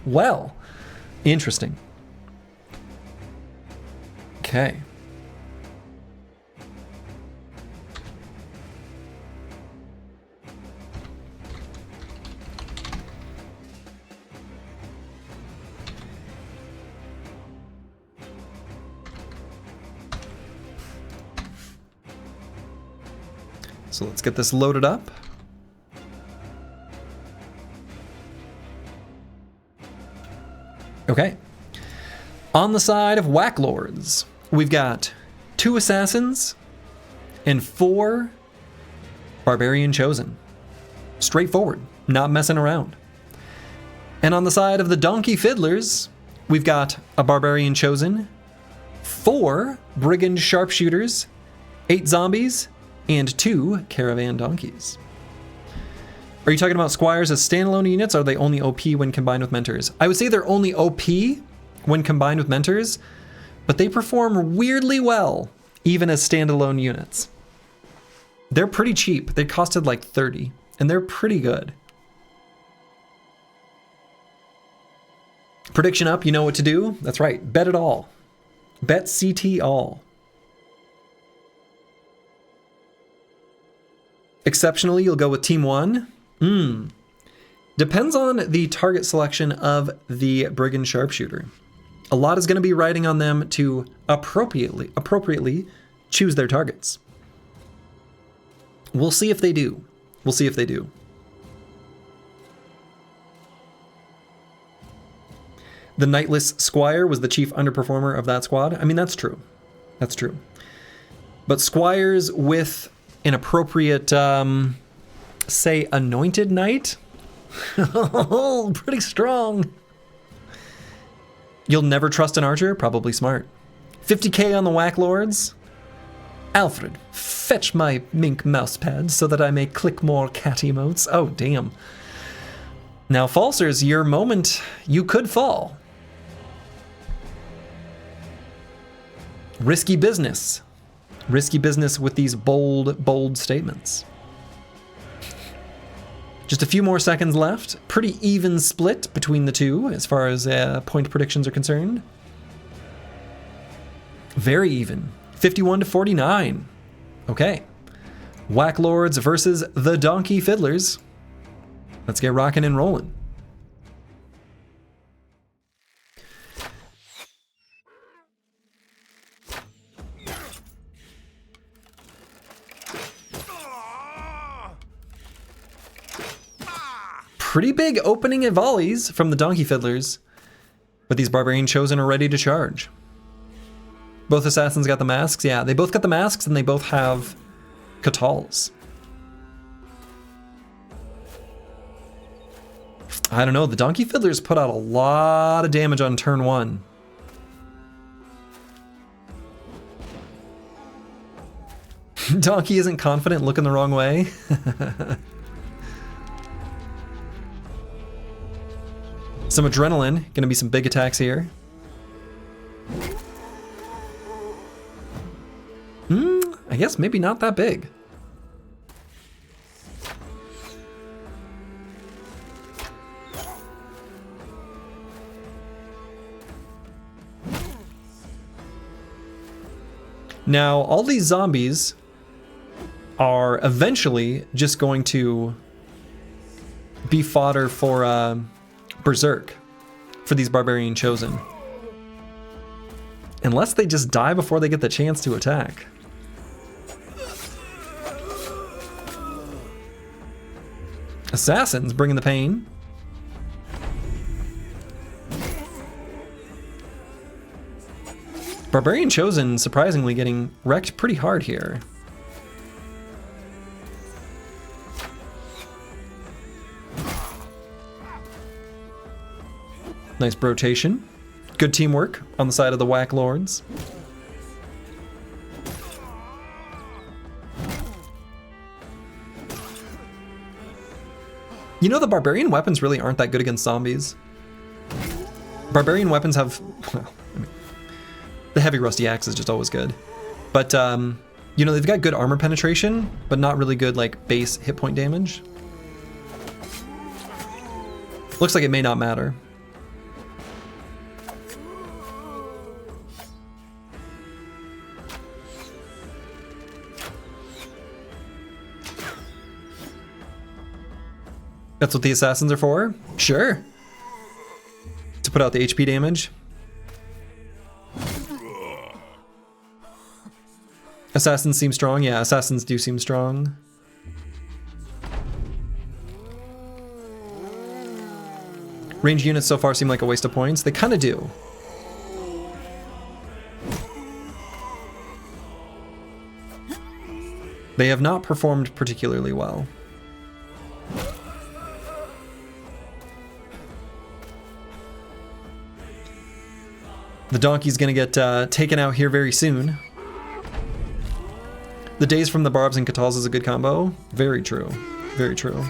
well, interesting. Okay. So let's get this loaded up. Okay. On the side of Whacklords, we've got 2 Assassins and 4 Barbarian Chosen. Straightforward, not messing around. And on the side of the Donkey Fiddlers, we've got a Barbarian Chosen, 4 Brigand Sharpshooters, 8 Zombies, and 2 Caravan Donkeys. Are you talking about Squires as standalone units? Or are they only OP when combined with Mentors? I would say they're only OP when combined with Mentors, but they perform weirdly well even as standalone units. They're pretty cheap. They costed like 30, and they're pretty good. Prediction up, you know what to do? That's right, bet it all. Bet CT all. Exceptionally, you'll go with Team 1. Depends on the target selection of the Brigand Sharpshooter. A lot is going to be riding on them to appropriately choose their targets. We'll see if they do. We'll see if they do. The Knightless Squire was the chief underperformer of that squad. I mean, that's true. That's true. But Squires with an appropriate, say, Anointed Knight? Oh, pretty strong. You'll never trust an archer? Probably smart. 50k on the Whacklords. Alfred, fetch my mink mousepad so that I may click more cat emotes. Oh, damn. Now, Falsers, your moment, you could fall. Risky business. Risky business with these bold statements. Just a few more seconds left. Pretty even split between the two as far as point predictions are concerned. Very even. 51 to 49. Okay. Whacklords versus the Donkey Fiddlers. Let's get rocking and rolling. Pretty big opening at volleys from the Donkey Fiddlers, but these Barbarian Chosen are ready to charge. Both Assassins got the masks. Yeah, they both got the masks and they both have Katals. I don't know, the Donkey Fiddlers put out a lot of damage on turn 1. Donkey isn't confident, looking the wrong way. Some adrenaline, gonna be some big attacks here. I guess maybe not that big. Now, all these zombies are eventually just going to be fodder for Berserk for these Barbarian Chosen. Unless they just die before they get the chance to attack. Assassins bringing the pain. Barbarian Chosen surprisingly getting wrecked pretty hard here. Nice rotation. Good teamwork on the side of the Whacklords. You know, the Barbarian weapons really aren't that good against zombies. Barbarian weapons have, well, I mean, The heavy rusty axe is just always good. But, you know, they've got good armor penetration, but not really good, like, base hit point damage. Looks like it may not matter. That's what the assassins are for? Sure. To put out the HP damage. Assassins seem strong. Yeah, assassins do seem strong. Ranged units so far seem like a waste of points. They kind of do. They have not performed particularly well. The donkey's gonna get taken out here very soon. The days from the barbs and katals is a good combo. Very true. Very true.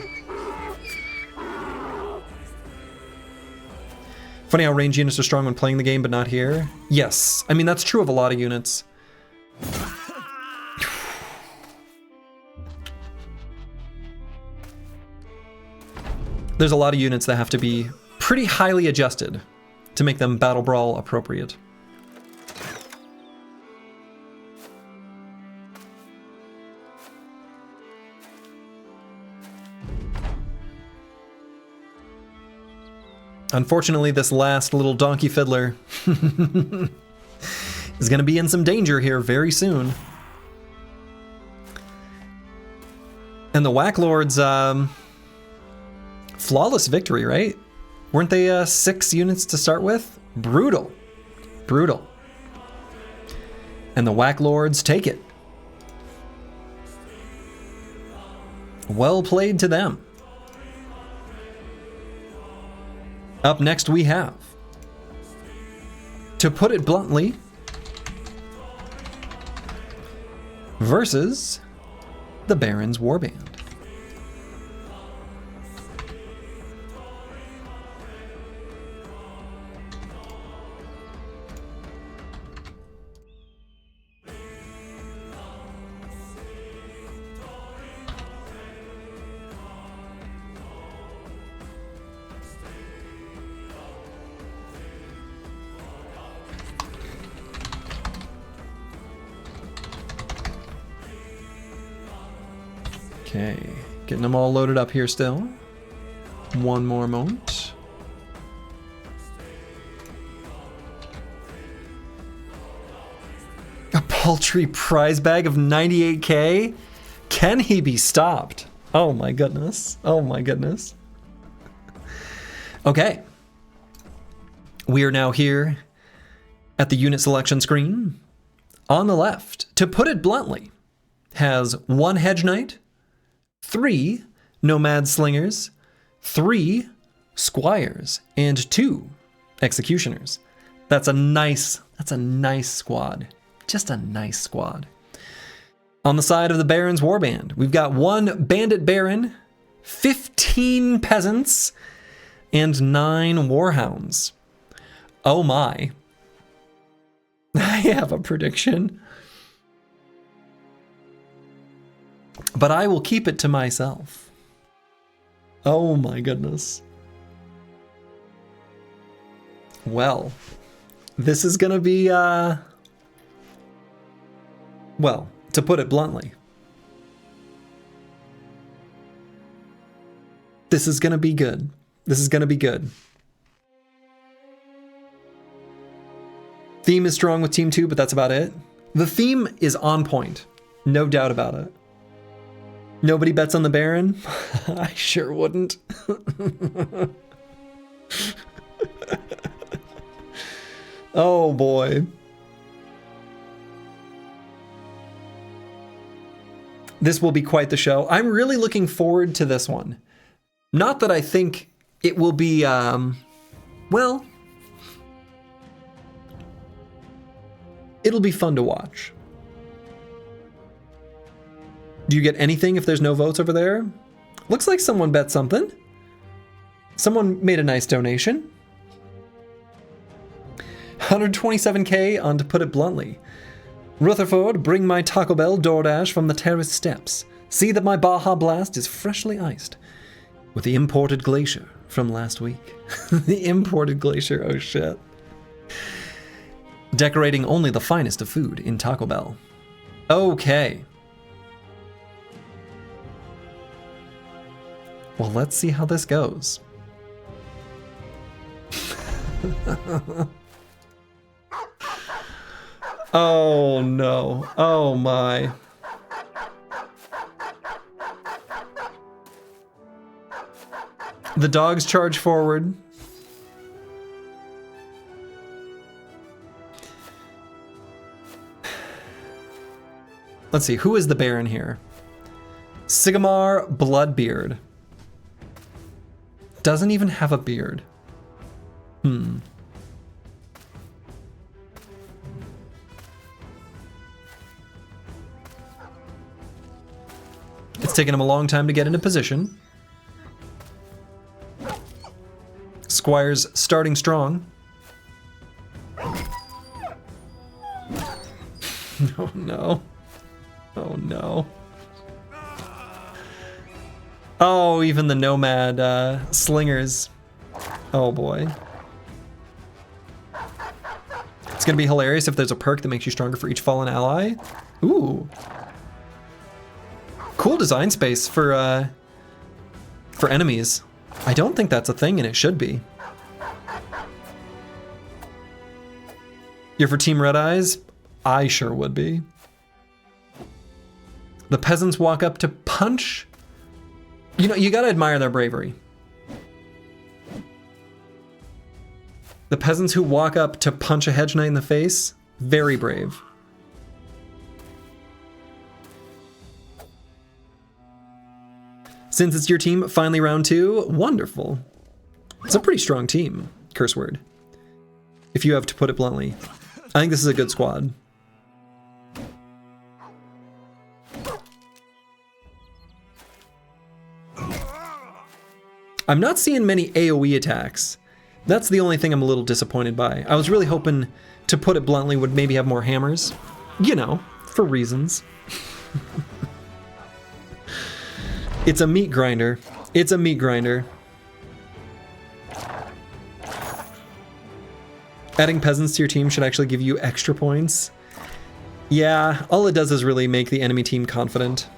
Funny how ranged units are strong when playing the game, but not here. Yes, I mean that's true of a lot of units. There's a lot of units that have to be pretty highly adjusted to make them BattleBrawl appropriate. Unfortunately, this last little donkey fiddler is going to be in some danger here very soon. And the Whack Lords, flawless victory, right? Weren't they 6 units to start with? Brutal. Brutal. And the Whack Lords take it. Well played to them. Up next we have, to put it bluntly, versus the Baron's Warband. Okay, getting them all loaded up here still. One more moment. A paltry prize bag of 98k? Can he be stopped? Oh my goodness. Oh my goodness. Okay. We are now here at the unit selection screen. On the left, to put it bluntly, has 1 Hedge Knight, 3 Nomad Slingers, 3 Squires, and 2 Executioners. That's a nice squad. Just a nice squad. On the side of the Baron's Warband, we've got 1 Bandit Baron, 15 Peasants, and 9 Warhounds. Oh my. I have a prediction. But I will keep it to myself. Oh my goodness. Well, this is gonna be, well, to put it bluntly, this is gonna be good. This is gonna be good. Theme is strong with Team 2, but that's about it. The theme is on point. No doubt about it. Nobody bets on the Baron? I sure wouldn't. Oh boy. This will be quite the show. I'm really looking forward to this one. Not that I think it will be, well, it'll be fun to watch. Do you get anything if there's no votes over there? Looks like someone bet something. Someone made a nice donation. 127k on To Put It Bluntly. Rutherford, bring my Taco Bell DoorDash from the terrace steps. See that my Baja Blast is freshly iced with the imported glacier from last week. The imported glacier, oh shit. Decorating only the finest of food in Taco Bell. Okay. Well, let's see how this goes. Oh no. Oh my. The dogs charge forward. Let's see, who is the Baron here? Sigmar Bloodbeard. Doesn't even have a beard. It's taken him a long time to get into position. Squire's starting strong. Oh no. Oh no. Oh, even the nomad slingers. Oh boy. It's gonna be hilarious if there's a perk that makes you stronger for each fallen ally. Ooh. Cool design space for enemies. I don't think that's a thing, and it should be. You're for Team Red Eyes? I sure would be. The peasants walk up to punch. You know, you gotta admire their bravery. The peasants who walk up to punch a hedge knight in the face, very brave. Since it's your team, finally round 2, wonderful. It's a pretty strong team, curse word. If you have to put it bluntly. I think this is a good squad. I'm not seeing many AoE attacks. That's the only thing I'm a little disappointed by. I was really hoping, to put it bluntly, would maybe have more hammers. You know, for reasons. It's a meat grinder. It's a meat grinder. Adding peasants to your team should actually give you extra points. Yeah, all it does is really make the enemy team confident.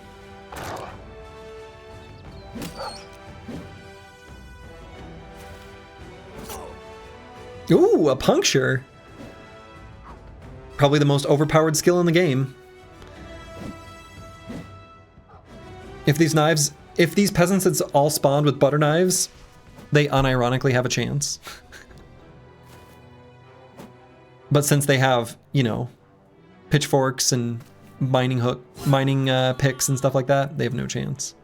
Ooh, a puncture. Probably the most overpowered skill in the game. If these peasants had all spawned with butter knives, they unironically have a chance. But since they have, you know, pitchforks and mining picks and stuff like that, they have no chance.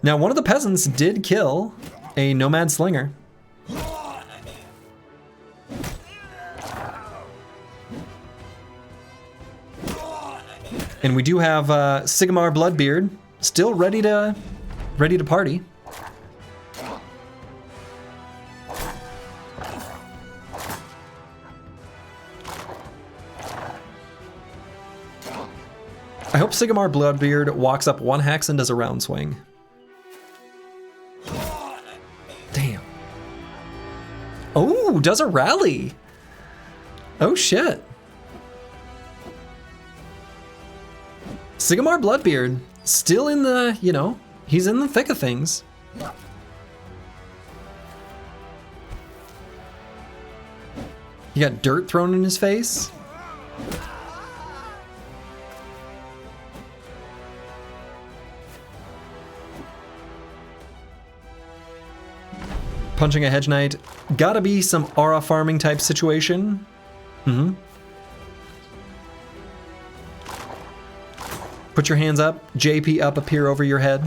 Now, one of the peasants did kill a nomad slinger. And we do have Sigmar Bloodbeard still ready to party. I hope Sigmar Bloodbeard walks up one hex and does a round swing. Damn. Oh, does a rally. Oh shit. Sigmar Bloodbeard, still in the, you know, he's in the thick of things. He got dirt thrown in his face. Punching a hedge knight, gotta be some aura farming type situation. Put your hands up, JP up, appear over your head.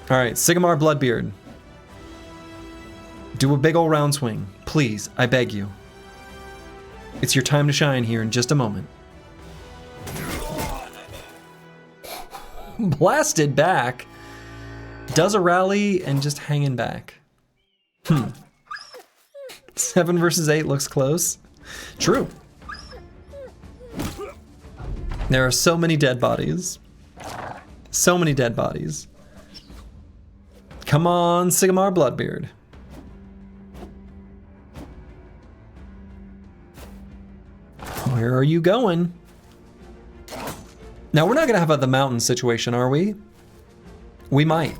All right, Sigmar Bloodbeard. Do a big ol' round swing, please, I beg you. It's your time to shine here in just a moment. Blasted back. Does a rally and just hanging back. 7 versus 8 looks close. True. There are so many dead bodies. So many dead bodies. Come on, Sigmar Bloodbeard. Where are you going? Now, we're not gonna have the mountain situation, are we? We might.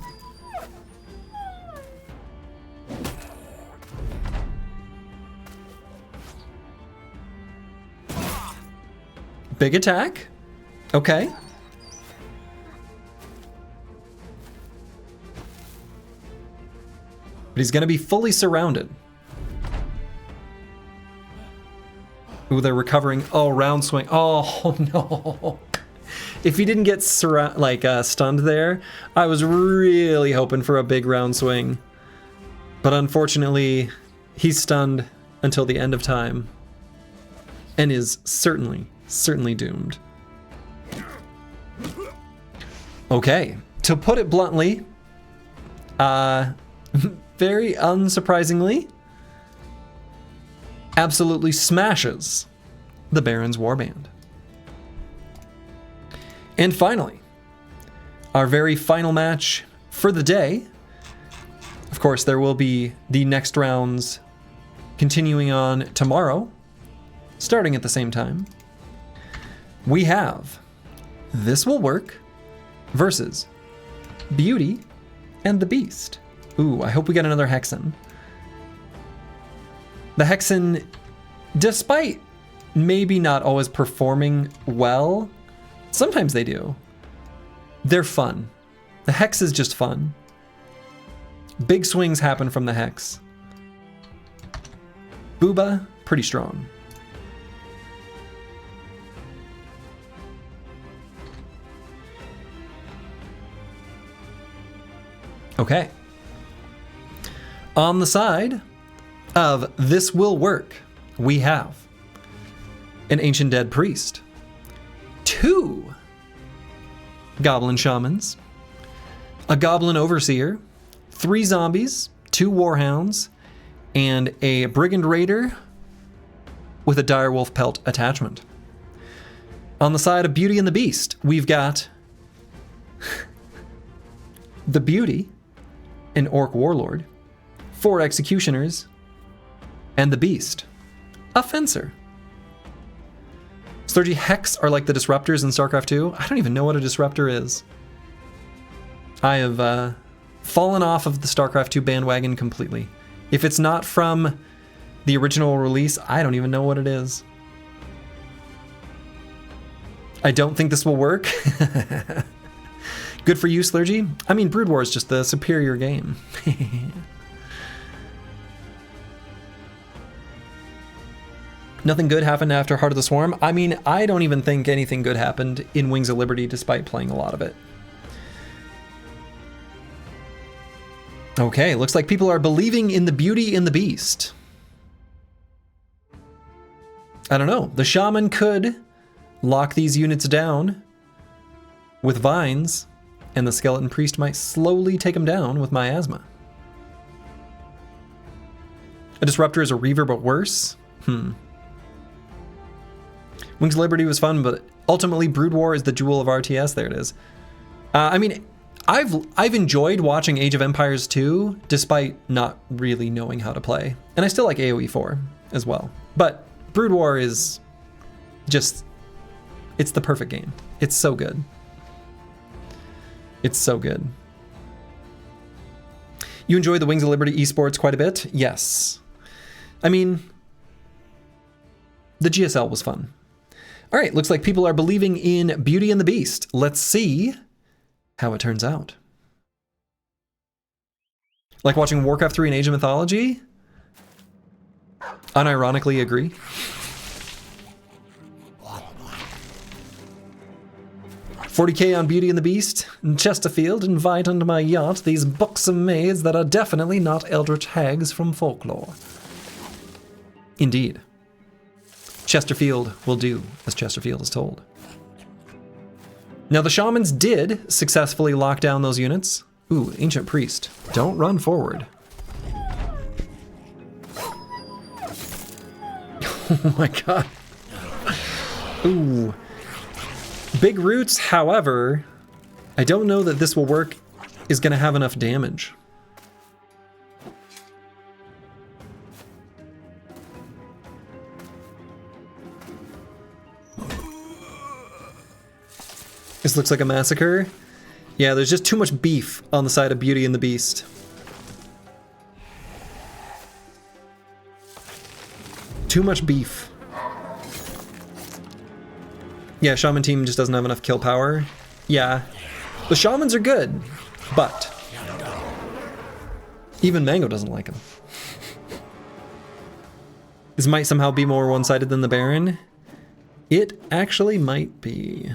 Big attack. Okay. But he's gonna be fully surrounded. Ooh, they're recovering. Oh, round swing. Oh, no. If he didn't get stunned there, I was really hoping for a big round swing. But unfortunately, he's stunned until the end of time. And is certainly doomed. Okay, to put it bluntly, very unsurprisingly, absolutely smashes the Baron's Warband. And finally, our very final match for the day. Of course, there will be the next rounds continuing on tomorrow, starting at the same time. We have This Will Work versus Beauty and the Beast. Ooh, I hope we get another Hexen. The Hexen, despite maybe not always performing well, sometimes they do. They're fun. The Hex is just fun. Big swings happen from the Hex. Booba, pretty strong. Okay. On the side of This Will Work, we have an Ancient Dead Priest, 2 Goblin Shamans, a Goblin Overseer, 3 Zombies, 2 Warhounds, and a Brigand Raider with a Direwolf Pelt attachment. On the side of Beauty and the Beast, we've got the Beauty, an Orc Warlord, 4 Executioners, and the Beast, a Fencer. Slurgy, Hex are like the Disruptors in StarCraft 2. I don't even know what a Disruptor is. I have fallen off of the StarCraft 2 bandwagon completely. If it's not from the original release, I don't even know what it is. I don't think this will work. Good for you, Slurgy. I mean, Brood War is just the superior game. Nothing good happened after Heart of the Swarm. I mean, I don't even think anything good happened in Wings of Liberty despite playing a lot of it. Okay, looks like people are believing in the Beauty and the Beast. I don't know. The Shaman could lock these units down with Vines, and the Skeleton Priest might slowly take them down with Miasma. A Disruptor is a Reaver, but worse? Wings of Liberty was fun, but ultimately Brood War is the jewel of RTS. There it is. I mean, I've enjoyed watching Age of Empires 2, despite not really knowing how to play. And I still like AoE 4 as well. But Brood War is just, it's the perfect game. It's so good. It's so good. You enjoyed the Wings of Liberty esports quite a bit? Yes. I mean, the GSL was fun. All right, looks like people are believing in Beauty and the Beast. Let's see how it turns out. Like watching Warcraft 3 and Age of Mythology? Unironically agree. $40K on Beauty and the Beast. Chesterfield, invite unto my yacht these buxom maids that are definitely not eldritch hags from folklore. Indeed. Chesterfield will do as Chesterfield is told. Now the Shamans did successfully lock down those units Ooh, Ancient Priest. Don't run forward. Oh my god. Ooh. Big roots, however, I don't know that this will work, is going to have enough damage. This looks like a massacre. Yeah, there's just too much beef on the side of Beauty and the Beast. Too much beef. Yeah, Shaman team just doesn't have enough kill power. Yeah. The Shamans are good, but even Mango doesn't like them. This might somehow be more one-sided than the Baron. It actually might be.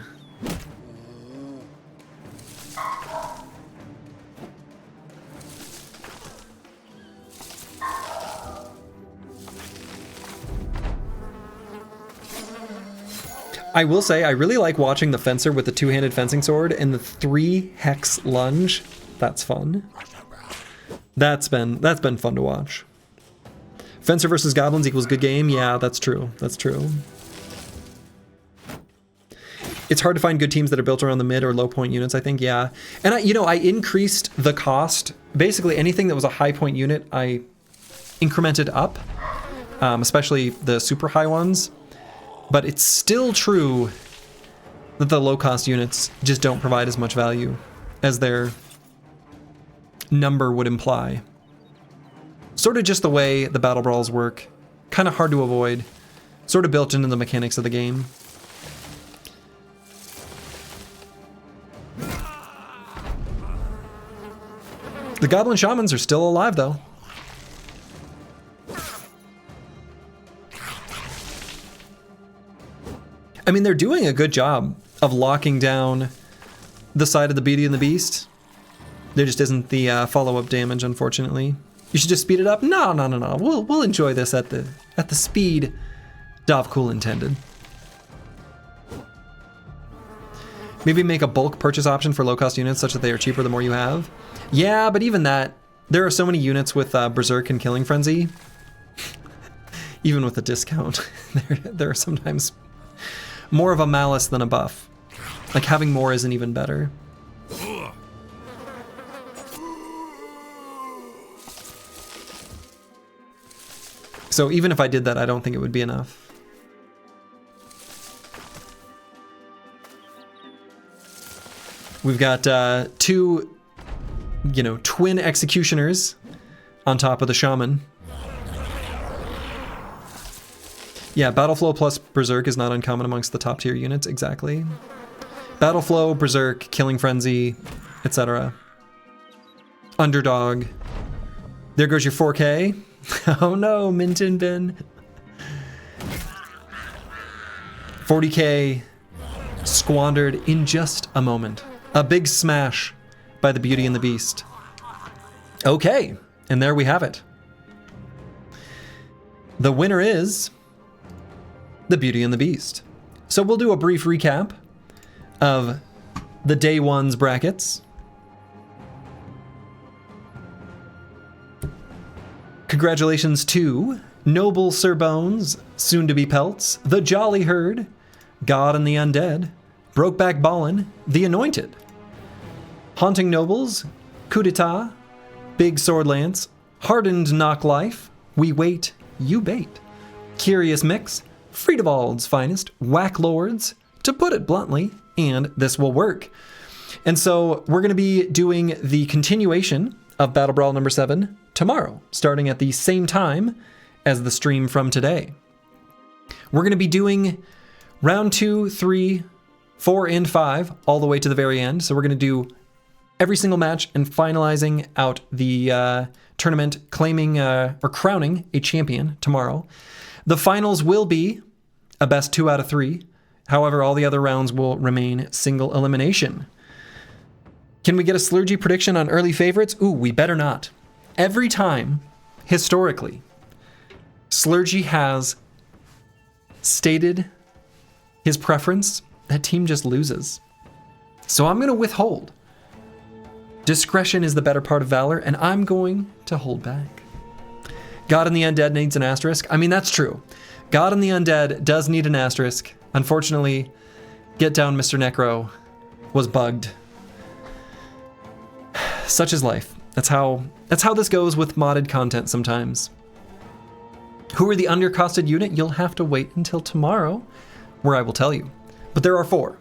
I will say, I really like watching the Fencer with the two-handed fencing sword and the 3-hex lunge. That's fun. That's been fun to watch. Fencer versus Goblins equals good game. Yeah, that's true. That's true. It's hard to find good teams that are built around the mid or low point units, I think, yeah. And I increased the cost. Basically, anything that was a high point unit, I incremented up, especially the super high ones. But it's still true that the low-cost units just don't provide as much value as their number would imply. Sort of just the way the battle brawls work. Kind of hard to avoid. Sort of built into the mechanics of the game. The Goblin Shamans are still alive, though. I mean, they're doing a good job of locking down the side of the Beauty and the Beast. There just isn't the follow-up damage, unfortunately. You should just speed it up. No. We'll enjoy this at the speed Dovcool intended. Maybe make a bulk purchase option for low-cost units such that they are cheaper the more you have. Yeah, but even that, there are so many units with Berserk and Killing Frenzy. Even with a discount, there are sometimes more of a malice than a buff. Like, having more isn't even better. So even if I did that, I don't think it would be enough. We've got two, twin executioners on top of the shaman. Yeah, Battleflow plus Berserk is not uncommon amongst the top tier units, exactly. Battleflow, Berserk, Killing Frenzy, etc. Underdog. There goes your 4K. Oh no, Minton Bin. 40K squandered in just a moment. A big smash by the Beauty and the Beast. Okay, and there we have it. The winner is the Beauty and the Beast. So we'll do a brief recap of the day one's brackets. Congratulations to Noble Sir Bones, soon to be Pelts, the Jolly Herd, God and the Undead, Brokeback Ballin, the Anointed, Haunting Nobles, Coup d'etat, Big Sword Lance, Hardened Knock Life, We Wait, You Bait, Curious Mix, Friedewald's Finest, Whack Lords, To Put It Bluntly, and This Will Work. And so we're going to be doing the continuation of Battle Brawl number 7 tomorrow, starting at the same time as the stream from today. We're going to be doing round 2, 3, 4, and 5 all the way to the very end. So we're going to do every single match and finalizing out the tournament, claiming or crowning a champion tomorrow. The finals will be a best 2 out of 3. However, all the other rounds will remain single elimination. Can we get a Slurgy prediction on early favorites? Ooh, we better not. Every time, historically, Slurgy has stated his preference, that team just loses. So I'm going to withhold. Discretion is the better part of valor, and I'm going to hold back. God and the Undead needs an asterisk. I mean, that's true. God and the Undead does need an asterisk. Unfortunately, Get Down Mr. Necro was bugged. Such is life. That's how this goes with modded content sometimes. Who are the undercosted unit? You'll have to wait until tomorrow, where I will tell you. But there are 4.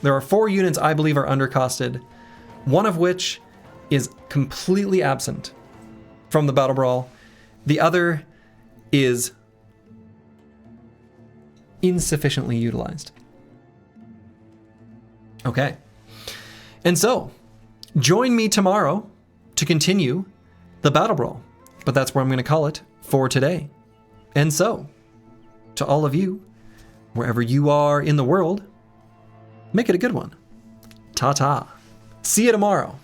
There are 4 units I believe are undercosted, one of which is completely absent from the BattleBrawl. The other is insufficiently utilized. Okay. And so, join me tomorrow to continue the BattleBrawl. But that's where I'm going to call it for today. And so, to all of you, wherever you are in the world, make it a good one. Ta-ta. See you tomorrow.